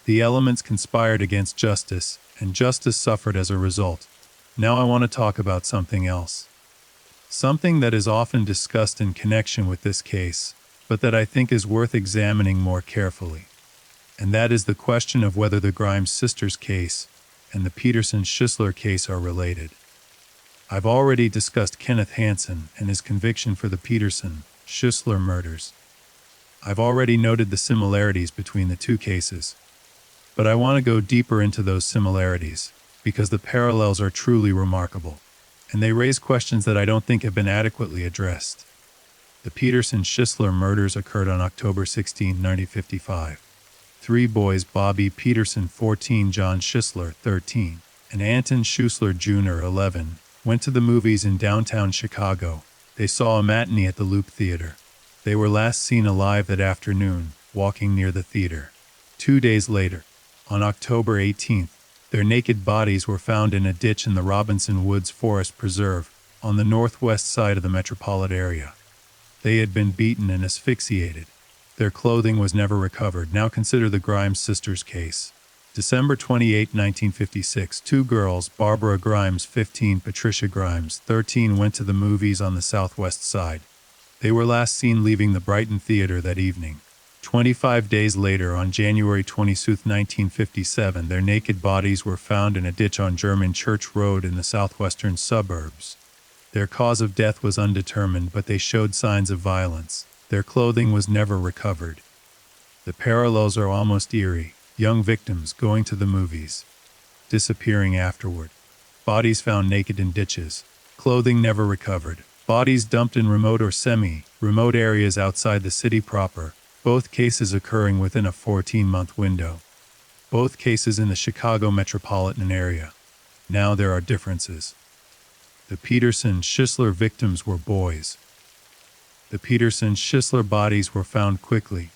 The elements conspired against justice, and justice suffered as a result. Now I want to talk about something else. Something that is often discussed in connection with this case, but that I think is worth examining more carefully. And that is the question of whether the Grimes sisters case and the Peterson-Schisler case are related. I've already discussed Kenneth Hansen and his conviction for the Peterson-Schisler murders. I've already noted the similarities between the two cases. But I want to go deeper into those similarities, because the parallels are truly remarkable, and they raise questions that I don't think have been adequately addressed. The Peterson-Schisler murders occurred on October 16, 1955. 3 boys, Bobby Peterson, 14, John Schisler, 13, and Anton Schuessler Jr., 11, went to the movies in downtown Chicago. They saw a matinee at the Loop Theater. They were last seen alive that afternoon, walking near the theater. 2 days later, on October 18th, their naked bodies were found in a ditch in the Robinson Woods Forest Preserve, on the northwest side of the metropolitan area. They had been beaten and asphyxiated. Their clothing was never recovered. Now consider the Grimes sisters case. December 28, 1956, 2 girls, Barbara Grimes, 15, Patricia Grimes, 13, went to the movies on the southwest side. They were last seen leaving the Brighton Theatre that evening. 25 days later, on January 22, 1957, their naked bodies were found in a ditch on German Church Road in the southwestern suburbs. Their cause of death was undetermined, but they showed signs of violence. Their clothing was never recovered. The parallels are almost eerie. Young victims going to the movies, disappearing afterward. Bodies found naked in ditches. Clothing never recovered. Bodies dumped in remote or semi-remote areas outside the city proper. Both cases occurring within a 14-month window. Both cases in the Chicago metropolitan area. Now there are differences. The Peterson-Schisler victims were boys. The Peterson-Schisler bodies were found quickly.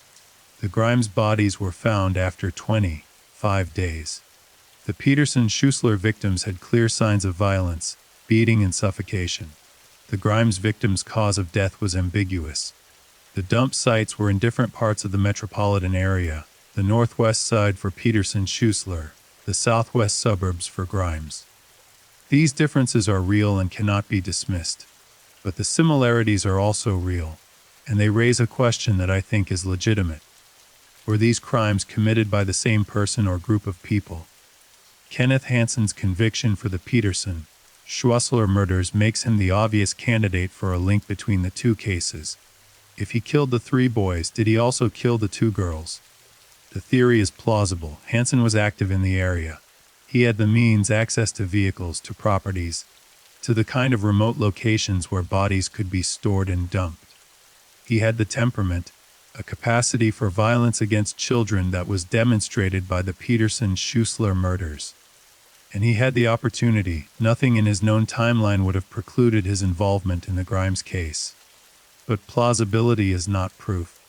The Grimes bodies were found after 25 days. The Peterson-Schisler victims had clear signs of violence, beating and suffocation. The Grimes victims' cause of death was ambiguous. The dump sites were in different parts of the metropolitan area, the northwest side for Peterson-Schisler, the southwest suburbs for Grimes. These differences are real and cannot be dismissed. But the similarities are also real, and they raise a question that I think is legitimate. Were these crimes committed by the same person or group of people? Kenneth Hansen's conviction for the Peterson-Schisler murders makes him the obvious candidate for a link between the two cases. If he killed the 3 boys, did he also kill the 2 girls? The theory is plausible. Hansen was active in the area. He had the means, access to vehicles, to properties, to the kind of remote locations where bodies could be stored and dumped. He had the temperament, a capacity for violence against children that was demonstrated by the Peterson-Schisler murders. And he had the opportunity. Nothing in his known timeline would have precluded his involvement in the Grimes case. But plausibility is not proof,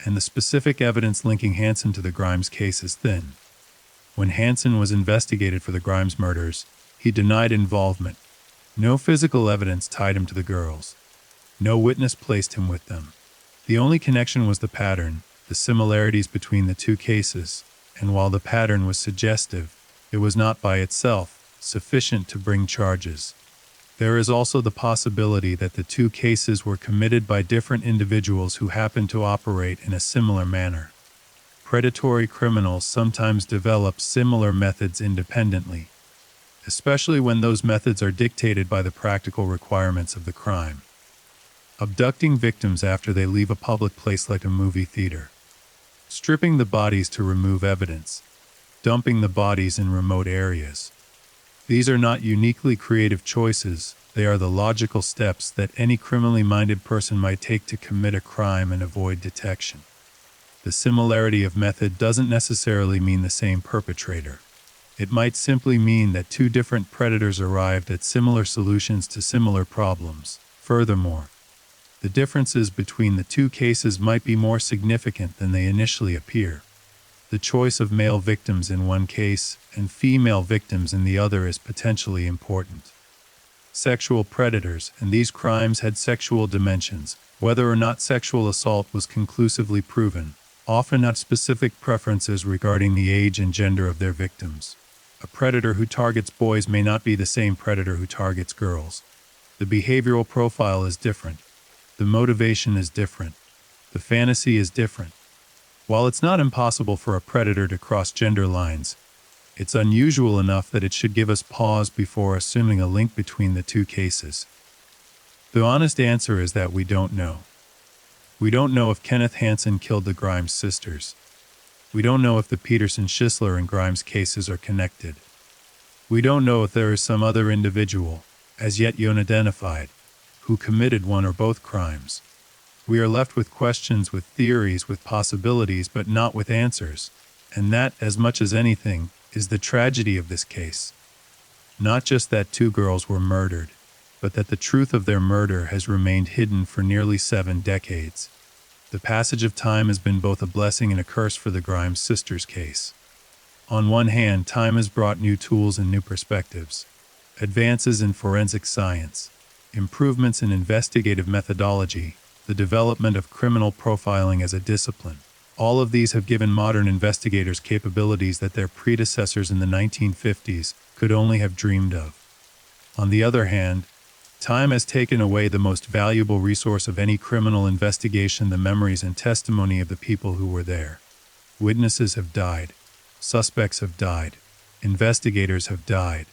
and the specific evidence linking Hansen to the Grimes case is thin. When Hansen was investigated for the Grimes murders, he denied involvement. No physical evidence tied him to the girls. No witness placed him with them. The only connection was the pattern, the similarities between the 2 cases, and while the pattern was suggestive, it was not by itself sufficient to bring charges. There is also the possibility that the 2 cases were committed by different individuals who happened to operate in a similar manner. Predatory criminals sometimes develop similar methods independently, especially when those methods are dictated by the practical requirements of the crime. Abducting victims after they leave a public place like a movie theater. Stripping the bodies to remove evidence. Dumping the bodies in remote areas. These are not uniquely creative choices, they are the logical steps that any criminally minded person might take to commit a crime and avoid detection. The similarity of method doesn't necessarily mean the same perpetrator. It might simply mean that 2 different predators arrived at similar solutions to similar problems. Furthermore, the differences between the 2 cases might be more significant than they initially appear. The choice of male victims in one case and female victims in the other is potentially important. Sexual predators, and these crimes had sexual dimensions. Whether or not sexual assault was conclusively proven, often have specific preferences regarding the age and gender of their victims. A predator who targets boys may not be the same predator who targets girls. The behavioral profile is different. The motivation is different. The fantasy is different. While it's not impossible for a predator to cross gender lines, it's unusual enough that it should give us pause before assuming a link between the 2 cases. The honest answer is that we don't know. We don't know if Kenneth Hansen killed the Grimes sisters. We don't know if the Peterson-Schisler and Grimes cases are connected. We don't know if there is some other individual, as yet unidentified, who committed one or both crimes. We are left with questions, with theories, with possibilities, but not with answers. And that, as much as anything, is the tragedy of this case. Not just that 2 girls were murdered, but that the truth of their murder has remained hidden for nearly 7 decades. The passage of time has been both a blessing and a curse for the Grimes sisters case. On one hand, time has brought new tools and new perspectives, advances in forensic science, improvements in investigative methodology, the development of criminal profiling as a discipline. All of these have given modern investigators capabilities that their predecessors in the 1950s could only have dreamed of. On the other hand, Time has taken away the most valuable resource of any criminal investigation, the memories and testimony of the people who were there. Witnesses have died. Suspects have died. Investigators have died.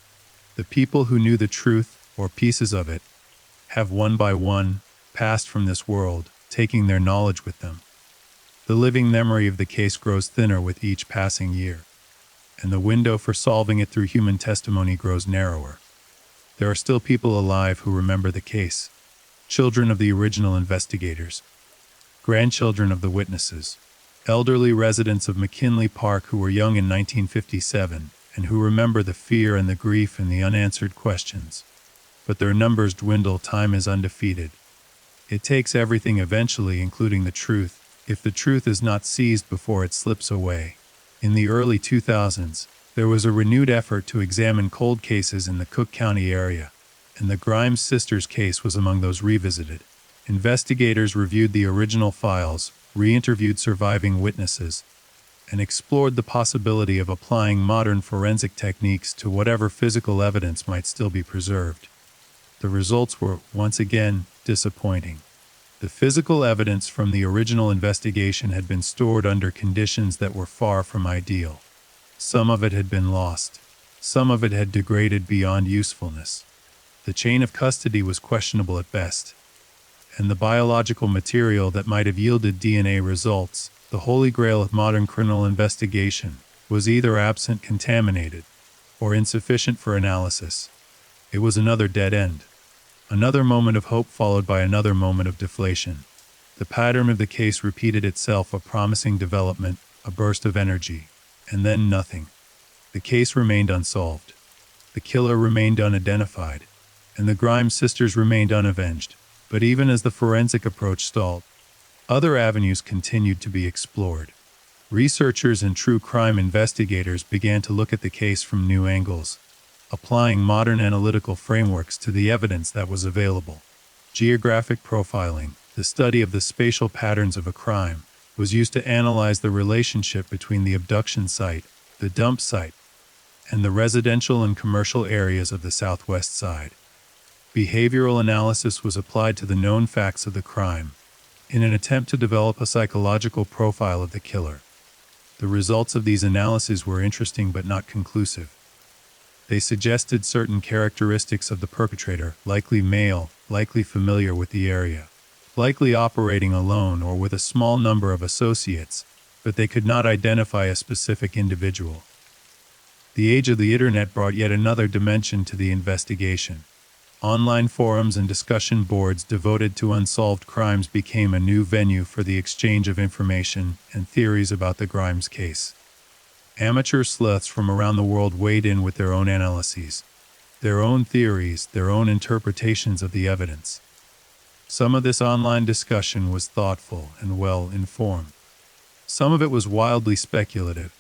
The people who knew the truth, or pieces of it, have one by one passed from this world, taking their knowledge with them. The living memory of the case grows thinner with each passing year, and the window for solving it through human testimony grows narrower. There are still people alive who remember the case, children of the original investigators, grandchildren of the witnesses, elderly residents of McKinley Park who were young in 1957 and who remember the fear and the grief and the unanswered questions. But their numbers dwindle. Time is undefeated. It takes everything eventually, including the truth, if the truth is not seized before it slips away. In the early 2000s, there was a renewed effort to examine cold cases in the Cook County area, and the Grimes sisters case was among those revisited. Investigators reviewed the original files, re-interviewed surviving witnesses, and explored the possibility of applying modern forensic techniques to whatever physical evidence might still be preserved. The results were, once again, disappointing. The physical evidence from the original investigation had been stored under conditions that were far from ideal. Some of it had been lost. Some of it had degraded beyond usefulness. The chain of custody was questionable at best. And the biological material that might have yielded DNA results, the holy grail of modern criminal investigation, was either absent, contaminated, or insufficient for analysis. It was another dead end. Another moment of hope followed by another moment of deflation. The pattern of the case repeated itself: a promising development, a burst of energy, and then nothing. The case remained unsolved. The killer remained unidentified, and the Grimes sisters remained unavenged. But even as the forensic approach stalled, other avenues continued to be explored. Researchers and true crime investigators began to look at the case from new angles, applying modern analytical frameworks to the evidence that was available. Geographic profiling, the study of the spatial patterns of a crime, was used to analyze the relationship between the abduction site, the dump site, and the residential and commercial areas of the Southwest Side. Behavioral analysis was applied to the known facts of the crime, in an attempt to develop a psychological profile of the killer. The results of these analyses were interesting but not conclusive. They suggested certain characteristics of the perpetrator: likely male, likely familiar with the area, likely operating alone or with a small number of associates, but they could not identify a specific individual. The age of the internet brought yet another dimension to the investigation. Online forums and discussion boards devoted to unsolved crimes became a new venue for the exchange of information and theories about the Grimes case. Amateur sleuths from around the world weighed in with their own analyses, their own theories, their own interpretations of the evidence. Some of this online discussion was thoughtful and well-informed. Some of it was wildly speculative.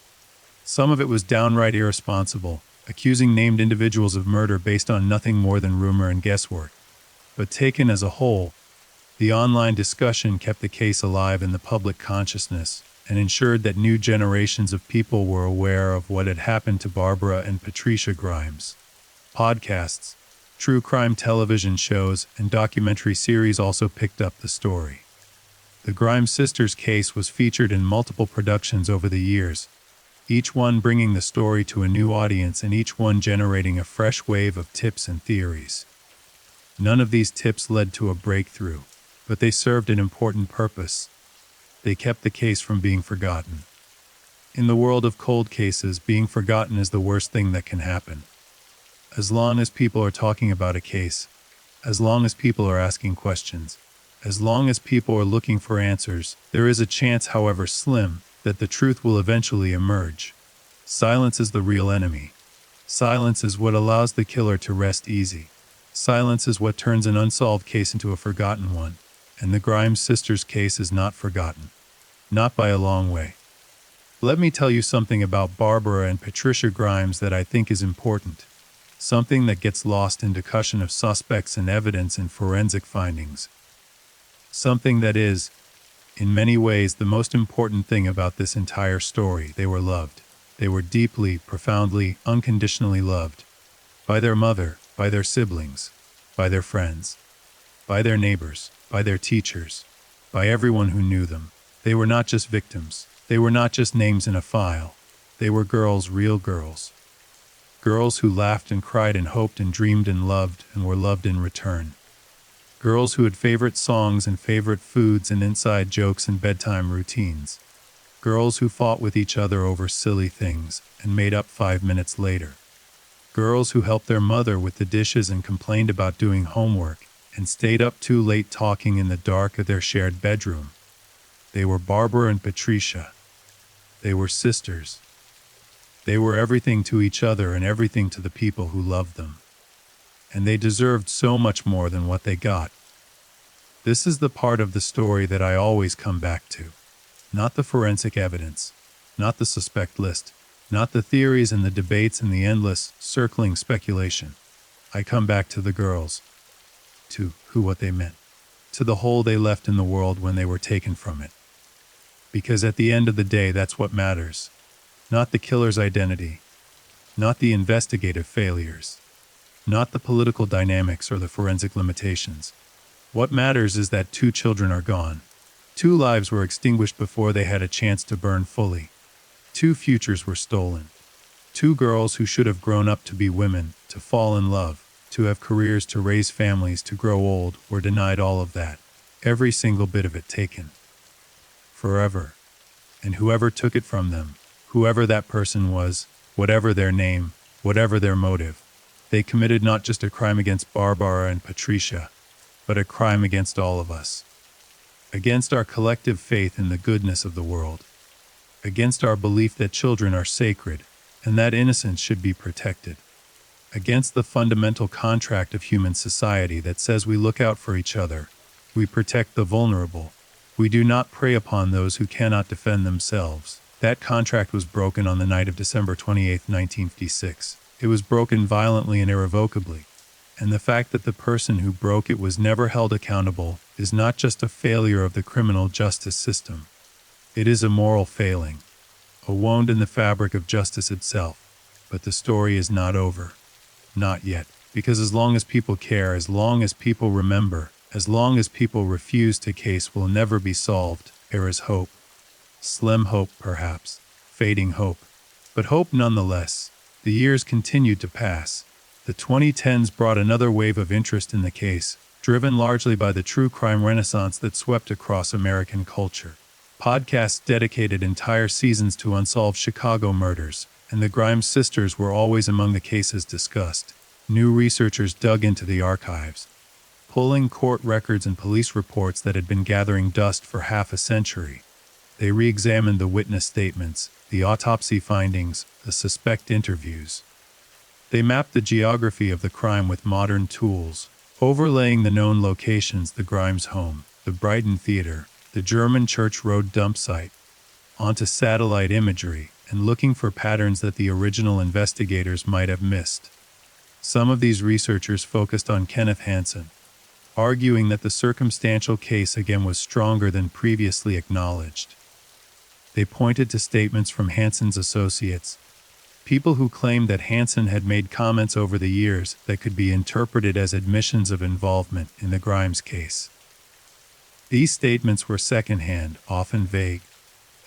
Some of it was downright irresponsible, accusing named individuals of murder based on nothing more than rumor and guesswork. But taken as a whole, the online discussion kept the case alive in the public consciousness and ensured that new generations of people were aware of what had happened to Barbara and Patricia Grimes. Podcasts, true crime television shows, and documentary series also picked up the story. The Grimes sisters case was featured in multiple productions over the years, each one bringing the story to a new audience and each one generating a fresh wave of tips and theories. None of these tips led to a breakthrough, but they served an important purpose. They kept the case from being forgotten. In the world of cold cases, being forgotten is the worst thing that can happen. As long as people are talking about a case, as long as people are asking questions, as long as people are looking for answers, there is a chance, however slim, that the truth will eventually emerge. Silence is the real enemy. Silence is what allows the killer to rest easy. Silence is what turns an unsolved case into a forgotten one, and the Grimes sisters case is not forgotten. Not by a long way. Let me tell you something about Barbara and Patricia Grimes that I think is important. Something that gets lost in discussion of suspects and evidence and forensic findings. Something that is, in many ways, the most important thing about this entire story. They were loved. They were deeply, profoundly, unconditionally loved. By their mother, by their siblings. by their friends, by their neighbors, by their teachers, by everyone who knew them. They were not just victims. They were not just names in a file. They were girls, real girls. Girls who laughed and cried and hoped and dreamed and loved and were loved in return. Girls who had favorite songs and favorite foods and inside jokes and bedtime routines. Girls who fought with each other over silly things and made up 5 minutes later. Girls who helped their mother with the dishes and complained about doing homework and stayed up too late talking in the dark of their shared bedroom. They were Barbara and Patricia. They were sisters. They were everything to each other and everything to the people who loved them. And they deserved so much more than what they got. This is the part of the story that I always come back to. Not the forensic evidence, not the suspect list, not the theories and the debates and the endless, circling speculation. I come back to the girls, to what they meant, to the hole they left in the world when they were taken from it. Because at the end of the day, that's what matters. Not the killer's identity, not the investigative failures, not the political dynamics or the forensic limitations. What matters is that 2 children are gone. 2 lives were extinguished before they had a chance to burn fully. 2 futures were stolen. 2 girls who should have grown up to be women, to fall in love, to have careers, to raise families, to grow old, were denied all of that. Every single bit of it taken. Forever. And whoever took it from them, whoever that person was, whatever their name, whatever their motive, they committed not just a crime against Barbara and Patricia, but a crime against all of us. Against our collective faith in the goodness of the world. Against our belief that children are sacred and that innocence should be protected. Against the fundamental contract of human society that says we look out for each other, we protect the vulnerable, we do not prey upon those who cannot defend themselves. That contract was broken on the night of December 28, 1956. It was broken violently and irrevocably. And the fact that the person who broke it was never held accountable is not just a failure of the criminal justice system. It is a moral failing, a wound in the fabric of justice itself. But the story is not over. Not yet. Because as long as people care, as long as people remember, as long as people refuse, the case will never be solved. There is hope. Slim hope, perhaps. Fading hope. But hope nonetheless. The years continued to pass. The 2010s brought another wave of interest in the case, driven largely by the true crime renaissance that swept across American culture. Podcasts dedicated entire seasons to unsolved Chicago murders, and the Grimes sisters were always among the cases discussed. New researchers dug into the archives, pulling court records and police reports that had been gathering dust for half a century. They re-examined the witness statements, the autopsy findings, the suspect interviews. They mapped the geography of the crime with modern tools, overlaying the known locations: the Grimes home, the Brighton Theater, the German Church Road dump site, onto satellite imagery, and looking for patterns that the original investigators might have missed. Some of these researchers focused on Kenneth Hansen, arguing that the circumstantial case again was stronger than previously acknowledged. They pointed to statements from Hansen's associates, people who claimed that Hansen had made comments over the years that could be interpreted as admissions of involvement in the Grimes case. These statements were secondhand, often vague,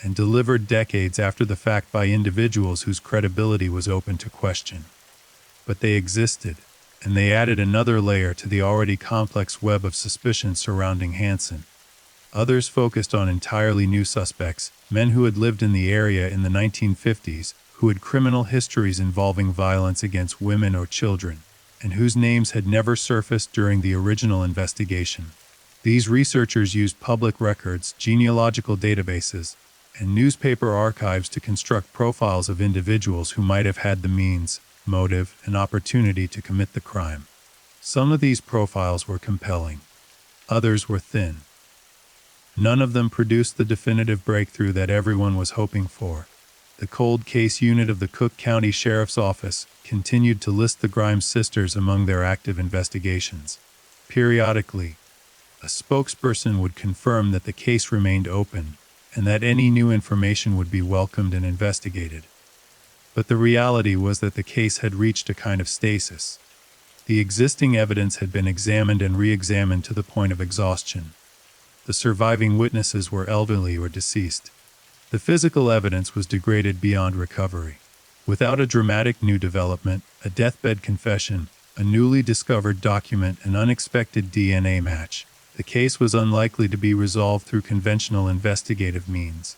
and delivered decades after the fact by individuals whose credibility was open to question. But they existed, and they added another layer to the already complex web of suspicion surrounding Hansen. Others focused on entirely new suspects, men who had lived in the area in the 1950s, who had criminal histories involving violence against women or children, and whose names had never surfaced during the original investigation. These researchers used public records, genealogical databases, and newspaper archives to construct profiles of individuals who might have had the means, motive, and opportunity to commit the crime. Some of these profiles were compelling. Others were thin. None of them produced the definitive breakthrough that everyone was hoping for. The cold case unit of the Cook County Sheriff's Office continued to list the Grimes sisters among their active investigations. Periodically, a spokesperson would confirm that the case remained open and that any new information would be welcomed and investigated. But the reality was that the case had reached a kind of stasis. The existing evidence had been examined and re-examined to the point of exhaustion. The surviving witnesses were elderly or deceased. The physical evidence was degraded beyond recovery. Without a dramatic new development, a deathbed confession, a newly discovered document, an unexpected DNA match, the case was unlikely to be resolved through conventional investigative means.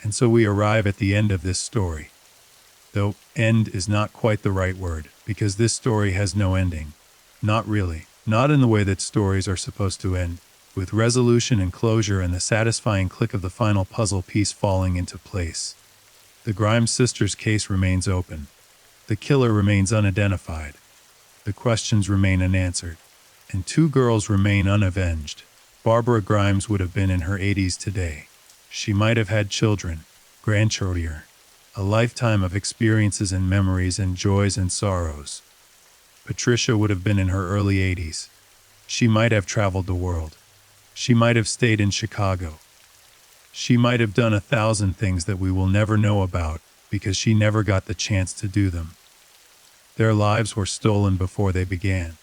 And so we arrive at the end of this story. Though end is not quite the right word, because this story has no ending. Not really. Not in the way that stories are supposed to end, with resolution and closure and the satisfying click of the final puzzle piece falling into place. The Grimes sisters' case remains open. The killer remains unidentified. The questions remain unanswered. And two girls remain unavenged. Barbara Grimes would have been in her 80s today. She might have had children, grandchildren, a lifetime of experiences and memories and joys and sorrows. Patricia would have been in her early 80s. She might have traveled the world. She might have stayed in Chicago. She might have done 1,000 things that we will never know about because she never got the chance to do them. Their lives were stolen before they began.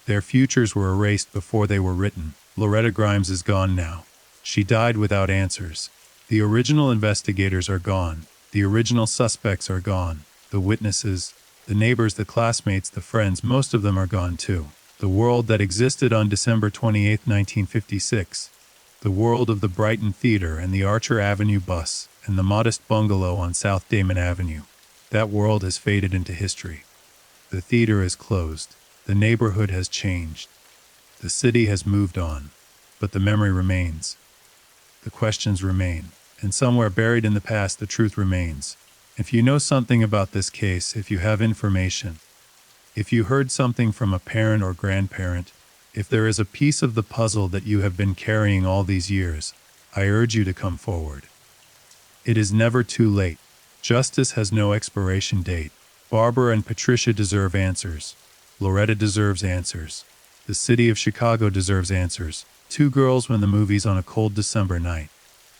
Their futures were erased before they were written. Loretta Grimes is gone now. She died without answers. The original investigators are gone. The original suspects are gone. The witnesses, the neighbors, the classmates, the friends, most of them are gone too. The world that existed on December 28, 1956. The world of the Brighton Theater and the Archer Avenue bus and the modest bungalow on South Damon Avenue. That world has faded into history. The theater is closed. The neighborhood has changed. The city has moved on. But the memory remains. The questions remain. And somewhere buried in the past, the truth remains. If you know something about this case, if you have information, if you heard something from a parent or grandparent, if there is a piece of the puzzle that you have been carrying all these years, I urge you to come forward. It is never too late. Justice has no expiration date. Barbara and Patricia deserve answers. Loretta deserves answers. The city of Chicago deserves answers. Two girls went to the movies on a cold December night.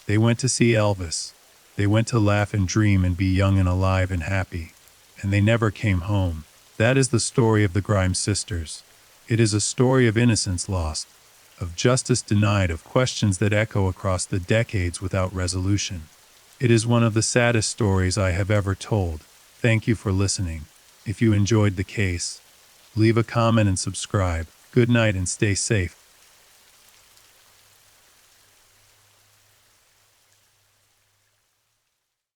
They went to see Elvis. They went to laugh and dream and be young and alive and happy. And they never came home. That is the story of the Grimes sisters. It is a story of innocence lost, of justice denied, of questions that echo across the decades without resolution. It is one of the saddest stories I have ever told. Thank you for listening. If you enjoyed the case, leave a comment and subscribe. Good night and stay safe.